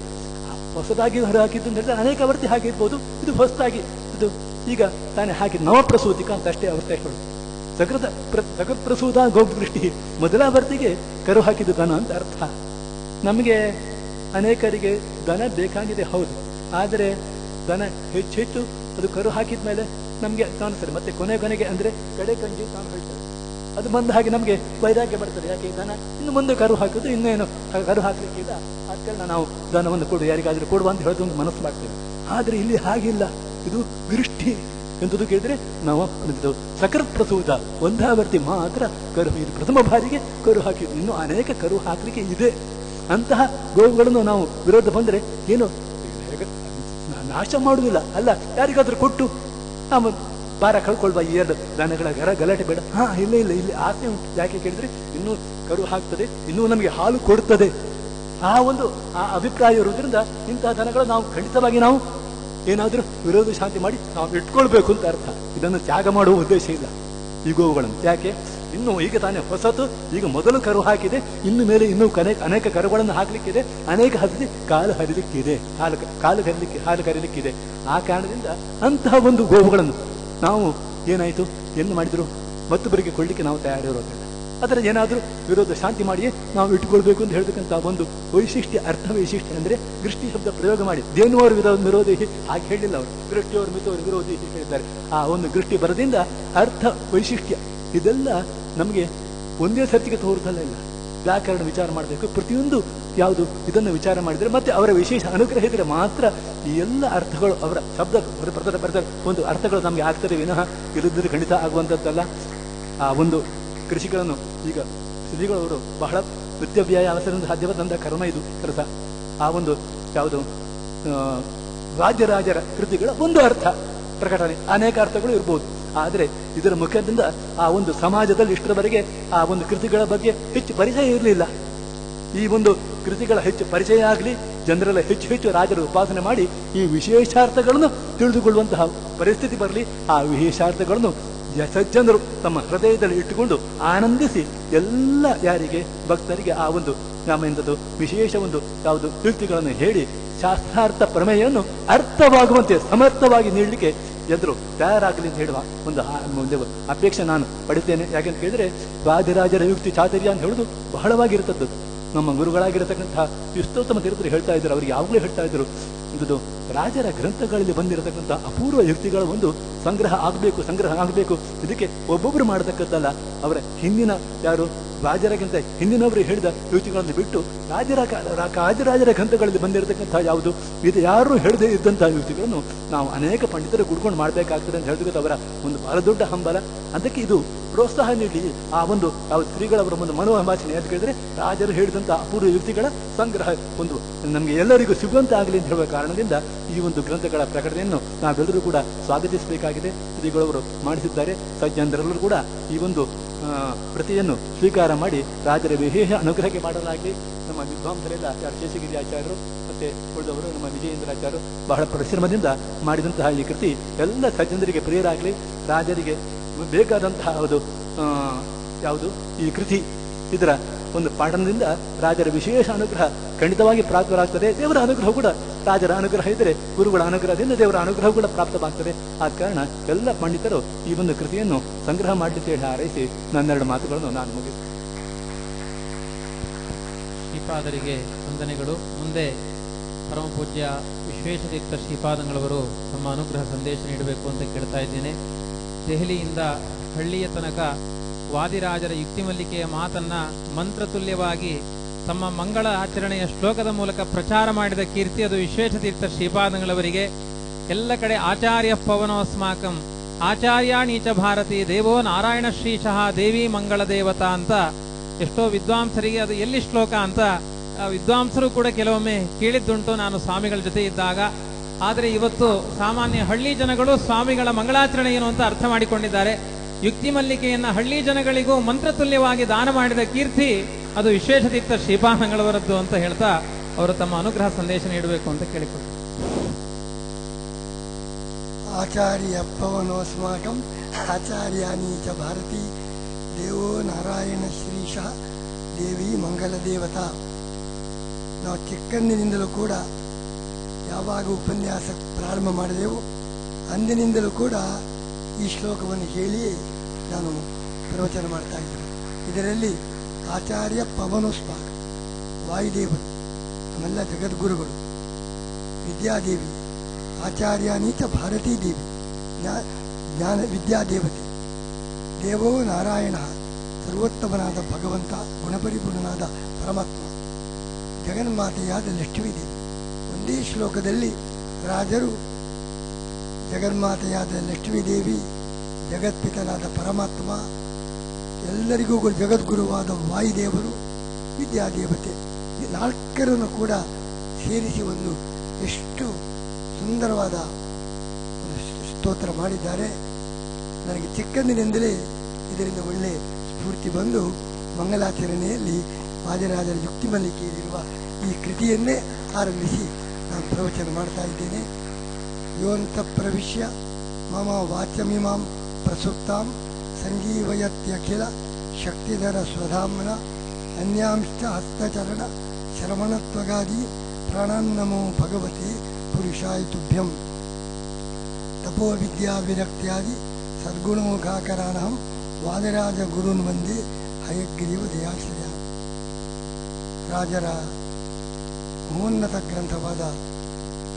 ಹೊಸದಾಗಿ ಹೊರ ಹಾಕಿದ್ದು ಅಂತ ಹೇಳಿದ್ರೆ ಅನೇಕ ವರ್ತಿ ಹಾಕಿರ್ಬೋದು. ಇದು ಹೊಸದಾಗಿ ಇದು ಈಗ ತಾನೇ ಹಾಕಿದ್ದು ನವಪ್ರಸೂತಿಕ ಅಂತ ಅಷ್ಟೇ ಅವಸ್ಥೆ ಹೇಳೋದು. ಸಕೃತ್ ಪ್ರಸೂತ ಗೌರ ದೃಷ್ಟಿ ಮೊದಲಾವರ್ತಿಗೆ ಕರು ಹಾಕಿದ್ದು ದನ ಅಂತ ಅರ್ಥ. ನಮಗೆ ಅನೇಕರಿಗೆ ದನ ಬೇಕಾಗಿದೆ ಹೌದು, ಆದರೆ ದನ ಹೆಚ್ಚೆಚ್ಚು ಅದು ಕರು ಹಾಕಿದ ಮೇಲೆ ನಮಗೆ ಕಾಣಿಸ್ತದೆ. ಮತ್ತೆ ಕೊನೆಗೆ ಅಂದ್ರೆ ಕಡೆ ಕಂಜಿ ತಾನು ಹೇಳ್ತಾರೆ. ಅದು ಬಂದ ಹಾಗೆ ನಮಗೆ ವೈರಾಗ್ಯ ಬರ್ತದೆ. ಯಾಕೆ ದನ ಇನ್ನು ಮುಂದೆ ಕರು ಹಾಕಿದ್ದು ಇನ್ನೇನು ಕರು ಹಾಕಲಿಕ್ಕಿಲ್ಲ, ಆದ ಕಾರಣ ನಾವು ದನವನ್ನು ಕೊಡು, ಯಾರಿಗಾದ್ರೂ ಕೊಡುವ ಅಂತ ಹೇಳೋದು ಒಂದು ಮನಸ್ಸು ಮಾಡ್ತೇವೆ. ಆದ್ರೆ ಇಲ್ಲಿ ಹಾಗಿಲ್ಲ. ಇದು ಗೃಷ್ಟಿ ಎಂತದ್ದು ಕೇಳಿದ್ರೆ ನಾವು ಸಕೃತ್ ಪ್ರಸೂತ ಒಂದಾವರ್ತಿ ಮಾತ್ರ ಕರು, ಇದು ಪ್ರಥಮ ಬಾರಿಗೆ ಕರು ಹಾಕಿದ್ದು. ಇನ್ನು ಅನೇಕ ಕರು ಹಾಕಲಿಕ್ಕೆ ಇದೆ. ಅಂತಹ ಗೋವುಗಳನ್ನು ನಾವು ವಿರೋಧ ಬಂದ್ರೆ ಏನು ನಾಶ ಮಾಡುವುದಿಲ್ಲ, ಅಲ್ಲ ಯಾರಿಗಾದ್ರೂ ಕೊಟ್ಟು ನಾವು ಭಾರ ಕಳ್ಕೊಳ್ಬಾ, ಈ ಎರಡು ದನಗಳ ಗಲಾಟೆ ಬೇಡ. ಇಲ್ಲ ಇಲ್ಲಿ ಆಸೆ ಉಂಟು. ಯಾಕೆ ಕೇಳಿದ್ರೆ ಇನ್ನೂ ಕರು ಹಾಕ್ತದೆ, ಇನ್ನೂ ನಮಗೆ ಹಾಲು ಕೊಡ್ತದೆ, ಆ ಒಂದು ಆ ಅಭಿಪ್ರಾಯ ಇರುವುದರಿಂದ ಇಂತಹ ದನಗಳು ನಾವು ಖಂಡಿತವಾಗಿ ನಾವು ಏನಾದ್ರೂ ವಿರೋಧ ಶಾಂತಿ ಮಾಡಿ ನಾವು ಇಟ್ಕೊಳ್ಬೇಕು ಅಂತ ಅರ್ಥ. ಇದನ್ನು ತ್ಯಾಗ ಮಾಡುವ ಉದ್ದೇಶ ಇಲ್ಲ ಈ ಗೋವುಗಳನ್ನು. ಯಾಕೆ ಇನ್ನು ಈಗ ತಾನೇ ಹೊಸತು, ಈಗ ಮೊದಲು ಕರು ಹಾಕಿದೆ, ಇನ್ನು ಮೇಲೆ ಇನ್ನೂ ಅನೇಕ ಕರುಗಳನ್ನು ಹಾಕ್ಲಿಕ್ಕಿದೆ, ಅನೇಕ ಹಸಿ ಕಾಲು ಹರಿಲಿಕ್ಕಿದೆ, ಹಾಲು ಕರೀಲಿಕ್ಕಿದೆ. ಆ ಕಾರಣದಿಂದ ಅಂತಹ ಒಂದು ಗೋವುಗಳನ್ನು ನಾವು ಏನಾಯ್ತು ಏನು ಮಾಡಿದ್ರು ಮತ್ತೊಬ್ಬರಿಗೆ ಕೊಳ್ಳಿಕ್ಕೆ ನಾವು ತಯಾರಿರೋದಿಲ್ಲ. ಅದರ ಏನಾದ್ರೂ ವಿರೋಧ ಶಾಂತಿ ಮಾಡಿಯೇ ನಾವು ಇಟ್ಟುಕೊಳ್ಬೇಕು ಅಂತ ಹೇಳ್ತಕ್ಕಂಥ ಒಂದು ವೈಶಿಷ್ಟ್ಯ, ಅರ್ಥ ವೈಶಿಷ್ಟ್ಯ ಅಂದ್ರೆ ದೃಷ್ಟಿ ಶಬ್ದ ಪ್ರಯೋಗ ಮಾಡಿ ದೇನುವರ ವಿರೋಧಿ ಹಾಗೆ ಹೇಳಿಲ್ಲ ಅವರು, ದೃಷ್ಟಿಯವರು ಮಿತವರು ವಿರೋಧಿ ಹೇಳಿದ್ದಾರೆ. ಆ ಒಂದು ದೃಷ್ಟಿ ಬರದಿಂದ ಅರ್ಥ ವೈಶಿಷ್ಟ್ಯ ಇದೆಲ್ಲ ನಮಗೆ ಒಂದೇ ಸರ್ತಿಗೆ ತೋರುತ್ತಲ್ಲ. ಇಲ್ಲ, ವ್ಯಾಕರಣ ವಿಚಾರ ಮಾಡಬೇಕು. ಪ್ರತಿಯೊಂದು ಯಾವುದು ಇದನ್ನು ವಿಚಾರ ಮಾಡಿದರೆ ಮತ್ತೆ ಅವರ ವಿಶೇಷ ಅನುಗ್ರಹ ಇದ್ರೆ ಮಾತ್ರ ಈ ಎಲ್ಲ ಅರ್ಥಗಳು ಅವರ ಶಬ್ದ ಬರೆದ ಒಂದು ಅರ್ಥಗಳು ನಮಗೆ ಆಗ್ತದೆ ವಿನಃ ಇಲ್ಲದಿದ್ದರೆ ಖಂಡಿತ ಆಗುವಂಥದ್ದಲ್ಲ. ಆ ಒಂದು ಕೃಷಿಗಳನ್ನು ಈಗ ಶ್ರೀಗಳವರು ಬಹಳ ವಿದ್ಯಾವ್ಯಾಯ ಅವಸರದಿಂದ ಸಾಧ್ಯವಾದಂಥ ಕರ್ಮ ಇದು ಕೆಲಸ. ಆ ಒಂದು ಯಾವುದು ರಾಜರಾಜರ ಕೃತಿಗಳ ಒಂದು ಅರ್ಥ ಪ್ರಕಟಣೆ, ಅನೇಕ ಅರ್ಥಗಳು ಇರಬಹುದು. ಆದರೆ ಇದರ ಮುಖದಿಂದ ಆ ಒಂದು ಸಮಾಜದಲ್ಲಿ ಇಷ್ಟರವರೆಗೆ ಆ ಒಂದು ಕೃತಿಗಳ ಬಗ್ಗೆ ಹೆಚ್ಚು ಪರಿಚಯ ಇರಲಿಲ್ಲ. ಈ ಒಂದು ಕೃತಿಗಳ ಹೆಚ್ಚು ಪರಿಚಯ ಆಗಲಿ, ಜನರೆಲ್ಲ ಹೆಚ್ಚು ರಾಜರು ಉಪಾಸನೆ ಮಾಡಿ ಈ ವಿಶೇಷಾರ್ಥಗಳನ್ನು ತಿಳಿದುಕೊಳ್ಳುವಂತಹ ಪರಿಸ್ಥಿತಿ ಬರಲಿ. ಆ ವಿಶೇಷಾರ್ಥಗಳನ್ನು ಸಜ್ಜನರು ತಮ್ಮ ಹೃದಯದಲ್ಲಿ ಇಟ್ಟುಕೊಂಡು ಆನಂದಿಸಿ ಎಲ್ಲ ಯಾರಿಗೆ ಭಕ್ತರಿಗೆ ಆ ಒಂದು ನಾಮೆಂದದು ವಿಶೇಷ ಒಂದು ಯಾವುದು ಕೃತಿಗಳನ್ನು ಹೇಳಿ ಶಾಸ್ತ್ರಾರ್ಥ ಪ್ರಮೇಯವನ್ನು ಅರ್ಥವಾಗುವಂತೆ ಸಮರ್ಥವಾಗಿ ನೀಡಲಿಕ್ಕೆ ಎದುರು ತಯಾರಾಗಲಿ ಅಂತ ಹೇಳುವ ಒಂದು ಅಪೇಕ್ಷೆ ನಾನು ಪಡಿತೇನೆ. ಯಾಕೆಂತ ಕೇಳಿದ್ರೆ ರಾಜರಾಜರ ಯುಕ್ತಿ ಚಾತುರ್ಯ ಅಂತ ಹೇಳುದು ಬಹಳವಾಗಿರ್ತದ್ದು. ನಮ್ಮ ಗುರುಗಳಾಗಿರತಕ್ಕಂತಹ ವಿಸ್ತೋತ್ತಮ ತೀರ್ಥರು ಹೇಳ್ತಾ ಇದ್ರು, ಅವ್ರಿಗೆ ಯಾವಾಗಲೂ ಹೇಳ್ತಾ ಇದ್ರು, ಇದು ರಾಜರ ಗ್ರಂಥಗಳಲ್ಲಿ ಬಂದಿರತಕ್ಕಂಥ ಅಪೂರ್ವ ಯುಕ್ತಿಗಳ ಒಂದು ಸಂಗ್ರಹ ಆಗಬೇಕು. ಇದಕ್ಕೆ ಒಬ್ಬೊಬ್ಬರು ಮಾಡತಕ್ಕದ್ದಲ್ಲ, ಅವರ ಹಿಂದಿನ ಯಾರು ರಾಜರಿಗಿಂತ ಹಿಂದಿನವರು ಹೇಳಿದ ಯುಕ್ತಿಗಳನ್ನು ಬಿಟ್ಟು ರಾಜರಾಜರ ಗ್ರಂಥಗಳಲ್ಲಿ ಬಂದಿರತಕ್ಕಂಥ ಯಾವುದು ಇದು ಯಾರು ಹೇಳದೇ ಇದ್ದಂತಹ ಯುಕ್ತಿಗಳನ್ನು ನಾವು ಅನೇಕ ಪಂಡಿತರು ಗುಡ್ಕೊಂಡು ಮಾಡಬೇಕಾಗ್ತದೆ ಅಂತ ಹೇಳಿದ್ರೆ ಅವರ ಒಂದು ಬಹಳ ದೊಡ್ಡ ಹಂಬಲ. ಅದಕ್ಕೆ ಇದು ಪ್ರೋತ್ಸಾಹ ನೀಡಿ ಆ ಒಂದು ಯಾವುದು ಶ್ರೀಗಳವರ ಒಂದು ಮನೋಭಾಷಣೆ ಅಂತ ಕೇಳಿದ್ರೆ ರಾಜರು ಹೇಳಿದಂತಹ ಅಪೂರ್ವ ಯುಕ್ತಿಗಳ ಸಂಗ್ರಹ ಒಂದು ನಮಗೆ ಎಲ್ಲರಿಗೂ ಸಿಗುವಂತೆ ಆಗಲಿ ಅಂತ ಹೇಳುವ ಕಾರಣದಿಂದ ಈ ಒಂದು ಗ್ರಂಥಗಳ ಪ್ರಕಟಣೆಯನ್ನು ನಾವೆಲ್ಲರೂ ಕೂಡ ಸ್ವಾಗತಿಸಬೇಕಾಗಿದೆ. ಶ್ರೀಗಳವರು ಮಾಡಿಸಿದ್ದಾರೆ. ಸಜ್ಜನರೆಲ್ಲರೂ ಕೂಡ ಈ ಒಂದು ಪ್ರತಿಯನ್ನು ಸ್ವೀಕಾರ ಮಾಡಿ ರಾಜರ ವಿಶೇಷ ಅನುಗ್ರಹಕ್ಕೆ ಮಾಡಲಾಗಲಿ. ನಮ್ಮ ವಿದ್ವಾಂಸರೆಲ್ಲ ಶೇಷಗಿರಿ ಆಚಾರ್ಯರು ಮತ್ತೆ ಉಳಿದವರು ನಮ್ಮ ವಿಜಯೇಂದ್ರಾಚಾರ್ಯರು ಬಹಳ ಪರಿಶ್ರಮದಿಂದ ಮಾಡಿದಂತಹ ಈ ಕೃತಿ ಎಲ್ಲ ಸಜ್ಜನರಿಗೆ ಪ್ರಿಯರಾಗಲಿ. ರಾಜರಿಗೆ ಬೇಕಾದಂತಹ ಯಾವುದು ಈ ಕೃತಿ ಇದರ ಒಂದು ಪಾಠದಿಂದ ರಾಜರ ವಿಶೇಷ ಅನುಗ್ರಹ ಖಂಡಿತವಾಗಿ ಪ್ರಾಪ್ತವಾಗ್ತದೆ. ದೇವರ ಅನುಗ್ರಹ ಕೂಡ, ರಾಜರ ಅನುಗ್ರಹ ಇದ್ದರೆ ಗುರುಗಳ ಅನುಗ್ರಹದಿಂದ ದೇವರ ಅನುಗ್ರಹ ಕೂಡ ಪ್ರಾಪ್ತವಾಗ್ತದೆ. ಆದ ಕಾರಣ ಎಲ್ಲ ಪಂಡಿತರು ಈ ಒಂದು ಕೃತಿಯನ್ನು ಸಂಗ್ರಹ ಮಾಡಲಿಕ್ಕೆ ಹಾರೈಸಿ ನನ್ನೆರಡು ಮಾತುಗಳನ್ನು ನಾನು ಮುಗಿಸ್ತೇನೆ. ಶ್ರೀಪಾದರಿಗೆ ವಂದನೆಗಳು. ಮುಂದೆ ಪರಮ ಪೂಜ್ಯ ವಿಶ್ವೇಶತೀರ್ಥ ಶ್ರೀಪಾದಂಗಳವರು ತಮ್ಮ ಅನುಗ್ರಹ ಸಂದೇಶ ನೀಡಬೇಕು ಅಂತ ಕೇಳ್ತಾ ಇದ್ದೇನೆ. ದೆಹಲಿಯಿಂದ ಹಳ್ಳಿಯ ತನಕ ವಾದಿರಾಜರ ಯುಕ್ತಿಮಲ್ಲಿಕೆಯ ಮಾತನ್ನ ಮಂತ್ರತುಲ್ಯವಾಗಿ ತಮ್ಮ ಮಂಗಳ ಆಚರಣೆಯ ಶ್ಲೋಕದ ಮೂಲಕ ಪ್ರಚಾರ ಮಾಡಿದ ಕೀರ್ತಿ ಅದು ವಿಶ್ವೇಶತೀರ್ಥ ಶ್ರೀಪಾದಂಗಳವರಿಗೆ. ಎಲ್ಲ ಕಡೆ ಆಚಾರ್ಯ ಪವನೋಸ್ಮಾಕಂ ಆಚಾರ್ಯಾಣೀಚ ಭಾರತಿ ದೇವೋ ನಾರಾಯಣ ಶ್ರೀಶಃ ದೇವಿ ಮಂಗಳ ದೇವತಾ ಅಂತ ಎಷ್ಟೋ ವಿದ್ವಾಂಸರಿಗೆ ಅದು ಎಲ್ಲಿ ಶ್ಲೋಕ ಅಂತ ವಿದ್ವಾಂಸರು ಕೂಡ ಕೆಲವೊಮ್ಮೆ ಕೇಳಿದ್ದುಂಟು ನಾನು ಸ್ವಾಮಿಗಳ ಜೊತೆ ಇದ್ದಾಗ. ಆದರೆ ಇವತ್ತು ಸಾಮಾನ್ಯ ಹಳ್ಳಿ ಜನಗಳು ಸ್ವಾಮಿಗಳ ಮಂಗಳಾಚರಣೆ ಏನು ಅಂತ ಅರ್ಥ ಮಾಡಿಕೊಂಡಿದ್ದಾರೆ. ಯುಕ್ತಿ ಮಲ್ಲಿಕೆಯನ್ನ ಹಳ್ಳಿ ಜನಗಳಿಗೂ ಮಂತ್ರತುಲ್ಯವಾಗಿ ದಾನ ಮಾಡಿದ ಕೀರ್ತಿ ಅದು ವಿಶ್ವೇಶತೀರ್ಥ ಶ್ರೀಪಾದಂಗಳವರದ್ದು ಅಂತ ಹೇಳ್ತಾ ಅವರು ತಮ್ಮ ಅನುಗ್ರಹ ಸಂದೇಶ ನೀಡಬೇಕು ಅಂತ ಕೇಳಿಕೊಳ್ತಾರೆ. ಆಚಾರ್ಯ ಪವನೋಸ್ಮಾಕಂ ಆಚಾರ್ಯಾನಿ ಚ ಭಾರತಿ ದೇವೋ ನಾರಾಯಣ ಶ್ರೀಶಃ ದೇವಿ ಮಂಗಲ ದೇವತಾ. ನಾವು ಚಿಕ್ಕಂದಿನಿಂದಲೂ ಕೂಡ ಯಾವಾಗ ಉಪನ್ಯಾಸ ಪ್ರಾರಂಭ ಮಾಡಿದೆವು ಅಂದಿನಿಂದಲೂ ಕೂಡ ಈ ಶ್ಲೋಕವನ್ನು ಹೇಳಿಯೇ ನಾನು ಪ್ರವಚನ ಮಾಡ್ತಾ ಇದ್ದೇನೆ. ಇದರಲ್ಲಿ ಆಚಾರ್ಯ ಪವನೋಸ್ಮಾಕ ವಾಯುದೇವರು, ನಮ್ಮೆಲ್ಲ ಜಗದ್ಗುರುಗಳು, ವಿದ್ಯಾದೇವಿ, ಆಚಾರ್ಯಾನೀತ ಭಾರತೀ ದೇವಿ, ವಿದ್ಯಾದೇವತೆ. ದೇವೋ ನಾರಾಯಣ, ಸರ್ವೋತ್ತಮನಾದ ಭಗವಂತ, ಗುಣಪರಿಪೂರ್ಣನಾದ ಪರಮಾತ್ಮ, ಜಗನ್ಮಾತೆಯಾದ ಲಕ್ಷ್ಮೀದೇವಿ. ಒಂದೇ ಶ್ಲೋಕದಲ್ಲಿ ರಾಜರು ಜಗನ್ಮಾತೆಯಾದ ಲಕ್ಷ್ಮೀದೇವಿ, ಜಗತ್ಪಿತನಾದ ಪರಮಾತ್ಮ, ಎಲ್ಲರಿಗೂ ಜಗದ್ಗುರುವಾದ ವಾಯುದೇವರು, ವಿದ್ಯಾದೇವತೆ, ಈ ನಾಲ್ಕರನ್ನು ಕೂಡ ಸೇರಿಸಿ ಒಂದು ಎಷ್ಟು ಸುಂದರವಾದ ಸ್ತೋತ್ರ ಮಾಡಿದ್ದಾರೆ. ನನಗೆ ಚಿಕ್ಕಂದಿನಿಂದಲೇ ಇದರಿಂದ ಒಳ್ಳೆ ಸ್ಫೂರ್ತಿ ಬಂದು ಮಂಗಲಾಚರಣೆಯಲ್ಲಿ ವಾದಿರಾಜರ ಯುಕ್ತಿಮಲ್ಲಿಕೆಯಲ್ಲಿರುವ ಈ ಕೃತಿಯನ್ನೇ ಆರಂಭಿಸಿ ನಾನು ಪ್ರವಚನ ಮಾಡ್ತಾ ಇದ್ದೇನೆ. ಯೋಂತ ಪ್ರವಿಶ್ಯ ಮಮ ವಾಚ್ಯಮಿಮಾಂ ಪ್ರಸುಪ್ತಾಂ ಸಂಜೀವಯತ್ಯಖಿಲ ಶಕ್ತಿಧರ ಸ್ವಧಾಮ್ನ ಅನ್ಯಾಂಶ್ಚ ಹಸ್ತಚರಣ ಶ್ರವಣತ್ವಗಾದಿ ಪ್ರಾಣಾನ್ನಮೋ ಭಗವತೆ ಪುರುಷಾಯ ತುಭ್ಯಂ. ತಪೋ ವಿದ್ಯಾ ವಿರಕ್ತ್ಯಾದಿ ಸದ್ಗುಣೋಘಾಕರಾಣಹಂ ವಾದಿರಾಜ ಗುರುನ್ ವಂದೇ ಹಯಗ್ರೀವ ದಯಾಶ್ರಯ. ರಾಜರ ಮಹೋನ್ನತ ಗ್ರಂಥವಾದ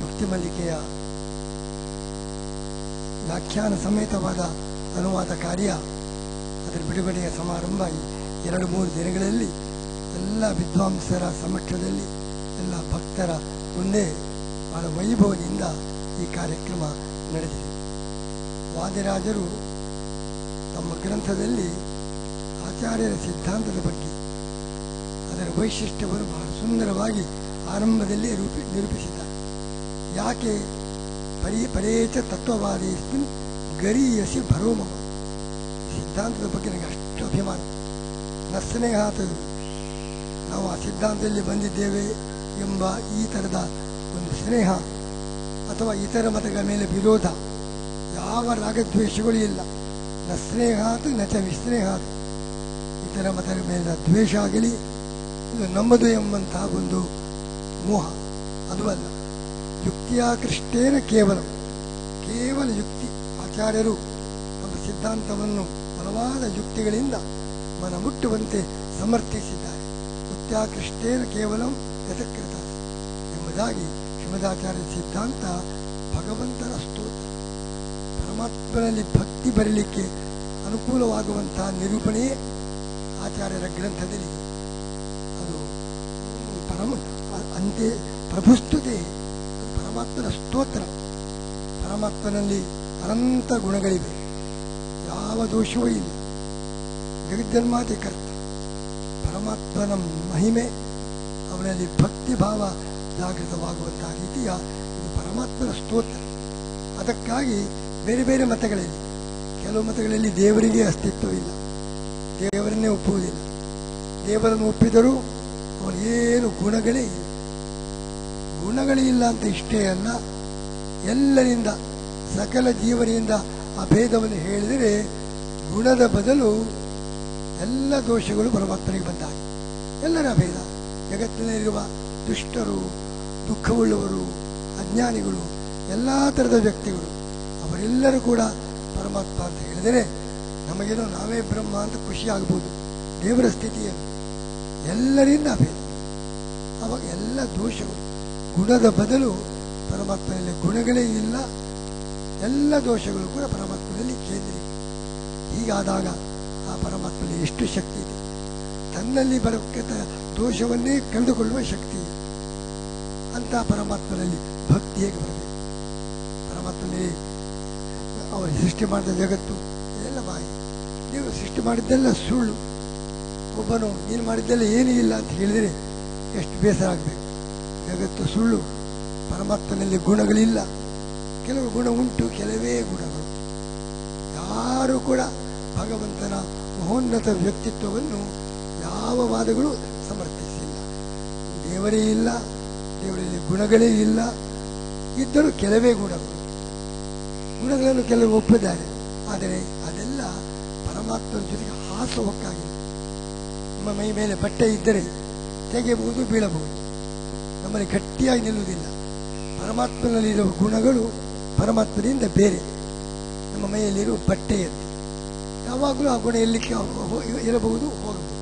ಯುಕ್ತಿಮಲ್ಲಿಕೆಯ ವ್ಯಾಖ್ಯಾನ ಸಮೇತವಾದ ಅನುವಾದ ಕಾರ್ಯ, ಅದರ ಬಿಡುಗಡೆಯ ಸಮಾರಂಭ 2-3 ದಿನಗಳಲ್ಲಿ ಎಲ್ಲ ವಿದ್ವಾಂಸರ ಸಮಕ್ಷದಲ್ಲಿ, ಎಲ್ಲ ಭಕ್ತರ ಮುಂದೆ ಬಹಳ ವೈಭವದಿಂದ ಈ ಕಾರ್ಯಕ್ರಮ ನಡೆದಿದೆ. ವಾದಿರಾಜರು ತಮ್ಮ ಗ್ರಂಥದಲ್ಲಿ ಆಚಾರ್ಯರ ಸಿದ್ಧಾಂತದ ಬಗ್ಗೆ, ಅದರ ವೈಶಿಷ್ಟ್ಯವನ್ನು ಬಹಳ ಸುಂದರವಾಗಿ ಆರಂಭದಲ್ಲೇ ನಿರೂಪಿಸಿದ್ದಾರೆ. ಯಾಕೆ ಪರೇಚ ತತ್ವವಾದೇಸ್ಮಿನ್ ಗರೀಯಸಿ ಭರೋಮಮ. ಸಿದ್ಧಾಂತದ ಬಗ್ಗೆ ನನಗೆ ಅಷ್ಟು ಅಭಿಮಾನ. ನ ಸ್ನೇಹಾತ, ನಾವು ಆ ಸಿದ್ಧಾಂತದಲ್ಲಿ ಬಂದಿದ್ದೇವೆ ಎಂಬ ಈ ಥರದ ಒಂದು ಸ್ನೇಹ ಅಥವಾ ಇತರ ಮತಗಳ ಮೇಲೆ ವಿರೋಧ, ಯಾವ ರಾಗದ್ವೇಷಗಳು ಇಲ್ಲ. ನ ಸ್ನೇಹಾತ್ ನ ಚ ವಿಸ್ನೇಹಾತ್. ಇತರ ಮತಗಳ ಮೇಲಿನ ದ್ವೇಷ ಆಗಲಿ, ಇದು ನಮ್ಮದು ಎಂಬಂತಹ ಒಂದು ಮೋಹ, ಅದು ಅಲ್ಲ. ಯುಕ್ತಿಯಾಕೃಷ್ಟೇನ ಕೇವಲ ಯುಕ್ತಿ. ಆಚಾರ್ಯರು ತಮ್ಮ ಸಿದ್ಧಾಂತವನ್ನು ಬಲವಾದ ಯುಕ್ತಿಗಳಿಂದ ಮನಮುಟ್ಟುವಂತೆ ಸಮರ್ಥಿಸಿದ್ದಾರೆ. ಯುಕ್ತ್ಯಾಕೃಷ್ಟೇನ ಕೇವಲ ಯಥಕೃತ ಎಂಬುದಾಗಿ ಶ್ರೀಮದಾಚಾರ್ಯ ಸಿದ್ಧಾಂತ ಭಗವಂತನ ಸ್ತೋತ್ರ. ಪರಮಾತ್ಮನಲ್ಲಿ ಭಕ್ತಿ ಬರಲಿಕ್ಕೆ ಅನುಕೂಲವಾಗುವಂತಹ ನಿರೂಪಣೆಯೇ ಆಚಾರ್ಯರ ಗ್ರಂಥದಲ್ಲಿ. ಅದು ಅಂತೆ ಪ್ರಭುಸ್ತುತೆ, ಪರಮಾತ್ಮನ ಸ್ತೋತ್ರ. ಪರಮಾತ್ಮನಲ್ಲಿ ಅನಂತ ಗುಣಗಳಿವೆ, ಯಾವ ದೋಷವೂ ಇಲ್ಲ. ಜಗಜ್ಜನ್ಮಾದಿ ಕರ್ತ ಪರಮಾತ್ಮನ ಮಹಿಮೆ, ಅವನಲ್ಲಿ ಭಕ್ತಿ ಭಾವ ಜಾಗೃತವಾಗುವಂತಹ ರೀತಿಯ ಇದು ಪರಮಾತ್ಮನ ಸ್ತೋತ್ರ. ಅದಕ್ಕಾಗಿ ಬೇರೆ ಬೇರೆ ಮತಗಳಲ್ಲಿ, ಕೆಲವು ಮತಗಳಲ್ಲಿ ದೇವರಿಗೆ ಅಸ್ತಿತ್ವವಿಲ್ಲ, ದೇವರನ್ನೇ ಒಪ್ಪುವುದಿಲ್ಲ. ದೇವರನ್ನು ಒಪ್ಪಿದರೂ ಅವನಿಗೇನು ಗುಣಗಳೇ ಇಲ್ಲ. ಗುಣಗಳೇ ಇಲ್ಲ ಅಂತ ಇಷ್ಟೇ ಅಲ್ಲ, ಎಲ್ಲರಿಂದ ಸಕಲ ಜೀವನಿಂದ ಅಭೇದವನ್ನು ಹೇಳಿದರೆ ಗುಣದ ಬದಲು ಎಲ್ಲ ದೋಷಗಳು ಪರಮಾತ್ಮನಿಗೆ ಬಂದಾಗ ಎಲ್ಲರ ಅಭೇದ. ಜಗತ್ತಿನಲ್ಲಿರುವ ದುಷ್ಟರು, ದುಃಖವುಳ್ಳವರು, ಅಜ್ಞಾನಿಗಳು, ಎಲ್ಲ ಥರದ ವ್ಯಕ್ತಿಗಳು, ಅವರೆಲ್ಲರೂ ಕೂಡ ಪರಮಾತ್ಮ ಅಂತ ಹೇಳಿದರೆ ನಮಗೇನೋ ನಾವೇ ಬ್ರಹ್ಮ ಅಂತ ಖುಷಿ ಆಗ್ಬೋದು. ದೇವರ ಸ್ಥಿತಿಯನ್ನು ಎಲ್ಲರಿಂದ ಅಭೇದ. ಅವಾಗ ಎಲ್ಲ ದೋಷಗಳು, ಗುಣದ ಬದಲು ಪರಮಾತ್ಮನಲ್ಲಿ ಗುಣಗಳೇ ಇಲ್ಲ, ಎಲ್ಲ ದೋಷಗಳು ಕೂಡ ಪರಮಾತ್ಮನಲ್ಲಿ ಕೇಂದ್ರೀಯ. ಹೀಗಾದಾಗ ಆ ಪರಮಾತ್ಮನಲ್ಲಿ ಎಷ್ಟು ಶಕ್ತಿ ಇದೆ. ತನ್ನಲ್ಲಿ ಬರಬೇಕ ದೋಷವನ್ನೇ ಕಳೆದುಕೊಳ್ಳುವ ಶಕ್ತಿ ಇದೆ. ಅಂತ ಪರಮಾತ್ಮನಲ್ಲಿ ಭಕ್ತಿ ಹೇಗೆ ಬರಬೇಕು? ಪರಮಾತ್ಮನಲ್ಲಿ ಅವರು ಸೃಷ್ಟಿ ಮಾಡಿದ ಜಗತ್ತು ಇದೆಲ್ಲ ಮಾಯ. ದೇವರು ಸೃಷ್ಟಿ ಮಾಡಿದ್ದೆಲ್ಲ ಸುಳ್ಳು. ಒಬ್ಬನು ನೀನು ಮಾಡಿದ್ದೆಲ್ಲ ಏನೂ ಇಲ್ಲ ಅಂತ ಹೇಳಿದರೆ ಎಷ್ಟು ಬೇಸರ ಆಗಬೇಕು. ಜಗತ್ತು ಸುಳ್ಳು, ಪರಮಾತ್ಮನಲ್ಲಿ ಗುಣಗಳಿಲ್ಲ. ಕೆಲವು ಗುಣ ಉಂಟು, ಕೆಲವೇ ಗುಣಗಳು. ಯಾರು ಕೂಡ ಭಗವಂತನ ಮಹೋನ್ನತ ವ್ಯಕ್ತಿತ್ವವನ್ನು ಯಾವ ವಾದಗಳು ಸಮರ್ಥಿಸಿಲ್ಲ. ದೇವರೇ ಇಲ್ಲ, ದೇವರಲ್ಲಿ ಗುಣಗಳೇ ಇಲ್ಲ, ಇದ್ದರೂ ಕೆಲವೇ ಗುಣಗಳು. ಗುಣಗಳನ್ನು ಕೆಲವು ಒಪ್ಪಿದ್ದಾರೆ, ಆದರೆ ಅದೆಲ್ಲ ಪರಮಾತ್ಮನ ಜೊತೆಗೆ ಹಾಸುಹೊಕ್ಕಾಗಿದೆ. ನಮ್ಮ ಮೈ ಮೇಲೆ ಬಟ್ಟೆ ಇದ್ದರೆ ತೆಗೆಯಬಹುದು, ಬೀಳಬಹುದು, ನಮ್ಮಲ್ಲಿ ಗಟ್ಟಿಯಾಗಿ ನಿಲ್ಲುವುದಿಲ್ಲ. ಪರಮಾತ್ಮನಲ್ಲಿರುವ ಗುಣಗಳು ಪರಮಾತ್ಮನಿಂದ ಬೇರೆ. ನಮ್ಮ ಮೈಯಲ್ಲಿರುವ ಬಟ್ಟೆಯಲ್ಲಿ ಯಾವಾಗಲೂ ಆ ಗುಣ ಎಲ್ಲಿ ಇರಬಹುದು, ಹೋಗಬಹುದು.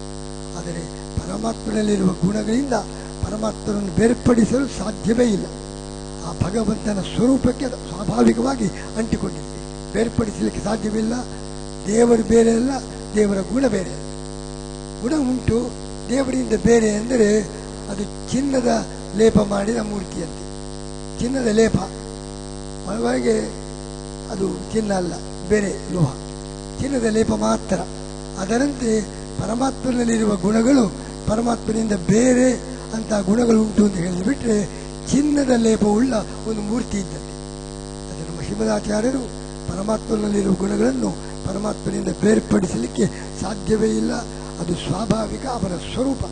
ಆದರೆ ಪರಮಾತ್ಮನಲ್ಲಿರುವ ಗುಣಗಳಿಂದ ಪರಮಾತ್ಮನನ್ನು ಬೇರ್ಪಡಿಸಲು ಸಾಧ್ಯವೇ ಇಲ್ಲ. ಆ ಭಗವಂತನ ಸ್ವರೂಪಕ್ಕೆ ಅದು ಸ್ವಾಭಾವಿಕವಾಗಿ ಅಂಟಿಕೊಂಡಿದೆ. ಬೇರ್ಪಡಿಸಲಿಕ್ಕೆ ಸಾಧ್ಯವಿಲ್ಲ. ದೇವರು ಬೇರೆ ಅಲ್ಲ, ದೇವರ ಗುಣ ಬೇರೆ. ಗುಣ ಉಂಟು, ದೇವರಿಂದ ಬೇರೆ ಅಂದರೆ ಅದು ಚಿನ್ನದ ಲೇಪ ಮಾಡಿದ ಮೂರ್ತಿಯಂತೆ. ಚಿನ್ನದ ಲೇಪ ಒಳಗೆ ಅದು ಚಿನ್ನ ಅಲ್ಲ, ಬೇರೆ ಲೋಹ, ಚಿನ್ನದ ಲೇಪ ಮಾತ್ರ. ಅದರಂತೆ ಪರಮಾತ್ಮನಲ್ಲಿರುವ ಗುಣಗಳು ಪರಮಾತ್ಮನಿಂದ ಬೇರೆ ಅಂತ ಗುಣಗಳು ಉಂಟು ಅಂತ ಹೇಳಿಬಿಟ್ರೆ ಚಿನ್ನದ ಲೇಪವುಳ್ಳ ಒಂದು ಮೂರ್ತಿ ಇದ್ದಂತೆ. ಅದನ್ನು ಶ್ರೀಮದಾಚಾರ್ಯರು ಪರಮಾತ್ಮನಲ್ಲಿರುವ ಗುಣಗಳನ್ನು ಪರಮಾತ್ಮನಿಂದ ಬೇರ್ಪಡಿಸಲಿಕ್ಕೆ ಸಾಧ್ಯವೇ ಇಲ್ಲ, ಅದು ಸ್ವಾಭಾವಿಕ, ಅವನ ಸ್ವರೂಪ.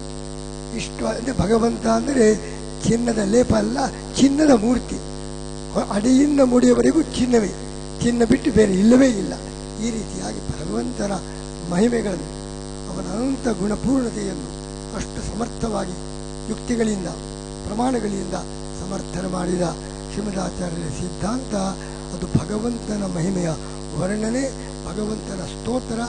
ಇಷ್ಟು ಅಂದರೆ ಭಗವಂತ ಅಂದರೆ ಚಿನ್ನದ ಲೇಪ ಅಲ್ಲ, ಚಿನ್ನದ ಮೂರ್ತಿ. ಅಡಿಯಿಂದ ಮುಡಿಯವರೆಗೂ ಚಿನ್ನವೇ, ಚಿನ್ನ ಬಿಟ್ಟು ಬೇರೆ ಇಲ್ಲವೇ ಇಲ್ಲ. ಈ ರೀತಿಯಾಗಿ ಭಗವಂತನ ಮಹಿಮೆಗಳನ್ನು, ಅವನ ಅನಂತ ಗುಣಪೂರ್ಣತೆಯನ್ನು ಅಷ್ಟು ಸಮರ್ಥವಾಗಿ ಯುಕ್ತಿಗಳಿಂದ ಪ್ರಮಾಣಗಳಿಂದ ಸಮರ್ಥನೆ ಮಾಡಿದ ಶ್ರೀಮದಾಚಾರ್ಯರ ಸಿದ್ಧಾಂತ ಅದು ಭಗವಂತನ ಮಹಿಮೆಯ ವರ್ಣನೆ, ಭಗವಂತನ ಸ್ತೋತ್ರ,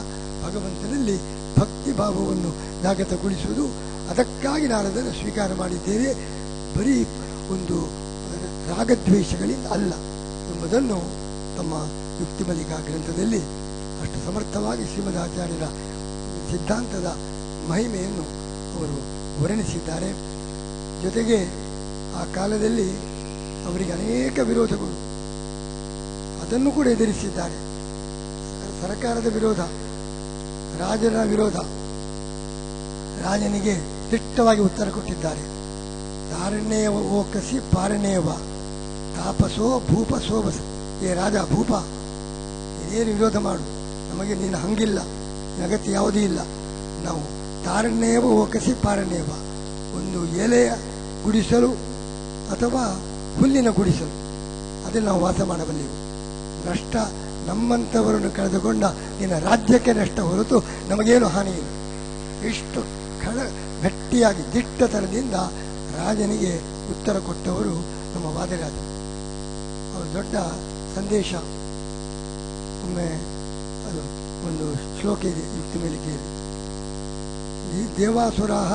ಭಗವಂತನಲ್ಲಿ ಭಕ್ತಿ ಭಾವವನ್ನು ಜಾಗೃತಗೊಳಿಸುವುದು. ಅದಕ್ಕಾಗಿ ನಾನು ಅದನ್ನು ಸ್ವೀಕಾರ ಮಾಡಿದ್ದೇನೆ, ಬರೀ ಒಂದು ರಾಗದ್ವೇಷಗಳಿಂದ ಅಲ್ಲ ಎಂಬುದನ್ನು ತಮ್ಮ ಯುಕ್ತಿಮಲ್ಲಿಕಾ ಗ್ರಂಥದಲ್ಲಿ ಅಷ್ಟು ಸಮರ್ಥವಾಗಿ ಶ್ರೀಮದಾಚಾರ್ಯರ ಸಿದ್ಧಾಂತದ ಮಹಿಮೆಯನ್ನು ಅವರು ವರ್ಣಿಸಿದ್ದಾರೆ. ಜೊತೆಗೆ ಆ ಕಾಲದಲ್ಲಿ ಅವರಿಗೆ ಅನೇಕ ವಿರೋಧಗಳು, ಅದನ್ನು ಕೂಡ ಎದುರಿಸಿದ್ದಾರೆ. ಸರ್ಕಾರದ ವಿರೋಧ, ರಾಜನ ವಿರೋಧ. ರಾಜನಿಗೆ ದಿಟ್ಟವಾಗಿ ಉತ್ತರ ಕೊಟ್ಟಿದ್ದಾರೆ. ಧಾರಣೇವ ಓಕಸಿ ಪಾರಣೇವ ತಾಪಸೋ ಭೂಪ ಸೋಬಸ. ಏ ರಾಜ ಭೂಪ, ಇದೇನು ವಿರೋಧ ಮಾಡು, ನಮಗೆ ನೀನು ಹಂಗಿಲ್ಲ, ಅಗತ್ಯ ಯಾವುದೂ ಇಲ್ಲ. ನಾವು ತಾರಣ್ಯವ ಓಕಸಿ ಪಾರಣೇವ, ಒಂದು ಎಲೆಯ ಗುಡಿಸಲು ಅಥವಾ ಹುಲ್ಲಿನ ಗುಡಿಸಲು, ಅದೇ ನಾವು ವಾಸ ಮಾಡಬಲ್ಲೆವು. ನಷ್ಟ ನಮ್ಮಂಥವರನ್ನು ಕಳೆದುಕೊಂಡ ನಿನ್ನ ರಾಜ್ಯಕ್ಕೆ ನಷ್ಟ ಹೊರತು ನಮಗೇನು ಹಾನಿ ಇಲ್ಲ. ಇಷ್ಟು ಗಟ್ಟಿಯಾಗಿ ದಿಟ್ಟತನದಿಂದ ರಾಜನಿಗೆ ಉತ್ತರ ಕೊಟ್ಟವರು ನಮ್ಮ ವಾದಿರಾಜರು. ಅವರು ದೊಡ್ಡ ಸಂದೇಶ. ಒಮ್ಮೆ ಅದು ಒಂದು ಶ್ಲೋಕ ಇದೆ ಯುಕ್ತಿಮಲ್ಲಿಕೆಯಲ್ಲಿ, ದೇವಾಸುರಾಹ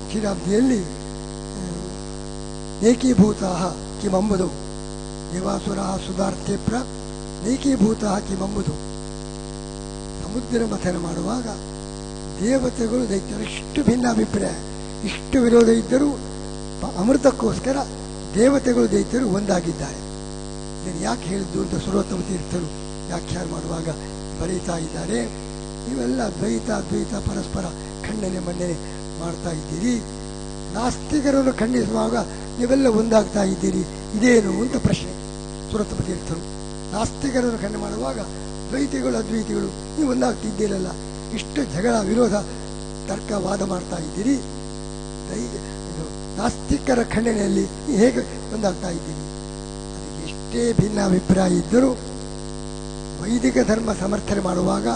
ಕ್ಷೀರಾಬ್ದಿಯಲ್ಲಿ ಏಕೀಭೂತಾಹ ಕಿಮಂಬುದು, ದೇವಾಸುರಾಹ ಸುಧಾರ್ಥೆ ಪ್ರಾಕ್ ಏಕೀಭೂತಾಹ ಕಿಮಂಬುದು. ಸಮುದ್ರ ಮಥನ ಮಾಡುವಾಗ ದೇವತೆಗಳು ದೈತ್ಯರು ಇಷ್ಟು ಭಿನ್ನಾಭಿಪ್ರಾಯ, ಇಷ್ಟು ವಿರೋಧ ಇದ್ದರೂ ಅಮೃತಕ್ಕೋಸ್ಕರ ದೇವತೆಗಳು ದೈತ್ಯರು ಒಂದಾಗಿದ್ದಾರೆ. ಇದನ್ನು ಯಾಕೆ ಹೇಳಿದ್ದು ಅಂತ ಸುರೋತ್ತಮ ತೀರ್ಥರು ವ್ಯಾಖ್ಯಾನ ಮಾಡುವಾಗ ಬರೀತಾ ಇದ್ದಾರೆ. ನೀವೆಲ್ಲ ದ್ವೈತ ಅದ್ವೈತ ಪರಸ್ಪರ ಖಂಡನೆ ಮಂಡನೆ ಮಾಡ್ತಾ ಇದ್ದೀರಿ, ನಾಸ್ತಿಕರನ್ನು ಖಂಡಿಸುವಾಗ ನೀವೆಲ್ಲ ಒಂದಾಗ್ತಾ ಇದ್ದೀರಿ, ಇದೇನು ಅಂತ ಪ್ರಶ್ನೆ. ಸುರೋತ್ತಮ ತೀರ್ಥರು ನಾಸ್ತಿಕರನ್ನು ಖಂಡನೆ ಮಾಡುವಾಗ ದ್ವೈತಿಗಳು ಅದ್ವೈತಿಗಳು ನೀವು ಒಂದಾಗ್ತಿದ್ದೀರಲ್ಲ, ಇಷ್ಟು ಜಗಳ ವಿರೋಧ ತರ್ಕ ವಾದ ಮಾಡ್ತಾ ಇದ್ದೀರಿ, ನಾಸ್ತಿಕರ ಖಂಡನೆಯಲ್ಲಿ ಹೇಗೆ ಒಂದಾಗ್ತಾ ಇದ್ದೀರಿ? ಅದಕ್ಕೆ ಎಷ್ಟೇ ಭಿನ್ನಾಭಿಪ್ರಾಯ ಇದ್ದರೂ ವೈದಿಕ ಧರ್ಮ ಸಮರ್ಥನೆ ಮಾಡುವಾಗ,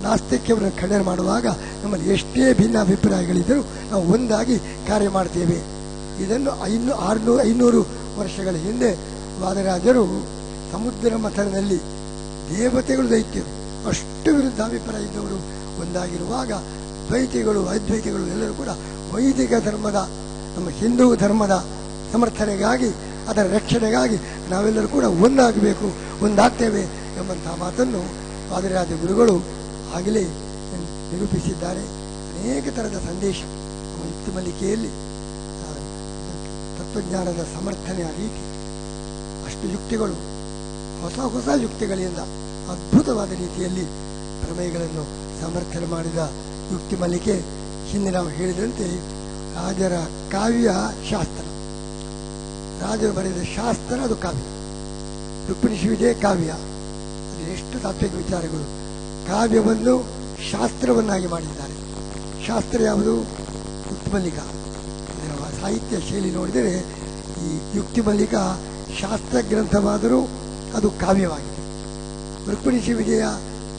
ನಾಸ್ತಿಕ್ಯವನ್ನು ಖಂಡನೆ ಮಾಡುವಾಗ ನಮ್ಮಲ್ಲಿ ಎಷ್ಟೇ ಭಿನ್ನಾಭಿಪ್ರಾಯಗಳಿದ್ದರೂ ನಾವು ಒಂದಾಗಿ ಕಾರ್ಯ ಮಾಡ್ತೇವೆ. ಇದನ್ನು 500 ವರ್ಷಗಳ ಹಿಂದೆ ವಾದರಾಜರು ಸಮುದ್ರ ಮಥನದಲ್ಲಿ ದೇವತೆಗಳು ದೈತ್ಯರು ಅಷ್ಟು ವಿರುದ್ಧಾಭಿಪ್ರಾಯ ಇದ್ದವರು ಒಂದಾಗಿರುವಾಗ ದ್ವೈತಿಗಳು ಅದ್ವೈತಿಗಳು ಎಲ್ಲರೂ ಕೂಡ ವೈದಿಕ ಧರ್ಮದ, ನಮ್ಮ ಹಿಂದೂ ಧರ್ಮದ ಸಮರ್ಥನೆಗಾಗಿ, ಅದರ ರಕ್ಷಣೆಗಾಗಿ ನಾವೆಲ್ಲರೂ ಕೂಡ ಒಂದಾಗಬೇಕು, ಒಂದಾಗ್ತೇವೆ ಎಂಬಂತಹ ಮಾತನ್ನು ವಾದಿರಾಜ ಗುರುಗಳು ಆಗಲೇ ನಿರೂಪಿಸಿದ್ದಾರೆ. ಅನೇಕ ಥರದ ಸಂದೇಶ ನಮ್ಮ ಯುಕ್ತಿಮಲ್ಲಿಕೆಯಲ್ಲಿ ತತ್ವಜ್ಞಾನದ ಸಮರ್ಥನೆಯ ರೀತಿ, ಅಷ್ಟು ಯುಕ್ತಿಗಳು, ಹೊಸ ಹೊಸ ಯುಕ್ತಿಗಳಿಂದ ಅದ್ಭುತವಾದ ರೀತಿಯಲ್ಲಿ ಪ್ರಮೇಯಗಳನ್ನು ಸಮರ್ಥನೆ ಮಾಡಿದ ಯುಕ್ತಿಮಲ್ಲಿಕೆ. ಹಿಂದೆ ನಾವು ಹೇಳಿದಂತೆ ರಾಜರ ಕಾವ್ಯ ಶಾಸ್ತ್ರ, ರಾಜರು ಬರೆದ ಶಾಸ್ತ್ರ ಅದು ಕಾವ್ಯ. ರುಕ್ಮಿಣೀಶವಿದೆ ಕಾವ್ಯ, ಅದು ಎಷ್ಟು ತಾತ್ವಿಕ ವಿಚಾರಗಳು. ಕಾವ್ಯವನ್ನು ಶಾಸ್ತ್ರವನ್ನಾಗಿ ಮಾಡಿದ್ದಾರೆ. ಶಾಸ್ತ್ರ ಯಾವುದು? ಯುಕ್ತಿಮಲ್ಲಿಕಾ. ಸಾಹಿತ್ಯ ಶೈಲಿ ನೋಡಿದರೆ ಈ ಯುಕ್ತಿಮಲ್ಲಿಕಾ ಶಾಸ್ತ್ರ ಗ್ರಂಥವಾದರೂ ಅದು ಕಾವ್ಯವಾಗಿದೆ, ರುಕ್ಮಿಣೀಶಿ ವಿಜಯ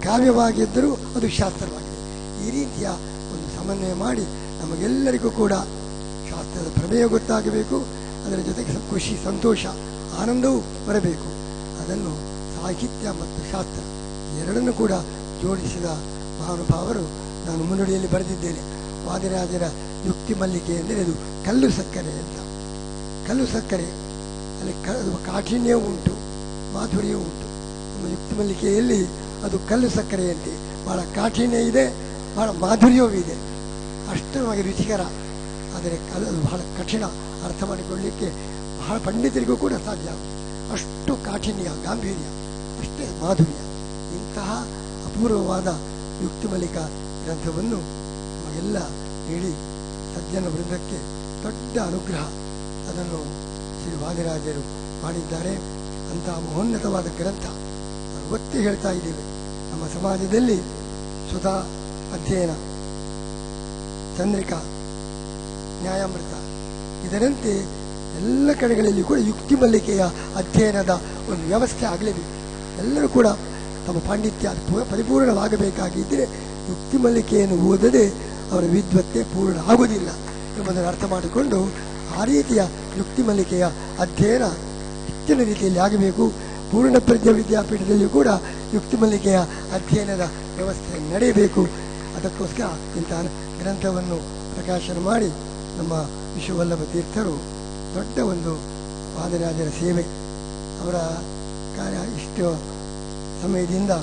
ಕಾವ್ಯವಾಗಿದ್ದರೂ ಅದು ಶಾಸ್ತ್ರವಾಗಿದೆ. ಈ ರೀತಿಯ ಒಂದು ಸಮನ್ವಯ ಮಾಡಿ ನಮಗೆಲ್ಲರಿಗೂ ಕೂಡ ಶಾಸ್ತ್ರದ ಪ್ರಮೇಯ ಗೊತ್ತಾಗಬೇಕು, ಅದರ ಜೊತೆಗೆ ಖುಷಿ, ಸಂತೋಷ, ಆನಂದವೂ ಬರಬೇಕು. ಅದನ್ನು ಸಾಹಿತ್ಯ ಮತ್ತು ಶಾಸ್ತ್ರ ಎರಡನ್ನೂ ಕೂಡ ಜೋಡಿಸಿದ ಮಹಾನುಭಾವರು ನಾನು ಮುನ್ನುಡಿಯಲ್ಲಿ ಬರೆದಿದ್ದೇನೆ. ವಾದಿರಾಜರ ಯುಕ್ತಿ ಮಲ್ಲಿಕೆ ಎಂದರೆ ಅದು ಕಲ್ಲು ಸಕ್ಕರೆ ಅಂತ. ಕಲ್ಲು ಸಕ್ಕರೆ ಅಲ್ಲಿ ಅದು ಕಾಠಿಣ್ಯವೂ ಉಂಟು, ಮಾಧುರ್ಯವೂ ಉಂಟು. ನಮ್ಮ ಯುಕ್ತಿ ಮಲ್ಲಿಕೆಯಲ್ಲಿ ಅದು ಕಲ್ಲು ಸಕ್ಕರೆಯಂತೆ ಬಹಳ ಕಾಠಿಣ್ಯ ಇದೆ, ಬಹಳ ಮಾಧುರ್ಯವೂ ಇದೆ, ಅಷ್ಟವಾಗಿ ರುಚಿಕರ. ಆದರೆ ಅದು ಬಹಳ ಕಠಿಣ, ಅರ್ಥ ಮಾಡಿಕೊಳ್ಳಲಿಕ್ಕೆ ಬಹಳ ಪಂಡಿತರಿಗೂ ಕೂಡ ಸಾಧ್ಯ. ಅಷ್ಟು ಕಾಠಿಣ್ಯ, ಗಾಂಭೀರ್ಯ, ಅಷ್ಟೇ ಮಾಧುರ್ಯ. ಇಂತಹ ಅಪೂರ್ವವಾದ ಯುಕ್ತಿ ಮಲ್ಲಿಕಾ ಗ್ರಂಥವನ್ನು ನಮಗೆಲ್ಲ ನೀಡಿ ಸಜ್ಜನ ವೃಂದಕ್ಕೆ ದೊಡ್ಡ ಅನುಗ್ರಹ ಅದನ್ನು ಶ್ರೀ ವಾದಿರಾಜರು ಮಾಡಿದ್ದಾರೆ. ಅಂತಹ ಮಹೋನ್ನತವಾದ ಗ್ರಂಥ ಒತ್ತಿ ಹೇಳ್ತಾ ಇದ್ದೇವೆ. ನಮ್ಮ ಸಮಾಜದಲ್ಲಿ ಸುಧಾ ಅಧ್ಯಯನ, ಚಂದ್ರಿಕಾ, ನ್ಯಾಯಾಮೃತ, ಇದರಂತೆ ಎಲ್ಲ ಕಡೆಗಳಲ್ಲಿ ಕೂಡ ಯುಕ್ತಿ ಮಲ್ಲಿಕೆಯ ಅಧ್ಯಯನದ ಒಂದು ವ್ಯವಸ್ಥೆ ಆಗಲೇಬೇಕು. ಎಲ್ಲರೂ ಕೂಡ ತಮ್ಮ ಪಾಂಡಿತ್ಯ ಪರಿಪೂರ್ಣವಾಗಬೇಕಾಗಿದ್ದರೆ ಯುಕ್ತಿ ಮಲ್ಲಿಕೆಯನ್ನು ಓದದೆ ಅವರ ವಿದ್ವತ್ತೆ ಪೂರ್ಣ ಆಗುವುದಿಲ್ಲ ಎಂಬುದನ್ನು ಅರ್ಥ ಮಾಡಿಕೊಂಡು ಆ ರೀತಿಯ ಯುಕ್ತಿ ಮಲ್ಲಿಕೆಯ ಅಧ್ಯಯನ ಹೆಚ್ಚಿನ ರೀತಿಯಲ್ಲಿ ಆಗಬೇಕು. ಪೂರ್ಣ ಪ್ರಜ್ಞಾ ವಿದ್ಯಾಪೀಠದಲ್ಲಿಯೂ ಕೂಡ ಯುಕ್ತಿ ಮಲ್ಲಿಕೆಯ ಅಧ್ಯಯನದ ವ್ಯವಸ್ಥೆ ನಡೆಯಬೇಕು. ಅದಕ್ಕೋಸ್ಕರ ಇಂತಹ ಗ್ರಂಥವನ್ನು ಪ್ರಕಾಶನ ಮಾಡಿ ನಮ್ಮ ವಿಶ್ವವಲ್ಲಭ ತೀರ್ಥರು ದೊಡ್ಡ ಒಂದು ವಾದಿರಾಜರ ಸೇವೆ, ಅವರ ಕಾರ್ಯ ಇಷ್ಟು ಸಮಯದಿಂದ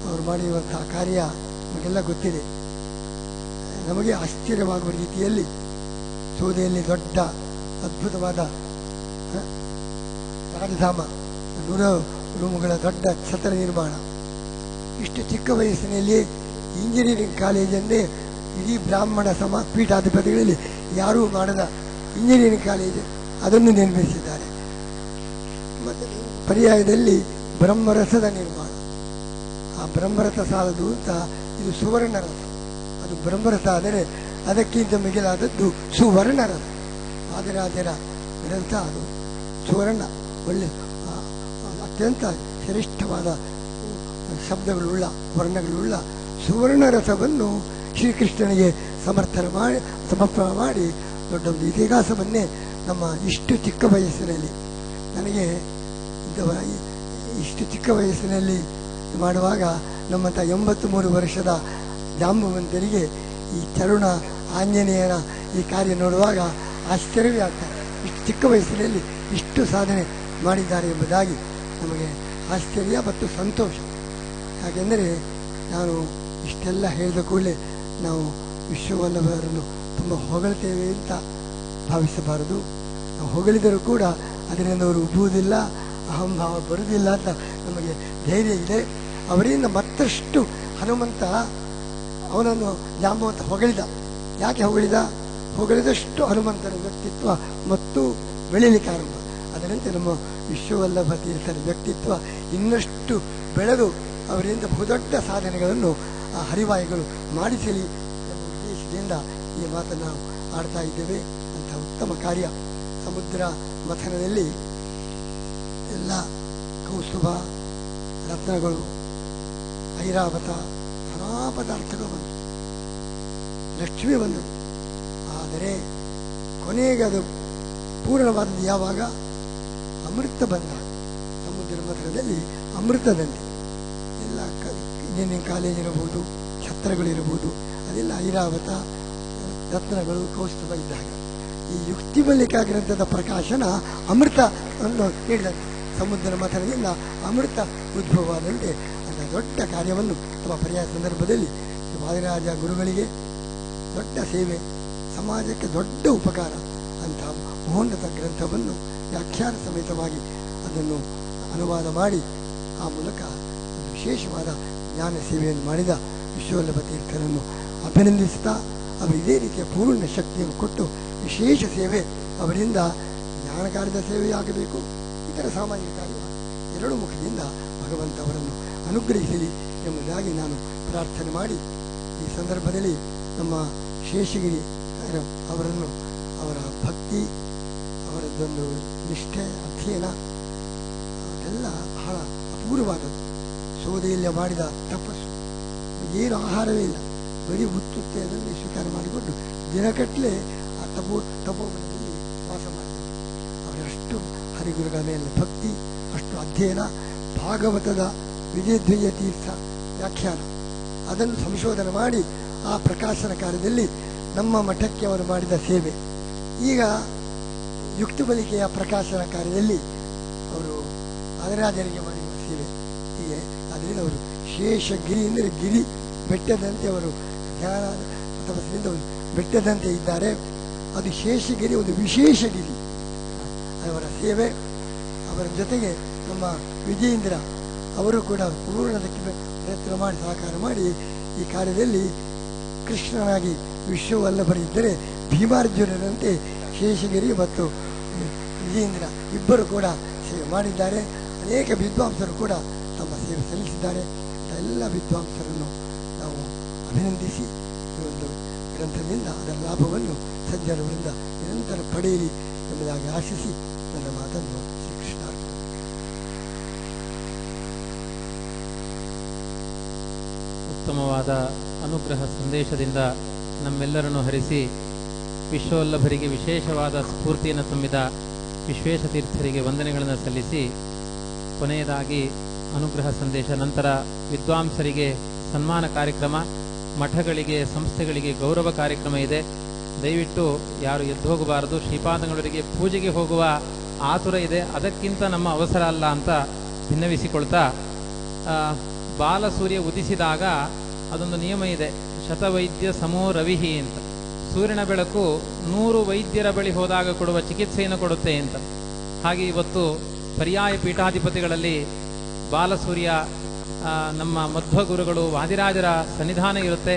ಅವರು ಮಾಡಿರುವಂತಹ ಕಾರ್ಯ ನಮಗೆಲ್ಲ ಗೊತ್ತಿದೆ. ನಮಗೆ ಆಶ್ಚರ್ಯವಾಗುವ ರೀತಿಯಲ್ಲಿ ಸೋದೆಯಲ್ಲಿ ದೊಡ್ಡ ಅದ್ಭುತವಾದ ರಾಜಧಾಮ, 100 ರೂಮುಗಳ ದೊಡ್ಡ ಛತ್ರ ನಿರ್ಮಾಣ. ಇಷ್ಟು ಚಿಕ್ಕ ವಯಸ್ಸಿನಲ್ಲಿ ಇಂಜಿನಿಯರಿಂಗ್ ಕಾಲೇಜನ್ನೇ ಇಡೀ ಬ್ರಾಹ್ಮಣ ಪೀಠಾಧಿಪತಿಗಳಲ್ಲಿ ಯಾರೂ ಮಾಡದ ಇಂಜಿನಿಯರಿಂಗ್ ಕಾಲೇಜು ಅದನ್ನು ನಿರ್ಮಿಸಿದ್ದಾರೆ. ಮತ್ತು ಪರ್ಯಾಯದಲ್ಲಿ ಬ್ರಹ್ಮರಥದ ನಿರ್ಮಾಣ. ಆ ಬ್ರಹ್ಮರಥ ಸಾಲದು ಅಂತ ಇದು ಸುವರ್ಣ ರಥ. ಅದು ಬ್ರಹ್ಮರಥ ಆದರೆ ಅದಕ್ಕಿಂತ ಮಿಗಿಲಾದದ್ದು ಸುವರ್ಣ ರಥ. ವಾದಿರಾಜರ ಗ್ರಂಥ ಅದು ಸುವರ್ಣ, ಒಳ್ಳೆ ಅತ್ಯಂತ ಶ್ರೇಷ್ಠವಾದ ಶಬ್ದಗಳುಳ್ಳ, ವರ್ಣಗಳುಳ್ಳ ಸುವರ್ಣ ರಥವನ್ನು ಶ್ರೀಕೃಷ್ಣನಿಗೆ ಸಮರ್ಪಣೆ ಮಾಡಿ ದೊಡ್ಡ ಒಂದು ಇತಿಹಾಸವನ್ನೇ ನಮ್ಮ ಇಷ್ಟು ಚಿಕ್ಕ ವಯಸ್ಸಿನಲ್ಲಿ, ನನಗೆ ಇಷ್ಟು ಚಿಕ್ಕ ವಯಸ್ಸಿನಲ್ಲಿ ಮಾಡುವಾಗ ನಮ್ಮಂಥ 83 ವರ್ಷದ ಜಾಂಬವಂತರಿಗೆ ಈ ತರುಣ ಆಂಜನೇಯನ ಈ ಕಾರ್ಯ ನೋಡುವಾಗ ಆಶ್ಚರ್ಯವೇ ಆಗ್ತದೆ. ಇಷ್ಟು ಚಿಕ್ಕ ವಯಸ್ಸಿನಲ್ಲಿ ಇಷ್ಟು ಸಾಧನೆ ಮಾಡಿದ್ದಾರೆ ಎಂಬುದಾಗಿ ನಮಗೆ ಆಶ್ಚರ್ಯ ಮತ್ತು ಸಂತೋಷ. ಯಾಕೆಂದರೆ ನಾನು ಇಷ್ಟೆಲ್ಲ ಹೇಳಿದ ಕೂಡಲೇ ನಾವು ವಿಶ್ವವಲ್ಲಭರನ್ನು ತುಂಬ ಹೊಗಳ್ತೇವೆ ಅಂತ ಭಾವಿಸಬಾರದು. ನಾವು ಹೊಗಳಿದರೂ ಕೂಡ ಅದರಿಂದ ಅವರು ಉಬ್ಬುವುದಿಲ್ಲ, ಅಹಂಭಾವ ಬರುವುದಿಲ್ಲ ಅಂತ ನಮಗೆ ಧೈರ್ಯ ಇದೆ. ಅವರಿಂದ ಮತ್ತಷ್ಟು ಹನುಮಂತ ಅವನನ್ನು ಜಾಂಬವಂತ ಹೊಗಳಿದ. ಯಾಕೆ ಹೊಗಳಿದ? ಹೊಗಳಿದಷ್ಟು ಹನುಮಂತನ ವ್ಯಕ್ತಿತ್ವ ಮತ್ತು ಬೆಳೀಲಿಕ್ಕೆ ಆರಂಭ. ಅದರಂತೆ ನಮ್ಮ ವಿಶ್ವವಲ್ಲಭ ತೀರ್ಥರ ವ್ಯಕ್ತಿತ್ವ ಇನ್ನಷ್ಟು ಬೆಳೆದು ಅವರಿಂದ ಬಹುದೊಡ್ಡ ಸಾಧನೆಗಳನ್ನು ಆ ಹರಿವಾಯಿಗಳು ಮಾಡಿಸಲಿ ಎಂಬ ಉದ್ದೇಶದಿಂದ ಈ ಮಾತನ್ನು ನಾವು ಆಡ್ತಾ ಇದ್ದೇವೆ. ಅಂಥ ಉತ್ತಮ ಕಾರ್ಯ. ಸಮುದ್ರ ಮಥನದಲ್ಲಿ ಎಲ್ಲ ಕೌಸ್ತುಭ, ರತ್ನಗಳು, ಐರಾವತ, ನಾನಾ ಪದಾರ್ಥಗಳು ಬಂದು ಲಕ್ಷ್ಮಿ ಬಂದಳು. ಆದರೆ ಕೊನೆಗೆ ಅದು ಪೂರ್ಣವಾದದ್ದು ಯಾವಾಗ? ಅಮೃತ ಬಂದಾಗ. ಸಮುದ್ರ ಮಥನದಲ್ಲಿ ಅಮೃತದಂತೆ ಎಲ್ಲ ಇಂಜಿನಿಯರಿಂಗ್ ಕಾಲೇಜ್ ಇರಬಹುದು, ಛತ್ರಗಳಿರಬಹುದು, ಅದೆಲ್ಲ ಐರಾವತ, ರತ್ನಗಳು, ಕೌಸ್ತುಭ ಇದ್ದಾಗ ಈ ಯುಕ್ತಿ ಮಲ್ಲಿಕಾ ಗ್ರಂಥದ ಪ್ರಕಾಶನ ಅಮೃತವನ್ನು ನೀಡಿದಂತೆ. ಸಮುದ್ರ ಮಥನದಿಂದ ಅಮೃತ ಉದ್ಭವವಾದಂತೆ ಅಂತ ದೊಡ್ಡ ಕಾರ್ಯವನ್ನು ತಮ್ಮ ಪರ್ಯಾಯ ಸಂದರ್ಭದಲ್ಲಿ ವಾದಿರಾಜ ಗುರುಗಳಿಗೆ ದೊಡ್ಡ ಸೇವೆ, ಸಮಾಜಕ್ಕೆ ದೊಡ್ಡ ಉಪಕಾರ ಅಂತಹ ಮಹೋನ್ನತ ಗ್ರಂಥವನ್ನು ವ್ಯಾಖ್ಯಾನ ಸಮೇತವಾಗಿ ಅದನ್ನು ಅನುವಾದ ಮಾಡಿ ಆ ಮೂಲಕ ವಿಶೇಷವಾದ ಜ್ಞಾನ ಸೇವೆಯನ್ನು ಮಾಡಿದ ವಿಶ್ವವಲ್ಲಭ ತೀರ್ಥರನ್ನು ಅಭಿನಂದಿಸುತ್ತಾ, ಅವರು ಇದೇ ರೀತಿಯ ಪೂರ್ಣ ಶಕ್ತಿಯನ್ನು ಕೊಟ್ಟು ವಿಶೇಷ ಸೇವೆ ಅವರಿಂದ ಜ್ಞಾನ ಕಾರ್ಯದ ಸೇವೆಯಾಗಬೇಕು, ಇತರ ಸಾಮಾಜಿಕ ಕಾರ್ಯ ಎರಡೂ ಮುಖದಿಂದ ಭಗವಂತ ಅವರನ್ನು ಅನುಗ್ರಹಿಸಲಿ ಎಂಬುದಾಗಿ ನಾನು ಪ್ರಾರ್ಥನೆ ಮಾಡಿ, ಈ ಸಂದರ್ಭದಲ್ಲಿ ನಮ್ಮ ಶೇಷಗಿರಿ ಅವರನ್ನು ಅವರ ಭಕ್ತಿ, ಅವರದ್ದೊಂದು ನಿಷ್ಠೆ, ಅಧ್ಯಯನ ಅದೆಲ್ಲ ಬಹಳ ಅಪೂರ್ವವಾದದ್ದು. ಸೋದೆಯಲ್ಲಿ ಮಾಡಿದ ತಪಸ್ಸು, ಏನು ಆಹಾರವೇ ಇಲ್ಲ, ಬರೀ ಉತ್ತುತ್ತೆಯಲ್ಲಿ ಸ್ವೀಕಾರ ಮಾಡಿಕೊಂಡು ದಿನಗಟ್ಟಲೆ ಆ ತಪೋವನದಲ್ಲಿ ವಾಸ ಮಾಡಿದರು. ಅವರಷ್ಟು ಹರಿಗುರುಗಳ ಮೇಲೆ ಭಕ್ತಿ, ಅಷ್ಟು ಅಧ್ಯಯನ, ಭಾಗವತದ ವಿಜಯಧ್ವಜ ತೀರ್ಥ ವ್ಯಾಖ್ಯಾನ ಅದನ್ನು ಸಂಶೋಧನೆ ಮಾಡಿ ಆ ಪ್ರಕಾಶನ ಕಾರ್ಯದಲ್ಲಿ ನಮ್ಮ ಮಠಕ್ಕೆ ಅವರು ಮಾಡಿದ ಸೇವೆ. ಈಗ ಯುಕ್ತಿಬಲಿಕೆಯ ಪ್ರಕಾಶನ ಕಾರ್ಯದಲ್ಲಿ ಅವರು ವಾದಿರಾಜರಿಗೆ ಮಾಡಿರುವ ಸೇವೆ ಹೀಗೆ. ಅದರಿಂದ ಅವರು ಶೇಷಗಿರಿ ಅಂದರೆ ಗಿರಿ ಬೆಟ್ಟದಂತೆ ಅವರು ಜ್ಞಾನ ತಪಸ್ಸಿನಿಂದ ಅವರು ಬೆಟ್ಟದಂತೆ ಇದ್ದಾರೆ. ಅದು ಶೇಷಗಿರಿ ಒಂದು ವಿಶೇಷ ಗಿರಿ. ಅವರ ಸೇವೆ, ಅವರ ಜೊತೆಗೆ ನಮ್ಮ ವಿಜಯೇಂದ್ರ ಅವರು ಕೂಡ ಪೂರ್ಣದಕ್ಕೆ ಪ್ರಯತ್ನ ಮಾಡಿ ಸಹಕಾರ ಮಾಡಿ ಈ ಕಾರ್ಯದಲ್ಲಿ ಕೃಷ್ಣನಾಗಿ ವಿಶ್ವವಲ್ಲಭರಿದ್ದರೆ ಭೀಮಾರ್ಜುನರಂತೆ ಶೇಷಗಿರಿ ಮತ್ತು ವಿಜಯೇಂದ್ರ ಇಬ್ಬರು ಕೂಡ ಸೇವೆ ಮಾಡಿದ್ದಾರೆ. ಅನೇಕ ವಿದ್ವಾಂಸರು ಕೂಡ ತಮ್ಮ ಸೇವೆ ಸಲ್ಲಿಸಿದ್ದಾರೆ. ಎಲ್ಲ ವಿದ್ವಾಂಸರನ್ನು ನಾವು ಅಭಿನಂದಿಸಿ ಈ ಒಂದು ಗ್ರಂಥದಿಂದ ಅದರ ಲಾಭವನ್ನು ಸಜ್ಜನರಿಂದ ನಿರಂತರ ಪಡೆಯಲಿ ಎಂಬುದಾಗಿ ಆಶಿಸಿ ನನ್ನ ಮಾತನ್ನು ಶ್ರೀಕೃಷ್ಣ. ಉತ್ತಮವಾದ ಅನುಗ್ರಹ ಸಂದೇಶದಿಂದ ನಮ್ಮೆಲ್ಲರನ್ನು ಹರಿಸಿ ವಿಶ್ವವಲ್ಲಭರಿಗೆ ವಿಶೇಷವಾದ ಸ್ಫೂರ್ತಿಯನ್ನು ತುಂಬಿದ ವಿಶ್ವೇಶತೀರ್ಥರಿಗೆ ವಂದನೆಗಳನ್ನು ಸಲ್ಲಿಸಿ, ಕೊನೆಯದಾಗಿ ಅನುಗ್ರಹ ಸಂದೇಶ ನಂತರ ವಿದ್ವಾಂಸರಿಗೆ ಸನ್ಮಾನ ಕಾರ್ಯಕ್ರಮ, ಮಠಗಳಿಗೆ ಸಂಸ್ಥೆಗಳಿಗೆ ಗೌರವ ಕಾರ್ಯಕ್ರಮ ಇದೆ. ದಯವಿಟ್ಟು ಯಾರು ಎದ್ದು ಹೋಗಬಾರದು. ಶ್ರೀಪಾದಂಗಳವರಿಗೆ ಪೂಜೆಗೆ ಹೋಗುವ ಆತುರ ಇದೆ, ಅದಕ್ಕಿಂತ ನಮ್ಮ ಅವಸರ ಅಲ್ಲ ಅಂತ ಭಿನ್ನವಿಸಿಕೊಳ್ತಾ, ಬಾಲಸೂರ್ಯ ಉದಿಸಿದಾಗ ಅದೊಂದು ನಿಯಮ ಇದೆ, ಶತವೈದ್ಯ ಸಮೋ ರವಿಹಿ ಅಂತ. ಸೂರ್ಯನ ಬೆಳಕು 100 ವೈದ್ಯರ ಬಳಿ ಹೋದಾಗ ಕೊಡುವ ಚಿಕಿತ್ಸೆಯನ್ನು ಕೊಡುತ್ತೆ ಅಂತ. ಹಾಗೆ ಇವತ್ತು ಪರ್ಯಾಯ ಪೀಠಾಧಿಪತಿಗಳಲ್ಲಿ ಬಾಲಸೂರ್ಯ ನಮ್ಮ ಮಧ್ವ ಗುರುಗಳು ವಾದಿರಾಜರ ಸನ್ನಿಧಾನ ಇರುತ್ತೆ.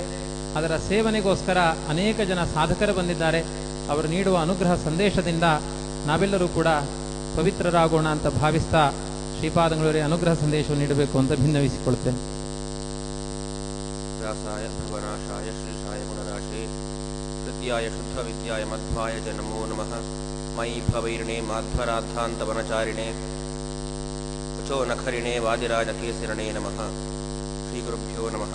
ಅದರ ಸೇವನೆಗೋಸ್ಕರ ಅನೇಕ ಜನ ಸಾಧಕರು ಬಂದಿದ್ದಾರೆ. ಅವರು ನೀಡುವ ಅನುಗ್ರಹ ಸಂದೇಶದಿಂದ ನಾವೆಲ್ಲರೂ ಕೂಡ ಪವಿತ್ರರಾಗೋಣ ಅಂತ ಭಾವಿಸ್ತಾ ಶ್ರೀಪಾದಂಗಳವರೇ ಅನುಗ್ರಹ ಸಂದೇಶವನ್ನು ನೀಡಬೇಕು ಅಂತ ಭಿನ್ನವಿಸಿಕೊಳ್ತೇನೆ. ವ್ಯಾಸಾಯ ಭವನಾಶಾಯ ಶ್ರೀಶಾಯ ಗುಣರಾಶೇ ಹೃದ್ಯಾಯ ಶುದ್ಧ ವಿದ್ಯಾಯ ಮಧ್ವಾಯ ಜ ನಮೋ ನಮಃ. ಮಯಿ ಭವೈರ್ಣೆ ಮಾಧ್ವರಾಧಾಂತ ವನಚಾರಿಣೆ ವಚೋ ನಖರಿಣೆ ವಾದಿರಾಜ ಕೇಸರಿಣೆ ನಮಃ. ಶ್ರೀ ಗುರುಭ್ಯೋ ನಮಃ.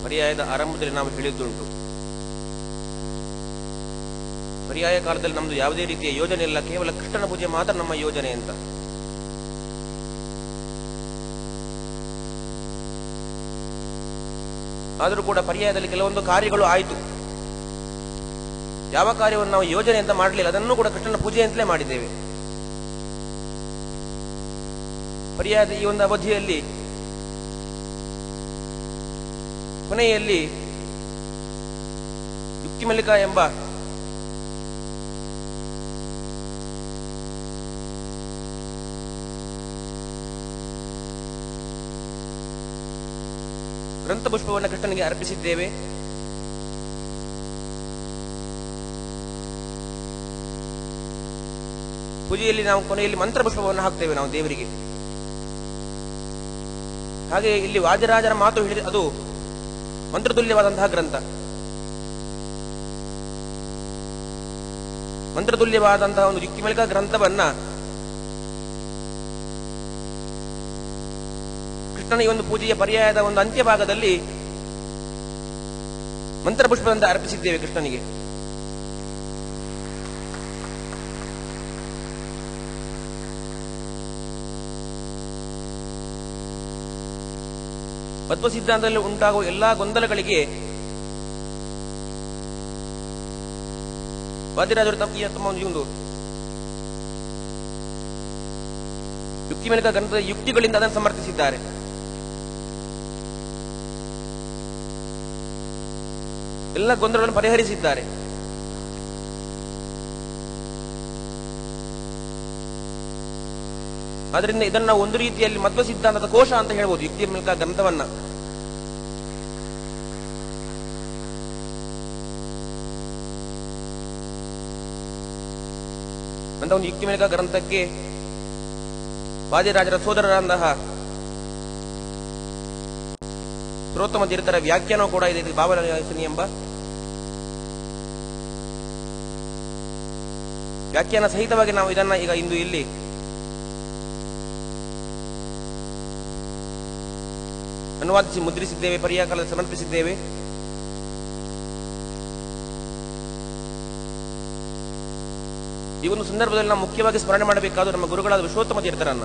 ಪರ್ಯಾಯದ ಆರಂಭದಲ್ಲಿ ನಾವು ಹೇಳಿದ್ದುಂಟು, ಪರ್ಯಾಯ ಕಾಲದಲ್ಲಿ ನಮ್ದು ಯಾವುದೇ ರೀತಿಯ ಯೋಜನೆ ಇಲ್ಲ, ಕೇವಲ ಕೃಷ್ಣನ ಪೂಜೆ ಮಾತ್ರ ನಮ್ಮ ಯೋಜನೆ ಅಂತ. ಆದರೂ ಕೂಡ ಪರ್ಯಾಯದಲ್ಲಿ ಕೆಲವೊಂದು ಕಾರ್ಯಗಳು ಆಯಿತು. ಯಾವ ಕಾರ್ಯವನ್ನು ನಾವು ಯೋಜನೆ ಅಂತ ಮಾಡಲಿಲ್ಲ, ಅದನ್ನು ಕೂಡ ಕೃಷ್ಣನ ಪೂಜೆ ಅಂತಲೇ ಮಾಡಿದ್ದೇವೆ. ಪರ್ಯಾಯದ ಈ ಒಂದು ಅವಧಿಯಲ್ಲಿ ಕೊನೆಯಲ್ಲಿ ಯುಕ್ತಿಮಲ್ಲಿಕಾ ಎಂಬ ಗ್ರಂಥಪುಷ್ಪವನ್ನು ಕೃಷ್ಣನಿಗೆ ಅರ್ಪಿಸಿದ್ದೇವೆ. ಪೂಜೆಯಲ್ಲಿ ನಾವು ಕೊನೆಯಲ್ಲಿ ಮಂತ್ರಪುಷ್ಪವನ್ನು ಹಾಕ್ತೇವೆ ನಾವು ದೇವರಿಗೆ. ಹಾಗೆ ಇಲ್ಲಿ ವಾದಿರಾಜರ ಮಾತು ಹೇಳಿದ ಅದು ಮಂತ್ರತುಲ್ಯವಾದಂತಹ ಗ್ರಂಥ. ಮಂತ್ರತುಲ್ಯವಾದಂತಹ ಒಂದು ಯುಕ್ತಿಮಲ್ಲಿಕಾ ಗ್ರಂಥವನ್ನ ಕೃಷ್ಣನ ಈ ಒಂದು ಪೂಜೆಯ ಪರ್ಯಾಯದ ಒಂದು ಅಂತ್ಯಭಾಗದಲ್ಲಿ ಮಂತ್ರಪುಷ್ಪದಿಂದ ಅರ್ಪಿಸಿದ್ದೇವೆ ಕೃಷ್ಣನಿಗೆ. ತತ್ವ ಸಿದ್ಧಾಂತದಲ್ಲಿ ಉಂಟಾಗುವ ಎಲ್ಲಾ ಗೊಂದಲಗಳಿಗೆ ವಾದಿರಾಜರು ತಮ್ಮ ಒಂದು ಯುಕ್ತಿಮಲ್ಲಿಕಾ ಗ್ರಂಥದ ಯುಕ್ತಿಗಳಿಂದ ಅದನ್ನು ಸಮರ್ಥಿಸಿದ್ದಾರೆ. ಎಲ್ಲ ಗೊಂದಲಗಳನ್ನು ಪರಿಹರಿಸಿದ್ದಾರೆ. ಆದ್ದರಿಂದ ಇದನ್ನು ನಾವು ಒಂದು ರೀತಿಯಲ್ಲಿ ಮಧ್ವ ಸಿದ್ಧಾಂತದ ಕೋಶ ಅಂತ ಹೇಳ್ಬೋದು ಯುಕ್ತಿಮಲ್ಲಿಕಾ ಗ್ರಂಥವನ್ನ. ಅಂತ ಒಂದು ಯುಕ್ತಿಮಲ್ಲಿಕಾ ಗ್ರಂಥಕ್ಕೆ ವಾದಿರಾಜರ ಸೋದರರಾದಂತಹ ಶ್ರೋತ್ತಮ ತೀರ್ಥರ ವ್ಯಾಖ್ಯಾನ ಕೂಡ ಇದೆ, ಭಾವನಾಯಸನಿ ಎಂಬ ವ್ಯಾಖ್ಯಾನ ಸಹಿತವಾಗಿ ನಾವು ಇದನ್ನ ಈಗ ಇಂದು ಇಲ್ಲಿ ಅನುವಾದಿಸಿ ಮುದ್ರಿಸಿದ್ದೇವೆ, ಪರ್ಯಾಯ ಕಾಲದಲ್ಲಿ ಸಮರ್ಪಿಸಿದ್ದೇವೆ. ಈ ಒಂದು ಸಂದರ್ಭದಲ್ಲಿ ನಾವು ಮುಖ್ಯವಾಗಿ ಸ್ಮರಣೆ ಮಾಡಬೇಕಾದ ನಮ್ಮ ಗುರುಗಳಾದ ವಿಶ್ವೋತ್ತಮ ತೀರ್ಥರನ್ನ.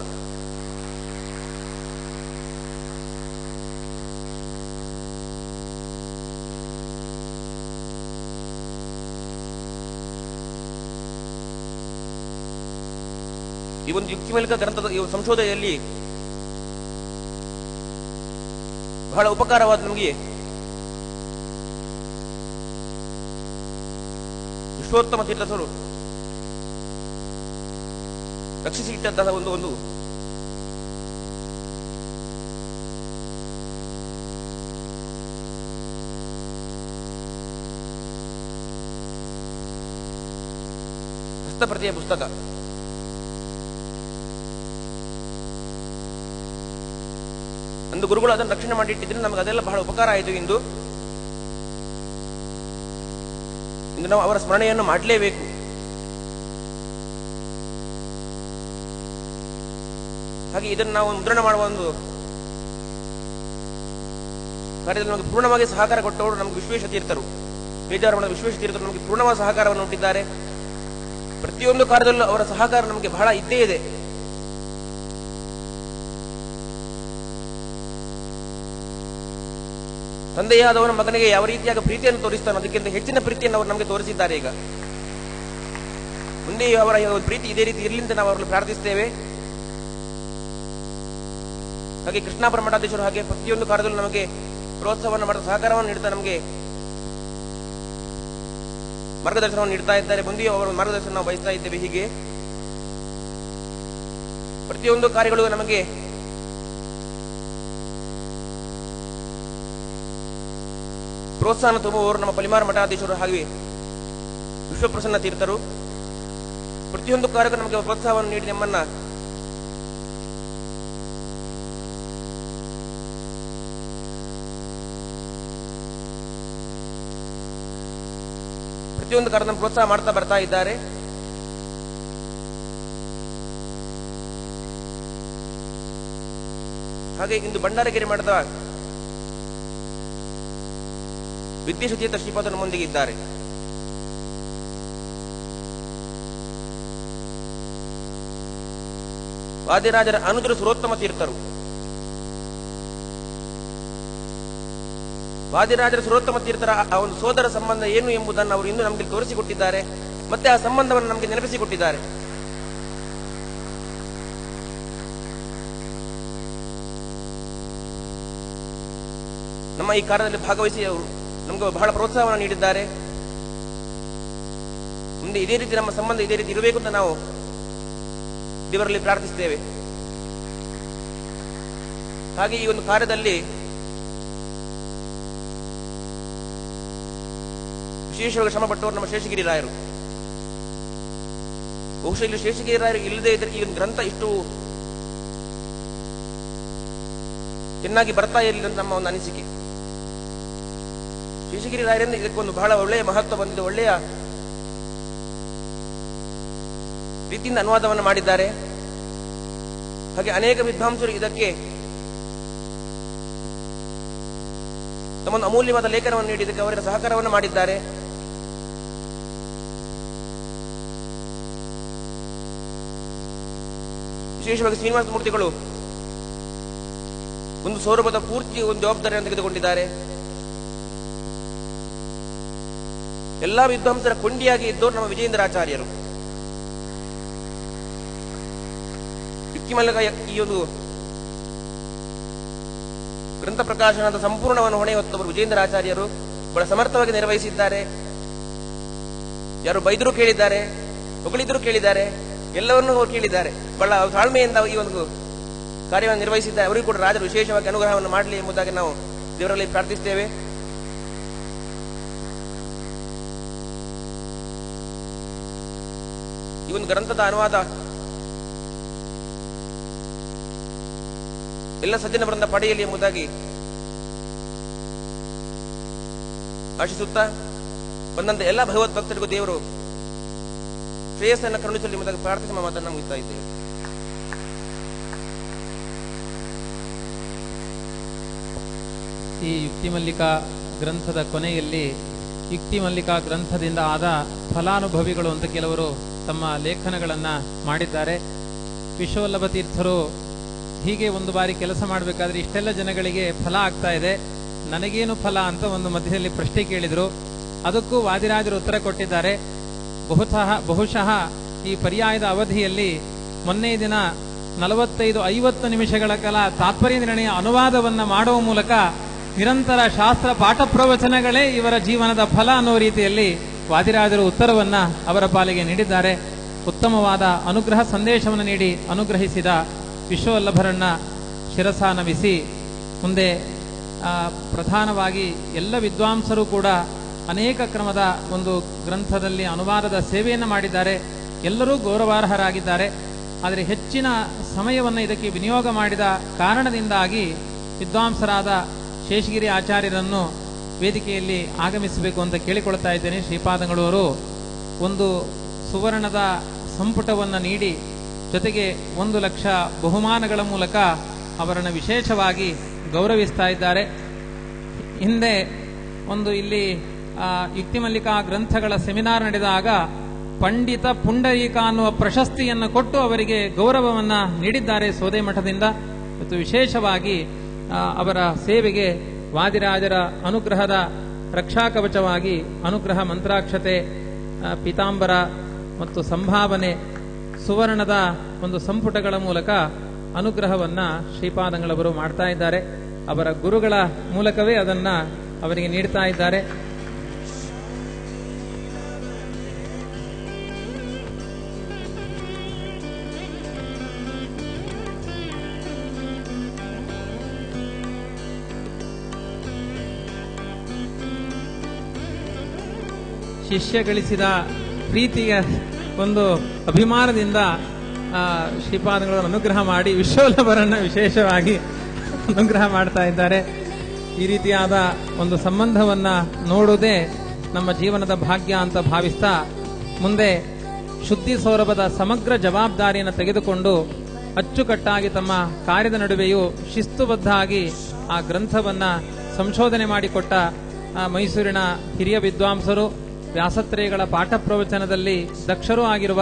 ಒಂದು ಯುಕ್ತಿಮಲ್ಲಿಕ ಗ್ರಂಥದ ಈ ಸಂಶೋಧನೆಯಲ್ಲಿ ಬಹಳ ಉಪಕಾರವಾದ ನಮಗೆ ವಿಶ್ವೋತ್ತಮ ತೀರ್ಥರು ರಕ್ಷಿಸಿ ಇಟ್ಟಂತಹ ಒಂದು ಹಸ್ತಪ್ರತಿಯ ಪುಸ್ತಕ. ಅಂದು ಗುರುಗಳು ಅದನ್ನು ರಕ್ಷಣೆ ಮಾಡಿಟ್ಟಿದ್ರೆ ನಮಗೆ ಅದೆಲ್ಲ ಬಹಳ ಉಪಕಾರ ಆಯಿತು. ಇಂದು ನಾವು ಅವರ ಸ್ಮರಣೆಯನ್ನು ಮಾಡಲೇಬೇಕು. ಹಾಗೆ ಇದನ್ನು ನಾವು ಮುದ್ರಣ ಮಾಡುವ ಒಂದು ಕಾರ್ಯದಲ್ಲಿ ನಮಗೆ ಪೂರ್ಣವಾಗಿ ಸಹಕಾರ ಕೊಟ್ಟವರು ನಮಗೆ ವಿಶ್ವೇಶ ತೀರ್ಥರು, ಬೇಜಾರಮಣ ವಿಶ್ವೇಶ ತೀರ್ಥರು ನಮಗೆ ಪೂರ್ಣವಾದ ಸಹಕಾರವನ್ನು ಕೊಟ್ಟಿದ್ದಾರೆ. ಪ್ರತಿಯೊಂದು ಕಾರ್ಯದಲ್ಲೂ ಅವರ ಸಹಕಾರ ನಮಗೆ ಬಹಳ ಇದ್ದೇ ಇದೆ. ತಂದೆಯಾದವನ ಮಗನಿಗೆ ಯಾವ ರೀತಿಯಾದ ಪ್ರೀತಿಯನ್ನು ತೋರಿಸ್ತಾನೋ ಅದಕ್ಕಿಂತ ಹೆಚ್ಚಿನ ಪ್ರೀತಿಯನ್ನು ಅವರು ನಮಗೆ ತೋರಿಸಿದ್ದಾರೆ. ಈಗ ಮುಂದೆ ಅವರ ಪ್ರೀತಿ ಇದೇ ರೀತಿ ಇರಲಿ ಅಂತ ನಾವು ಅವರಲ್ಲಿ ಪ್ರಾರ್ಥಿಸ್ತೇವೆ. ಹಾಗೆ ಕೃಷ್ಣಾಪುರ ಮಠಾಧೀಶರು ಹಾಗೆ ಪ್ರತಿಯೊಂದು ಕಾರ್ಯದಲ್ಲೂ ನಮಗೆ ಪ್ರೋತ್ಸಾಹವನ್ನು ಮಾಡುವ ಸಹಕಾರವನ್ನು ನೀಡುತ್ತಾ ನಮಗೆ ಮಾರ್ಗದರ್ಶನವನ್ನು ನೀಡ್ತಾ ಇದ್ದಾರೆ. ಮುಂದೆಯೂ ಅವರ ಮಾರ್ಗದರ್ಶನ ನಾವು ಬಯಸ್ತಾ ಇದ್ದೇವೆ. ಹೀಗೆ ಪ್ರತಿಯೊಂದು ಕಾರ್ಯಗಳು ನಮಗೆ ಪ್ರೋತ್ಸಾಹ ತುಂಬುವವರು ನಮ್ಮ ಪಲಿಮಾರ ಮಠಾಧೀಶರು ಹಾಗೆ ವಿಶ್ವಪ್ರಸನ್ನ ತೀರ್ಥರು. ಪ್ರತಿಯೊಂದು ಕಾರ್ಯಕ್ಕೂ ನಮಗೆ ಪ್ರೋತ್ಸಾಹವನ್ನು ನೀಡಿ ನಮ್ಮನ್ನ ಪ್ರತಿಯೊಂದು ಕಾರ್ಯವನ್ನು ಪ್ರೋತ್ಸಾಹ ಮಾಡ್ತಾ ಬರ್ತಾ ಇದ್ದಾರೆ. ಹಾಗೆ ಇಂದು ಭಂಡಾರಗಿರಿ ಮಠದ ವಿದ್ಯೇಶತೀರ್ಥ ಶ್ರೀಪಾದ ನಮ್ಮೊಂದಿಗೆ ಇದ್ದಾರೆ. ವಾದಿರಾಜರ ಅನುಜರು ಸುರೋತ್ತಮ ತೀರ್ಥರು. ವಾದಿರಾಜರ ಸುರೋತ್ತಮ ತೀರ್ಥರ ಆ ಒಂದು ಸೋದರ ಸಂಬಂಧ ಏನು ಎಂಬುದನ್ನು ಅವರು ಇಂದು ನಮಗೆ ತೋರಿಸಿಕೊಟ್ಟಿದ್ದಾರೆ. ಮತ್ತೆ ಆ ಸಂಬಂಧವನ್ನು ನಮಗೆ ನೆನಪಿಸಿಕೊಟ್ಟಿದ್ದಾರೆ. ನಮ್ಮ ಈ ಕಾರ್ಯದಲ್ಲಿ ಭಾಗವಹಿಸಿ ಅವರು ನಮಗೆ ಬಹಳ ಪ್ರೋತ್ಸಾಹವನ್ನು ನೀಡಿದ್ದಾರೆ. ಮುಂದೆ ಇದೇ ರೀತಿ ನಮ್ಮ ಸಂಬಂಧ ಇದೇ ರೀತಿ ಇರಬೇಕು ಅಂತ ನಾವು ದೇವರಲ್ಲಿ ಪ್ರಾರ್ಥಿಸ್ತೇವೆ. ಹಾಗೆ ಈ ಒಂದು ಕಾರ್ಯದಲ್ಲಿ ವಿಶೇಷವಾಗಿ ಶ್ರಮಪಟ್ಟವರು ನಮ್ಮ ಶೇಷಗಿರಿ ರಾಯರು. ಬಹುಶಃ ಇಲ್ಲಿ ಶೇಷಗಿರಿ ರಾಯರು ಇಲ್ಲದೆ ಇದ್ರೆ ಈ ಒಂದು ಗ್ರಂಥ ಇಷ್ಟು ಚೆನ್ನಾಗಿ ಬರ್ತಾ ಇರಲಿಲ್ಲ ಅಂತ ನಮ್ಮ ಒಂದು ಅನಿಸಿಕೆ. ಶೇಷಗಿರಿ ರಾಯರಿಂದ ಇದಕ್ಕೊಂದು ಬಹಳ ಒಳ್ಳೆಯ ಮಹತ್ವ ಬಂದಿದೆ. ಒಳ್ಳೆಯ ರೀತಿಯಿಂದ ಅನುವಾದವನ್ನು ಮಾಡಿದ್ದಾರೆ. ಹಾಗೆ ಅನೇಕ ವಿದ್ವಾಂಸರು ಇದಕ್ಕೆ ತಮ್ಮೊಂದು ಅಮೂಲ್ಯವಾದ ಲೇಖನವನ್ನು ನೀಡಿ ಇದಕ್ಕೆ ಅವರ ಸಹಕಾರವನ್ನು ಮಾಡಿದ್ದಾರೆ. ವಿಶೇಷವಾಗಿ ಶ್ರೀನಿವಾಸ ಮೂರ್ತಿಗಳು ಒಂದು ಸ್ವರೂಪದ ಪೂರ್ತಿ ಒಂದು ಜವಾಬ್ದಾರಿಯನ್ನು ತೆಗೆದುಕೊಂಡಿದ್ದಾರೆ. ಎಲ್ಲಾ ವಿದ್ವಾಂಸರ ಕೊಂಡಿಯಾಗಿ ಇದ್ದವರು ನಮ್ಮ ವಿಜಯೇಂದ್ರಾಚಾರ್ಯರು. ಯುಕ್ತಿಮಲ್ಲಕ ಈ ಒಂದು ಗ್ರಂಥ ಪ್ರಕಾಶನದ ಸಂಪೂರ್ಣವನ್ನು ಹೊಣೆ ಹೊತ್ತವರು ವಿಜಯೇಂದ್ರಾಚಾರ್ಯರು ಬಹಳ ಸಮರ್ಥವಾಗಿ ನಿರ್ವಹಿಸಿದ್ದಾರೆ. ಯಾರು ಬೈದರೂ ಕೇಳಿದ್ದಾರೆ, ಹೊಗಳಿದ್ರು ಕೇಳಿದ್ದಾರೆ, ಎಲ್ಲವನ್ನೂ ಅವರು ಕೇಳಿದ್ದಾರೆ. ಬಹಳ ತಾಳ್ಮೆಯಿಂದ ಈ ಒಂದು ಕಾರ್ಯವನ್ನು ನಿರ್ವಹಿಸಿದ್ದಾರೆ. ಅವರಿಗೂ ಕೂಡ ರಾಜರು ವಿಶೇಷವಾಗಿ ಅನುಗ್ರಹವನ್ನು ಮಾಡಲಿ ಎಂಬುದಾಗಿ ನಾವು ದೇವರಲ್ಲಿ ಪ್ರಾರ್ಥಿಸ್ತೇವೆ. ಈ ಒಂದು ಗ್ರಂಥದ ಅನುವಾದ ಎಲ್ಲ ಸಜ್ಜನ ವೃಂದ ಪಡೆಯಲಿ ಎಂಬುದಾಗಿ ಆಶಿಸುತ್ತಾ ಬಂದಂತ ಎಲ್ಲ ಭಗವತ್ ಭಕ್ತರಿಗೂ ದೇವರು ಶ್ರೇಯಸ್ಸನ್ನು ಕರುಣಿಸಲಿ ಎಂಬುದಾಗಿ ಪ್ರಾರ್ಥಿಸಿ ಮಾತನ್ನು ಮುಗಿಸ್ತಾ ಇದ್ದೇವೆ. ಈ ಯುಕ್ತಿಮಲ್ಲಿಕಾ ಗ್ರಂಥದ ಕೊನೆಯಲ್ಲಿ ಯುಕ್ತಿಮಲ್ಲಿಕಾ ಗ್ರಂಥದಿಂದ ಆದ ಫಲಾನುಭವಿಗಳು ಅಂತ ಕೆಲವರು ತಮ್ಮ ಲೇಖನಗಳನ್ನು ಮಾಡಿದ್ದಾರೆ. ವಿಶ್ವವಲ್ಲಭ ತೀರ್ಥರು ಹೀಗೆ ಒಂದು ಬಾರಿ ಕೆಲಸ ಮಾಡಬೇಕಾದ್ರೆ ಇಷ್ಟೆಲ್ಲ ಜನಗಳಿಗೆ ಫಲ ಆಗ್ತಾ ಇದೆ, ನನಗೇನು ಫಲ ಅಂತ ಒಂದು ಮಧ್ಯದಲ್ಲಿ ಪ್ರಶ್ನೆ ಕೇಳಿದರು. ಅದಕ್ಕೂ ವಾದಿರಾಜರು ಉತ್ತರ ಕೊಟ್ಟಿದ್ದಾರೆ. ಬಹುಶಃ ಈ ಪರ್ಯಾಯದ ಅವಧಿಯಲ್ಲಿ ಮೊನ್ನೆ ದಿನ 45-50 ನಿಮಿಷಗಳ ಕಾಲ ತಾತ್ಪರ್ಯ ನಿರ್ಣಯ ಅನುವಾದವನ್ನ ಮಾಡುವ ಮೂಲಕ ನಿರಂತರ ಶಾಸ್ತ್ರ ಪಾಠ ಪ್ರವಚನಗಳೇ ಇವರ ಜೀವನದ ಫಲ ಅನ್ನೋ ರೀತಿಯಲ್ಲಿ ವಾದಿರಾಜರು ಉತ್ತರವನ್ನ ಅವರ ಪಾಲಿಗೆ ನೀಡಿದ್ದಾರೆ. ಉತ್ತಮವಾದ ಅನುಗ್ರಹ ಸಂದೇಶವನ್ನು ನೀಡಿ ಅನುಗ್ರಹಿಸಿದ ವಿಶ್ವವಲ್ಲಭರನ್ನ ಶಿರಸ ನಮಿಸಿ ಮುಂದೆ ಪ್ರಧಾನವಾಗಿ ಎಲ್ಲ ವಿದ್ವಾಂಸರು ಕೂಡ ಅನೇಕ ಕ್ರಮದ ಒಂದು ಗ್ರಂಥದಲ್ಲಿ ಅನುವಾದದ ಸೇವೆಯನ್ನು ಮಾಡಿದ್ದಾರೆ. ಎಲ್ಲರೂ ಗೌರವಾರ್ಹರಾಗಿದ್ದಾರೆ. ಆದರೆ ಹೆಚ್ಚಿನ ಸಮಯವನ್ನು ಇದಕ್ಕೆ ವಿನಿಯೋಗ ಮಾಡಿದ ಕಾರಣದಿಂದಾಗಿ ವಿದ್ವಾಂಸರಾದ ಶೇಷಗಿರಿ ಆಚಾರ್ಯರನ್ನು ವೇದಿಕೆಯಲ್ಲಿ ಆಗಮಿಸಬೇಕು ಅಂತ ಕೇಳಿಕೊಳ್ತಾ ಇದ್ದೇನೆ. ಶ್ರೀಪಾದಂಗಳವರು ಒಂದು ಸುವರ್ಣದ ಸಂಪುಟವನ್ನು ನೀಡಿ ಜೊತೆಗೆ 1 ಲಕ್ಷ ಬಹುಮಾನಗಳ ಮೂಲಕ ಅವರನ್ನು ವಿಶೇಷವಾಗಿ ಗೌರವಿಸ್ತಾ ಇದ್ದಾರೆ. ಹಿಂದೆ ಒಂದು ಇಲ್ಲಿ ಯುಕ್ತಿಮಲ್ಲಿಕಾ ಗ್ರಂಥಗಳ ಸೆಮಿನಾರ್ ನಡೆದಾಗ ಪಂಡಿತ ಪುಂಡರೀಕ ಅನ್ನುವ ಪ್ರಶಸ್ತಿಯನ್ನು ಕೊಟ್ಟು ಅವರಿಗೆ ಗೌರವವನ್ನ ನೀಡಿದ್ದಾರೆ ಸೋದೆ ಮಠದಿಂದ. ಮತ್ತು ವಿಶೇಷವಾಗಿ ಅವರ ಸೇವೆಗೆ ವಾದಿರಾಜರ ಅನುಗ್ರಹದ ರಕ್ಷಾಕವಚವಾಗಿ ಅನುಗ್ರಹ ಮಂತ್ರಾಕ್ಷತೆ, ಪೀತಾಂಬರ ಮತ್ತು ಸಂಭಾವನೆ, ಸುವರ್ಣದ ಒಂದು ಸಂಪುಟಗಳ ಮೂಲಕ ಅನುಗ್ರಹವನ್ನ ಶ್ರೀಪಾದಂಗಳವರು ಮಾಡ್ತಾ ಇದ್ದಾರೆ. ಅವರ ಗುರುಗಳ ಮೂಲಕವೇ ಅದನ್ನ ಅವರಿಗೆ ನೀಡ್ತಾ ಇದ್ದಾರೆ. ಶಿಷ್ಯ ಗಳಿಸಿದ ಪ್ರೀತಿಯ ಒಂದು ಅಭಿಮಾನದಿಂದ ಶ್ರೀಪಾದಂಗಳವರು ಅನುಗ್ರಹ ಮಾಡಿ ವಿಶ್ವವಲ್ಲಭರನ್ನ ವಿಶೇಷವಾಗಿ ಅನುಗ್ರಹ ಮಾಡ್ತಾ ಇದ್ದಾರೆ. ಈ ರೀತಿಯಾದ ಒಂದು ಸಂಬಂಧವನ್ನ ನೋಡುವುದೇ ನಮ್ಮ ಜೀವನದ ಭಾಗ್ಯ ಅಂತ ಭಾವಿಸ್ತಾ ಮುಂದೆ ಶುದ್ಧಿ ಸೌರಭದ ಸಮಗ್ರ ಜವಾಬ್ದಾರಿಯನ್ನು ತೆಗೆದುಕೊಂಡು ಅಚ್ಚುಕಟ್ಟಾಗಿ ತಮ್ಮ ಕಾರ್ಯದ ನಡುವೆಯೂ ಶಿಸ್ತುಬದ್ಧಾಗಿ ಆ ಗ್ರಂಥವನ್ನ ಸಂಶೋಧನೆ ಮಾಡಿಕೊಟ್ಟ ಮೈಸೂರಿನ ಹಿರಿಯ ವಿದ್ವಾಂಸರು, ವ್ಯಾಸತ್ರಯಗಳ ಪಾಠ ಪ್ರವಚನದಲ್ಲಿ ದಕ್ಷರೂ ಆಗಿರುವ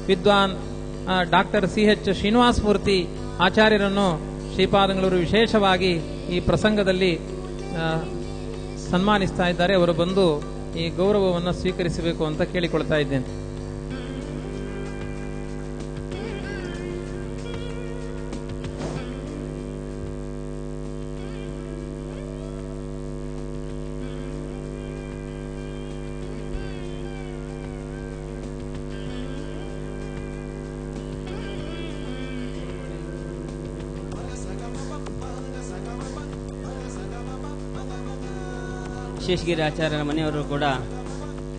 ವಿದ್ವಾನ್ ಡಾಕ್ಟರ್ CH ಶ್ರೀನಿವಾಸ ಮೂರ್ತಿ ಆಚಾರ್ಯರನ್ನು ಶ್ರೀಪಾದಂಗಳವರು ವಿಶೇಷವಾಗಿ ಈ ಪ್ರಸಂಗದಲ್ಲಿ ಸನ್ಮಾನಿಸ್ತಾ ಇದ್ದಾರೆ. ಅವರು ಬಂದು ಈ ಗೌರವವನ್ನು ಸ್ವೀಕರಿಸಬೇಕು ಅಂತ ಕೇಳಿಕೊಳ್ತಾ ಇದ್ದೇನೆ. ಶೇಷಗಿರಿ ಆಚಾರ್ಯರ ಮನೆಯವರು ಕೂಡ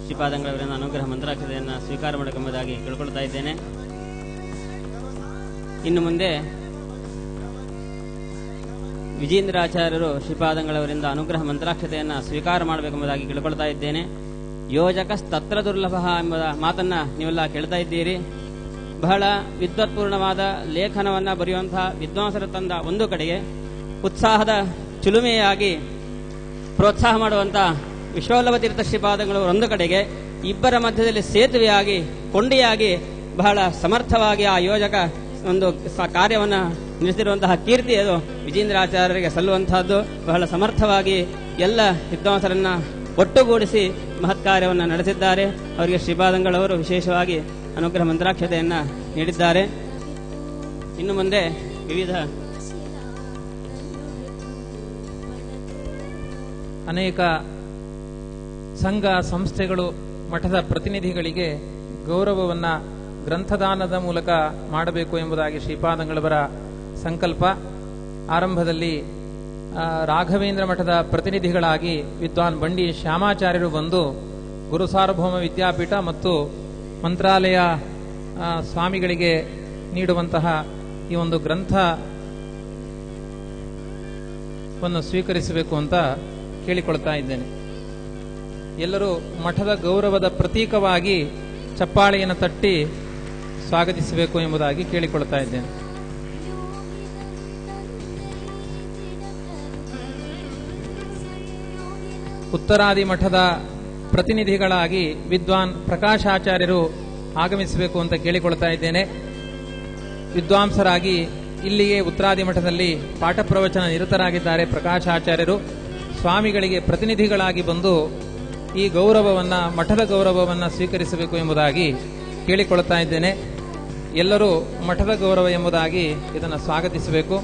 ಶ್ರೀಪಾದಂಗಳವರಿಂದ ಅನುಗ್ರಹ ಮಂತ್ರಾಕ್ಷತೆಯನ್ನು ಸ್ವೀಕಾರ ಮಾಡಬೇಕೆಂಬುದಾಗಿ ಕೇಳಿಕೊಳ್ತಾ ಇದ್ದೇನೆ. ಇನ್ನು ಮುಂದೆ ವಿಜೇಂದ್ರಾಚಾರ್ಯರು ಶ್ರೀಪಾದಂಗಳವರಿಂದ ಅನುಗ್ರಹ ಮಂತ್ರಾಕ್ಷತೆಯನ್ನು ಸ್ವೀಕಾರ ಮಾಡಬೇಕೆಂಬುದಾಗಿ ಕೇಳಿಕೊಳ್ತಾ ಇದ್ದೇನೆ. ಯೋಜಕಸ್ತತ್ರ ದುರ್ಲಭ ಎಂಬ ಮಾತನ್ನ ನೀವೆಲ್ಲ ಕೇಳ್ತಾ ಇದ್ದೀರಿ. ಬಹಳ ವಿದ್ವತ್ಪೂರ್ಣವಾದ ಲೇಖನವನ್ನ ಬರೆಯುವಂತಹ ವಿದ್ವಾಂಸರ ತಂದ ಒಂದು ಕಡೆಗೆ, ಉತ್ಸಾಹದ ಚಿಲುಮೆಯಾಗಿ ಪ್ರೋತ್ಸಾಹ ಮಾಡುವಂತ ವಿಶ್ವವಲ್ಲಭ ತೀರ್ಥ ಶ್ರೀಪಾದಂಗಳು ಒಂದು ಕಡೆಗೆ, ಇಬ್ಬರ ಮಧ್ಯದಲ್ಲಿ ಸೇತುವೆಯಾಗಿ ಕೊಂಡಿಯಾಗಿ ಬಹಳ ಸಮರ್ಥವಾಗಿ ಆ ಯೋಜಕ ಒಂದು ಕಾರ್ಯವನ್ನು ನಡೆಸಿರುವಂತಹ ಕೀರ್ತಿ ಅದು ವಿಜೇಂದ್ರಾಚಾರ್ಯರಿಗೆ ಸಲ್ಲುವಂತಹದ್ದು. ಬಹಳ ಸಮರ್ಥವಾಗಿ ಎಲ್ಲ ವಿದ್ವಾಂಸರನ್ನ ಒಟ್ಟುಗೂಡಿಸಿ ಮಹತ್ ಕಾರ್ಯವನ್ನು ನಡೆಸಿದ್ದಾರೆ. ಅವರಿಗೆ ಶ್ರೀಪಾದಂಗಳವರು ವಿಶೇಷವಾಗಿ ಅನುಗ್ರಹ ಮಂತ್ರಾಕ್ಷತೆಯನ್ನ ನೀಡಿದ್ದಾರೆ. ಇನ್ನು ಮುಂದೆ ವಿವಿಧ ಅನೇಕ ಸಂಘ ಸಂಸ್ಥೆಗಳು ಮಠದ ಪ್ರತಿನಿಧಿಗಳಿಗೆ ಗೌರವವನ್ನ ಗ್ರಂಥದಾನದ ಮೂಲಕ ಮಾಡಬೇಕು ಎಂಬುದಾಗಿ ಶ್ರೀಪಾದಂಗಳವರ ಸಂಕಲ್ಪ. ಆರಂಭದಲ್ಲಿ ರಾಘವೇಂದ್ರ ಮಠದ ಪ್ರತಿನಿಧಿಗಳಾಗಿ ವಿದ್ವಾನ್ ಬಂಡಿ ಶ್ಯಾಮಾಚಾರ್ಯರು ಬಂದು ಗುರು ಸಾರ್ವಭೌಮ ವಿದ್ಯಾಪೀಠ ಮತ್ತು ಮಂತ್ರಾಲಯ ಸ್ವಾಮಿಗಳಿಗೆ ನೀಡುವಂತಹ ಈ ಒಂದು ಗ್ರಂಥವನ್ನು ಸ್ವೀಕರಿಸಬೇಕು ಅಂತ ಕೇಳಿಕೊಳ್ತಾ ಇದ್ದೇನೆ. ಎಲ್ಲರೂ ಮಠದ ಗೌರವದ ಪ್ರತೀಕವಾಗಿ ಚಪ್ಪಾಳೆಯನ್ನು ತಟ್ಟಿ ಸ್ವಾಗತಿಸಬೇಕು ಎಂಬುದಾಗಿ ಕೇಳಿಕೊಳ್ತಾ ಇದ್ದೇನೆ. ಉತ್ತರಾದಿ ಮಠದ ಪ್ರತಿನಿಧಿಗಳಾಗಿ ವಿದ್ವಾನ್ ಪ್ರಕಾಶಾಚಾರ್ಯರು ಆಗಮಿಸಬೇಕು ಅಂತ ಕೇಳಿಕೊಳ್ತಾ ಇದ್ದೇನೆ. ವಿದ್ವಾಂಸರಾಗಿ ಇಲ್ಲಿಯೇ ಉತ್ತರಾದಿ ಮಠದಲ್ಲಿ ಪಾಠ ಪ್ರವಚನ ನಿರತರಾಗಿದ್ದಾರೆ ಪ್ರಕಾಶಾಚಾರ್ಯರು. ಸ್ವಾಮಿಗಳಿಗೆ ಪ್ರತಿನಿಧಿಗಳಾಗಿ ಬಂದು ಈ ಗೌರವವನ್ನ, ಮಠದ ಗೌರವವನ್ನ ಸ್ವೀಕರಿಸಬೇಕು ಎಂಬುದಾಗಿ ಕೇಳಿಕೊಳ್ತಾ ಇದ್ದೇನೆ. ಎಲ್ಲರೂ ಮಠದ ಗೌರವ ಎಂಬುದಾಗಿ ಇದನ್ನು ಸ್ವಾಗತಿಸಬೇಕು.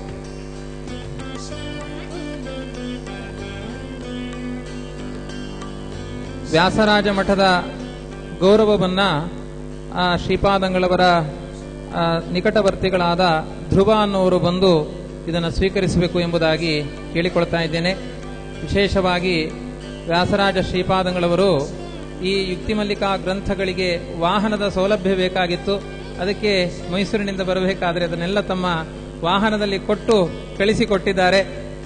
ವ್ಯಾಸರಾಜ ಮಠದ ಗೌರವವನ್ನ ಶ್ರೀಪಾದಂಗಳವರ ನಿಕಟವರ್ತಿಗಳಾದ ಧ್ರುವ ಅನ್ನೋರು ಬಂದು ಇದನ್ನು ಸ್ವೀಕರಿಸಬೇಕು ಎಂಬುದಾಗಿ ಕೇಳಿಕೊಳ್ತಾ ಇದ್ದೇನೆ. ವಿಶೇಷವಾಗಿ ವ್ಯಾಸರಾಜ ಶ್ರೀಪಾದಂಗಳವರು ಈ ಯುಕ್ತಿಮಲ್ಲಿಕಾ ಗ್ರಂಥಗಳಿಗೆ ವಾಹನದ ಸೌಲಭ್ಯ ಬೇಕಾಗಿತ್ತು. ಅದಕ್ಕೆ ಮೈಸೂರಿನಿಂದ ಬರಬೇಕಾದರೆ ಅದನ್ನೆಲ್ಲ ತಮ್ಮ ವಾಹನದಲ್ಲಿ ಕೊಟ್ಟು ಕಳಿಸಿಕೊಟ್ಟಿದ್ದಾರೆ.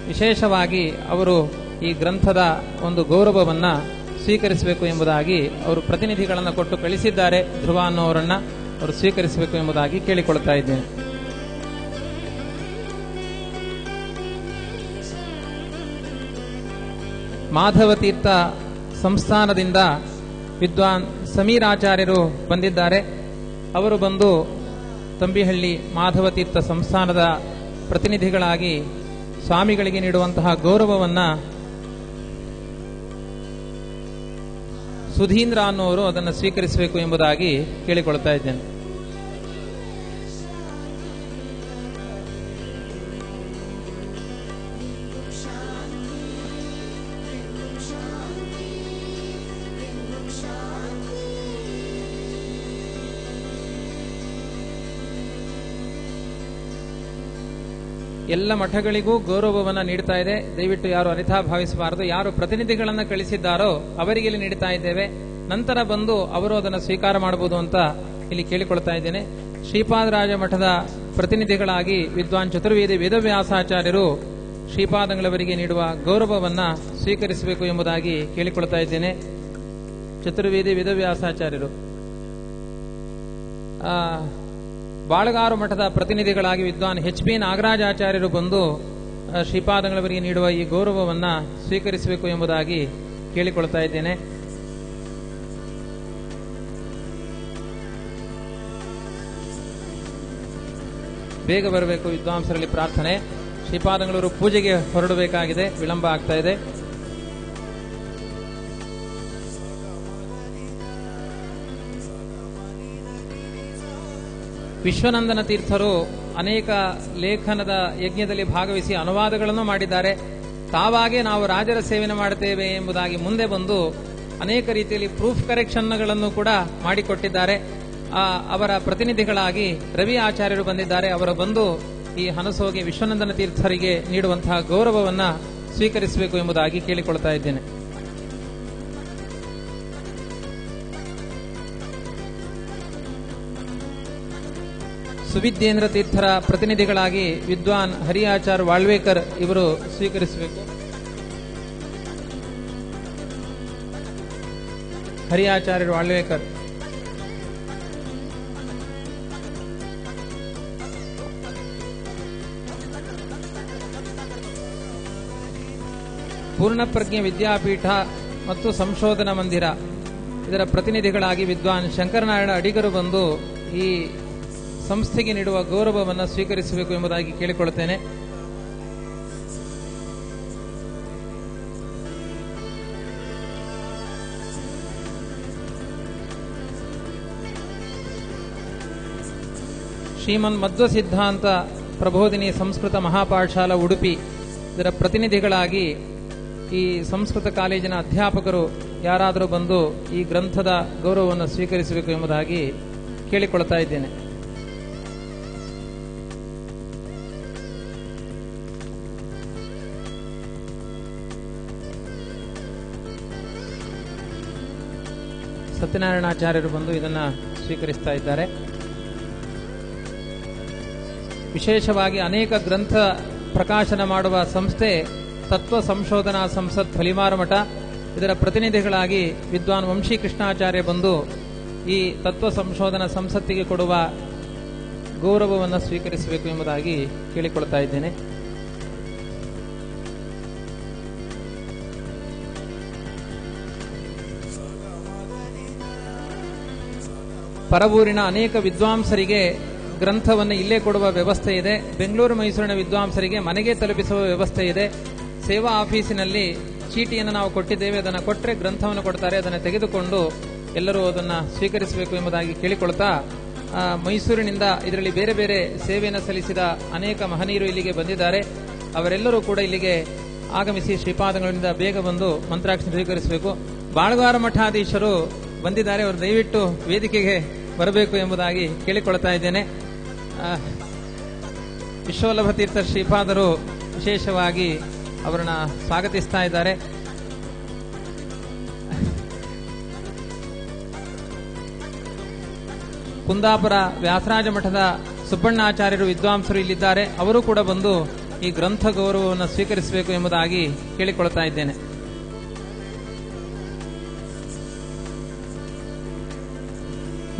ವಿಶೇಷವಾಗಿ ಅವರು ಈ ಗ್ರಂಥದ ಒಂದು ಗೌರವವನ್ನ ಸ್ವೀಕರಿಸಬೇಕು ಎಂಬುದಾಗಿ ಅವರು ಪ್ರತಿನಿಧಿಗಳನ್ನು ಕೊಟ್ಟು ಕಳಿಸಿದ್ದಾರೆ. ಧ್ರುವ ಅನ್ನೋರನ್ನ ಅವರು ಸ್ವೀಕರಿಸಬೇಕು ಎಂಬುದಾಗಿ ಕೇಳಿಕೊಳ್ತಾ ಇದ್ದೇನೆ. ಮಾಧವ ತೀರ್ಥ ಸಂಸ್ಥಾನದಿಂದ ವಿದ್ವಾನ್ ಸಮೀರಾಚಾರ್ಯರು ಬಂದಿದ್ದಾರೆ. ಅವರು ಬಂದು ತಂಬಿಹಳ್ಳಿ ಮಾಧವ ತೀರ್ಥ ಸಂಸ್ಥಾನದ ಪ್ರತಿನಿಧಿಗಳಾಗಿ ಸ್ವಾಮಿಗಳಿಗೆ ನೀಡುವಂತಹ ಗೌರವವನ್ನ ಸುಧೀಂದ್ರ ಅನ್ನೋರು ಅದನ್ನು ಸ್ವೀಕರಿಸಬೇಕು ಎಂಬುದಾಗಿ ಕೇಳಿಕೊಳ್ತಾ ಇದ್ದೇನೆ. ಎಲ್ಲ ಮಠಗಳಿಗೂ ಗೌರವವನ್ನು ನೀಡ್ತಾ ಇದೆ. ದಯವಿಟ್ಟು ಯಾರು ಅನಿತಾ ಭಾವಿಸಬಾರದು. ಯಾರು ಪ್ರತಿನಿಧಿಗಳನ್ನು ಕಳಿಸಿದ್ದಾರೋ ಅವರಿಗೆ ಇಲ್ಲಿ ನೀಡ್ತಾ ಇದ್ದೇವೆ. ನಂತರ ಬಂದು ಅವರು ಅದನ್ನು ಸ್ವೀಕಾರ ಮಾಡಬಹುದು ಅಂತ ಇಲ್ಲಿ ಕೇಳಿಕೊಳ್ತಾ ಇದ್ದೇನೆ. ಶ್ರೀಪಾದರಾಜ ಮಠದ ಪ್ರತಿನಿಧಿಗಳಾಗಿ ವಿದ್ವಾನ್ ಚತುರ್ವೇದಿ ವೇದವ್ಯಾಸಾಚಾರ್ಯರು ಶ್ರೀಪಾದಂಗಳವರಿಗೆ ನೀಡುವ ಗೌರವವನ್ನ ಸ್ವೀಕರಿಸಬೇಕು ಎಂಬುದಾಗಿ ಕೇಳಿಕೊಳ್ತಾ ಇದ್ದೇನೆ. ಚತುರ್ವೇದಿ ವೇದವ್ಯಾಸಾಚಾರ್ಯರು. ಬಾಳಗಾರು ಮಠದ ಪ್ರತಿನಿಧಿಗಳಾಗಿ ವಿದ್ವಾನ್ ಎಚ್.ಪಿ. ನಾಗರಾಜಾಚಾರ್ಯರು ಬಂದು ಶ್ರೀಪಾದಂಗಳವರಿಗೆ ನೀಡುವ ಈ ಗೌರವವನ್ನ ಸ್ವೀಕರಿಸಬೇಕು ಎಂಬುದಾಗಿ ಕೇಳಿಕೊಳ್ತಾ ಇದ್ದೇನೆ. ಬೇಗ ಬರಬೇಕು ವಿದ್ವಾಂಸರಲ್ಲಿ ಪ್ರಾರ್ಥನೆ. ಶ್ರೀಪಾದಂಗಳವರು ಪೂಜೆಗೆ ಹೊರಡಬೇಕಾಗಿದೆ, ವಿಳಂಬ ಆಗ್ತಾ ಇದೆ. ವಿಶ್ವನಂದನ ತೀರ್ಥರು ಅನೇಕ ಲೇಖನದ ಯಜ್ಞದಲ್ಲಿ ಭಾಗವಹಿಸಿ ಅನುವಾದಗಳನ್ನು ಮಾಡಿದ್ದಾರೆ. ತಾವಾಗೇ ನಾವು ರಾಜರ ಸೇವೆಯನ್ನು ಮಾಡುತ್ತೇವೆ ಎಂಬುದಾಗಿ ಮುಂದೆ ಬಂದು ಅನೇಕ ರೀತಿಯಲ್ಲಿ ಪ್ರೂಫ್ ಕರೆಕ್ಷನ್ಗಳನ್ನು ಕೂಡ ಮಾಡಿಕೊಟ್ಟಿದ್ದಾರೆ. ಅವರ ಪ್ರತಿನಿಧಿಗಳಾಗಿ ರವಿ ಆಚಾರ್ಯರು ಬಂದಿದ್ದಾರೆ. ಅವರು ಬಂದು ಈ ಹನಸೋಗಿ ವಿಶ್ವನಂದನ ತೀರ್ಥರಿಗೆ ನೀಡುವಂತಹ ಗೌರವವನ್ನ ಸ್ವೀಕರಿಸಬೇಕು ಎಂಬುದಾಗಿ ಕೇಳಿಕೊಳ್ತಾ ಇದ್ದೇನೆ. ಸುವಿದ್ಯೇಂದ್ರ ತೀರ್ಥರ ಪ್ರತಿನಿಧಿಗಳಾಗಿ ವಿದ್ವಾನ್ ಹರಿಯಾಚಾರ್ ವಾಳ್ವೇಕರ್ ಇವರು ಸ್ವೀಕರಿಸಬೇಕು. ಹರಿಯಾಚಾರ್ಯರು ವಾಳ್ವೇಕರ್. ಪೂರ್ಣಪ್ರಜ್ಞೆ ವಿದ್ಯಾಪೀಠ ಮತ್ತು ಸಂಶೋಧನಾ ಮಂದಿರ ಇದರ ಪ್ರತಿನಿಧಿಗಳಾಗಿ ವಿದ್ವಾನ್ ಶಂಕರನಾರಾಯಣ ಅಡಿಗರು ಬಂದು ಈ ಸಂಸ್ಥೆಗೆ ನೀಡುವ ಗೌರವವನ್ನು ಸ್ವೀಕರಿಸಬೇಕು ಎಂಬುದಾಗಿ ಕೇಳಿಕೊಳ್ಳುತ್ತೇನೆ. ಶ್ರೀಮನ್ ಮಧ್ವ ಸಿದ್ಧಾಂತ ಪ್ರಬೋಧಿನಿ ಸಂಸ್ಕೃತ ಮಹಾಪಾಠಶಾಲಾ ಉಡುಪಿ ಇದರ ಪ್ರತಿನಿಧಿಗಳಾಗಿ ಈ ಸಂಸ್ಕೃತ ಕಾಲೇಜಿನ ಅಧ್ಯಾಪಕರು ಯಾರಾದರೂ ಬಂದು ಈ ಗ್ರಂಥದ ಗೌರವವನ್ನು ಸ್ವೀಕರಿಸಬೇಕು ಎಂಬುದಾಗಿ ಕೇಳಿಕೊಳ್ತಾ ಇದ್ದೇನೆ. ಸತ್ಯನಾರಾಯಣಾಚಾರ್ಯರು ಬಂದು ಇದನ್ನು ಸ್ವೀಕರಿಸ್ತಾ ಇದ್ದಾರೆ. ವಿಶೇಷವಾಗಿ ಅನೇಕ ಗ್ರಂಥ ಪ್ರಕಾಶನ ಮಾಡುವ ಸಂಸ್ಥೆ ತತ್ವ ಸಂಶೋಧನಾ ಸಂಸತ್ ಫಲಿಮಾರು ಮಠ ಇದರ ಪ್ರತಿನಿಧಿಗಳಾಗಿ ವಿದ್ವಾನ್ ವಂಶಿ ಕೃಷ್ಣಾಚಾರ್ಯ ಬಂದು ಈ ತತ್ವ ಸಂಶೋಧನಾ ಸಂಸತ್ತಿಗೆ ಕೊಡುವ ಗೌರವವನ್ನು ಸ್ವೀಕರಿಸಬೇಕು ಎಂಬುದಾಗಿ ಕೇಳಿಕೊಳ್ತಾ ಇದ್ದೇನೆ. ಪರವೂರಿನ ಅನೇಕ ವಿದ್ವಾಂಸರಿಗೆ ಗ್ರಂಥವನ್ನು ಇಲ್ಲೇ ಕೊಡುವ ವ್ಯವಸ್ಥೆ ಇದೆ. ಬೆಂಗಳೂರು ಮೈಸೂರಿನ ವಿದ್ವಾಂಸರಿಗೆ ಮನೆಗೆ ತಲುಪಿಸುವ ವ್ಯವಸ್ಥೆ ಇದೆ. ಸೇವಾ ಆಫೀಸಿನಲ್ಲಿ ಚೀಟಿಯನ್ನು ನಾವು ಕೊಟ್ಟಿದ್ದೇವೆ, ಅದನ್ನು ಕೊಟ್ಟರೆ ಗ್ರಂಥವನ್ನು ಕೊಡ್ತಾರೆ, ಅದನ್ನು ತೆಗೆದುಕೊಂಡು ಎಲ್ಲರೂ ಅದನ್ನು ಸ್ವೀಕರಿಸಬೇಕು ಎಂಬುದಾಗಿ ಕೇಳಿಕೊಳ್ತಾ ಮೈಸೂರಿನಿಂದ ಇದರಲ್ಲಿ ಬೇರೆ ಬೇರೆ ಸೇವೆಯನ್ನು ಸಲ್ಲಿಸಿದ ಅನೇಕ ಮಹನೀಯರು ಇಲ್ಲಿಗೆ ಬಂದಿದ್ದಾರೆ. ಅವರೆಲ್ಲರೂ ಕೂಡ ಇಲ್ಲಿಗೆ ಆಗಮಿಸಿ ಶ್ರೀಪಾದಗಳಿಂದ ಬೇಗ ಬಂದು ಮಂತ್ರಾಕ್ಷಿ ಸ್ವೀಕರಿಸಬೇಕು. ಬಾಳಗಾರ ಮಠಾಧೀಶರು ಬಂದಿದ್ದಾರೆ, ಅವರು ದಯವಿಟ್ಟು ವೇದಿಕೆಗೆ ಬರಬೇಕು ಎಂಬುದಾಗಿ ಕೇಳಿಕೊಳ್ತಾ ಇದ್ದೇನೆ. ವಿಶ್ವವಲ್ಲಭ ತೀರ್ಥ ಶ್ರೀಪಾದರು ವಿಶೇಷವಾಗಿ ಅವರನ್ನ ಸ್ವಾಗತಿಸ್ತಾ ಇದ್ದಾರೆ. ಕುಂದಾಪುರ ವ್ಯಾಸರಾಜ ಮಠದ ಸುಬ್ಬಣ್ಣಾಚಾರ್ಯರು ವಿದ್ವಾಂಸರು ಇಲ್ಲಿದ್ದಾರೆ, ಅವರು ಕೂಡ ಬಂದು ಈ ಗ್ರಂಥ ಗೌರವವನ್ನು ಸ್ವೀಕರಿಸಬೇಕು ಎಂಬುದಾಗಿ ಕೇಳಿಕೊಳ್ತಾ ಇದ್ದೇನೆ.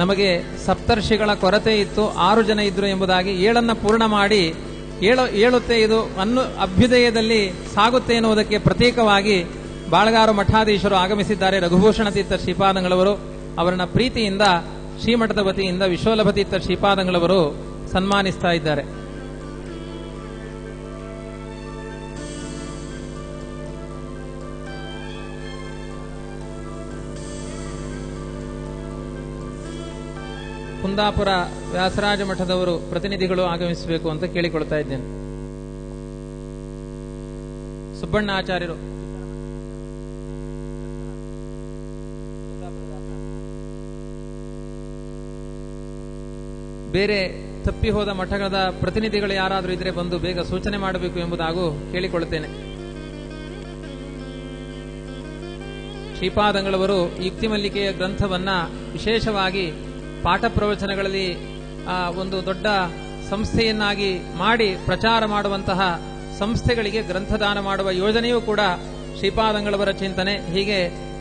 ನಮಗೆ ಸಪ್ತರ್ಷಿಗಳ ಕೊರತೆ ಇತ್ತು, 6 ಜನ ಇದ್ರು ಎಂಬುದಾಗಿ 7 ಪೂರ್ಣ ಮಾಡಿ 7 ಇದು ಅಭ್ಯುದಯದಲ್ಲಿ ಸಾಗುತ್ತೆ ಎನ್ನುವುದಕ್ಕೆ ಪ್ರತೀಕವಾಗಿ ಬಾಳಗಾರು ಮಠಾಧೀಶರು ಆಗಮಿಸಿದ್ದಾರೆ. ರಘುಭೂಷಣ ತೀರ್ಥ ಶ್ರೀಪಾದಂಗಳವರು ಅವರನ್ನ ಪ್ರೀತಿಯಿಂದ ಶ್ರೀಮಠದ ವತಿಯಿಂದ ವಿಶ್ವವಲ್ಲಭ ತೀರ್ಥ ಶ್ರೀಪಾದಂಗಳವರು ಸನ್ಮಾನಿಸ್ತಾ ಇದ್ದಾರೆ. ಕುಂದಾಪುರ ವ್ಯಾಸರಾಜ ಮಠದವರು ಪ್ರತಿನಿಧಿಗಳು ಆಗಮಿಸಬೇಕು ಅಂತ ಕೇಳಿಕೊಳ್ತಾ ಇದ್ದೇನೆ. ಸುಬ್ಬಣ್ಣಾಚಾರ್ಯರು ಬೇರೆ ತಪ್ಪಿ ಹೋದ ಮಠಗಳ ಪ್ರತಿನಿಧಿಗಳು ಯಾರಾದರೂ ಇದ್ರೆ ಬಂದು ಬೇಗ ಸೂಚನೆ ಮಾಡಬೇಕು ಎಂಬುದಾಗೂ ಕೇಳಿಕೊಳ್ಳುತ್ತೇನೆ. ಶ್ರೀಪಾದಂಗಳವರು ಯುಕ್ತಿಮಲ್ಲಿಕೆಯ ಗ್ರಂಥವನ್ನ ವಿಶೇಷವಾಗಿ ಪಾಠ ಪ್ರವಚನಗಳಲ್ಲಿ ಒಂದು ದೊಡ್ಡ ಸಂಸ್ಥೆಯನ್ನಾಗಿ ಮಾಡಿ ಪ್ರಚಾರ ಮಾಡುವಂತಹ ಸಂಸ್ಥೆಗಳಿಗೆ ಗ್ರಂಥದಾನ ಮಾಡುವ ಯೋಜನೆಯೂ ಕೂಡ ಶ್ರೀಪಾದಂಗಳವರ ಚಿಂತನೆ. ಹೀಗೆ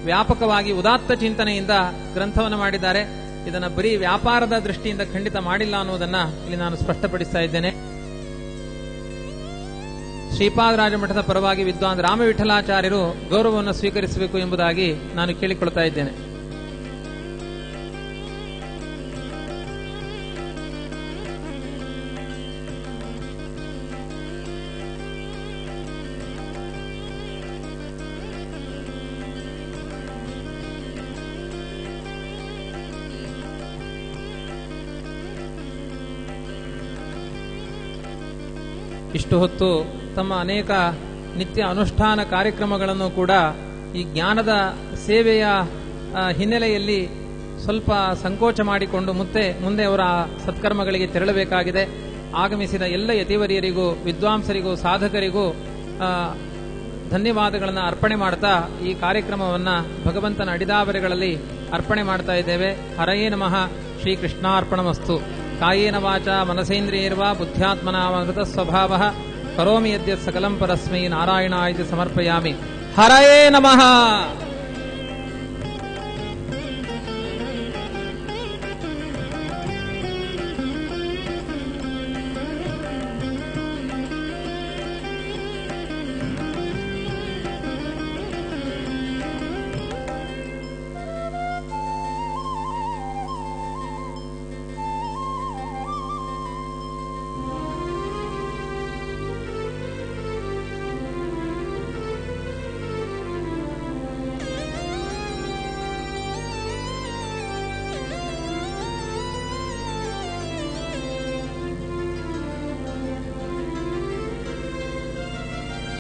ವ್ಯಾಪಕವಾಗಿ ಉದಾತ್ತ ಚಿಂತನೆಯಿಂದ ಗ್ರಂಥವನ್ನು ಮಾಡಿದ್ದಾರೆ. ಇದನ್ನು ಬರೀ ವ್ಯಾಪಾರದ ದೃಷ್ಟಿಯಿಂದ ಖಂಡಿತ ಮಾಡಿಲ್ಲ ಅನ್ನುವುದನ್ನ ಇಲ್ಲಿ ನಾನು ಸ್ಪಷ್ಟಪಡಿಸ್ತಾ ಇದ್ದೇನೆ. ಶ್ರೀಪಾದರಾಜ ಮಠದ ಪರವಾಗಿ ವಿದ್ವಾನ್ ರಾಮವಿಠಲಾಚಾರ್ಯರು ಗೌರವವನ್ನು ಸ್ವೀಕರಿಸಬೇಕು ಎಂಬುದಾಗಿ ನಾನು ಕೇಳಿಕೊಳ್ತಾ ಇದ್ದೇನೆ. ಇಷ್ಟು ಹೊತ್ತು ತಮ್ಮ ಅನೇಕ ನಿತ್ಯ ಅನುಷ್ಠಾನ ಕಾರ್ಯಕ್ರಮಗಳನ್ನು ಕೂಡ ಈ ಜ್ಞಾನದ ಸೇವೆಯ ಹಿನ್ನೆಲೆಯಲ್ಲಿ ಸ್ವಲ್ಪ ಸಂಕೋಚ ಮಾಡಿಕೊಂಡು ಮುಂದೆ ಅವರ ಸತ್ಕರ್ಮಗಳಿಗೆ ತೆರಳಬೇಕಾಗಿದೆ. ಆಗಮಿಸಿದ ಎಲ್ಲ ಯತಿವರಿಯರಿಗೂ ವಿದ್ವಾಂಸರಿಗೂ ಸಾಧಕರಿಗೂ ಧನ್ಯವಾದಗಳನ್ನು ಅರ್ಪಣೆ ಮಾಡ್ತಾ ಈ ಕಾರ್ಯಕ್ರಮವನ್ನ ಭಗವಂತನ ಅಡಿದಾವರೆಗಳಲ್ಲಿ ಅರ್ಪಣೆ ಮಾಡ್ತಾ ಇದ್ದೇವೆ. ಹರಯೇ ನಮಃ. ಶ್ರೀಕೃಷ್ಣಾರ್ಪಣಮಸ್ತು. ಕಾಯೇನ ವಾಚ ಮನಸೇಂದ್ರಿಯರ್ವಾ ಬುದ್ಧ್ಯಾತ್ಮನಾಮೃತ ಸ್ವಭಾವಃ ಕರೋಮಿ ಯದ್ಯತ್ ಸಕಲಂ ಪರಸ್ಮೈ ನಾರಾಯಣಾಯ ಸಮರ್ಪಯಾಮಿ. ಹರಯೇ ನಮಃ.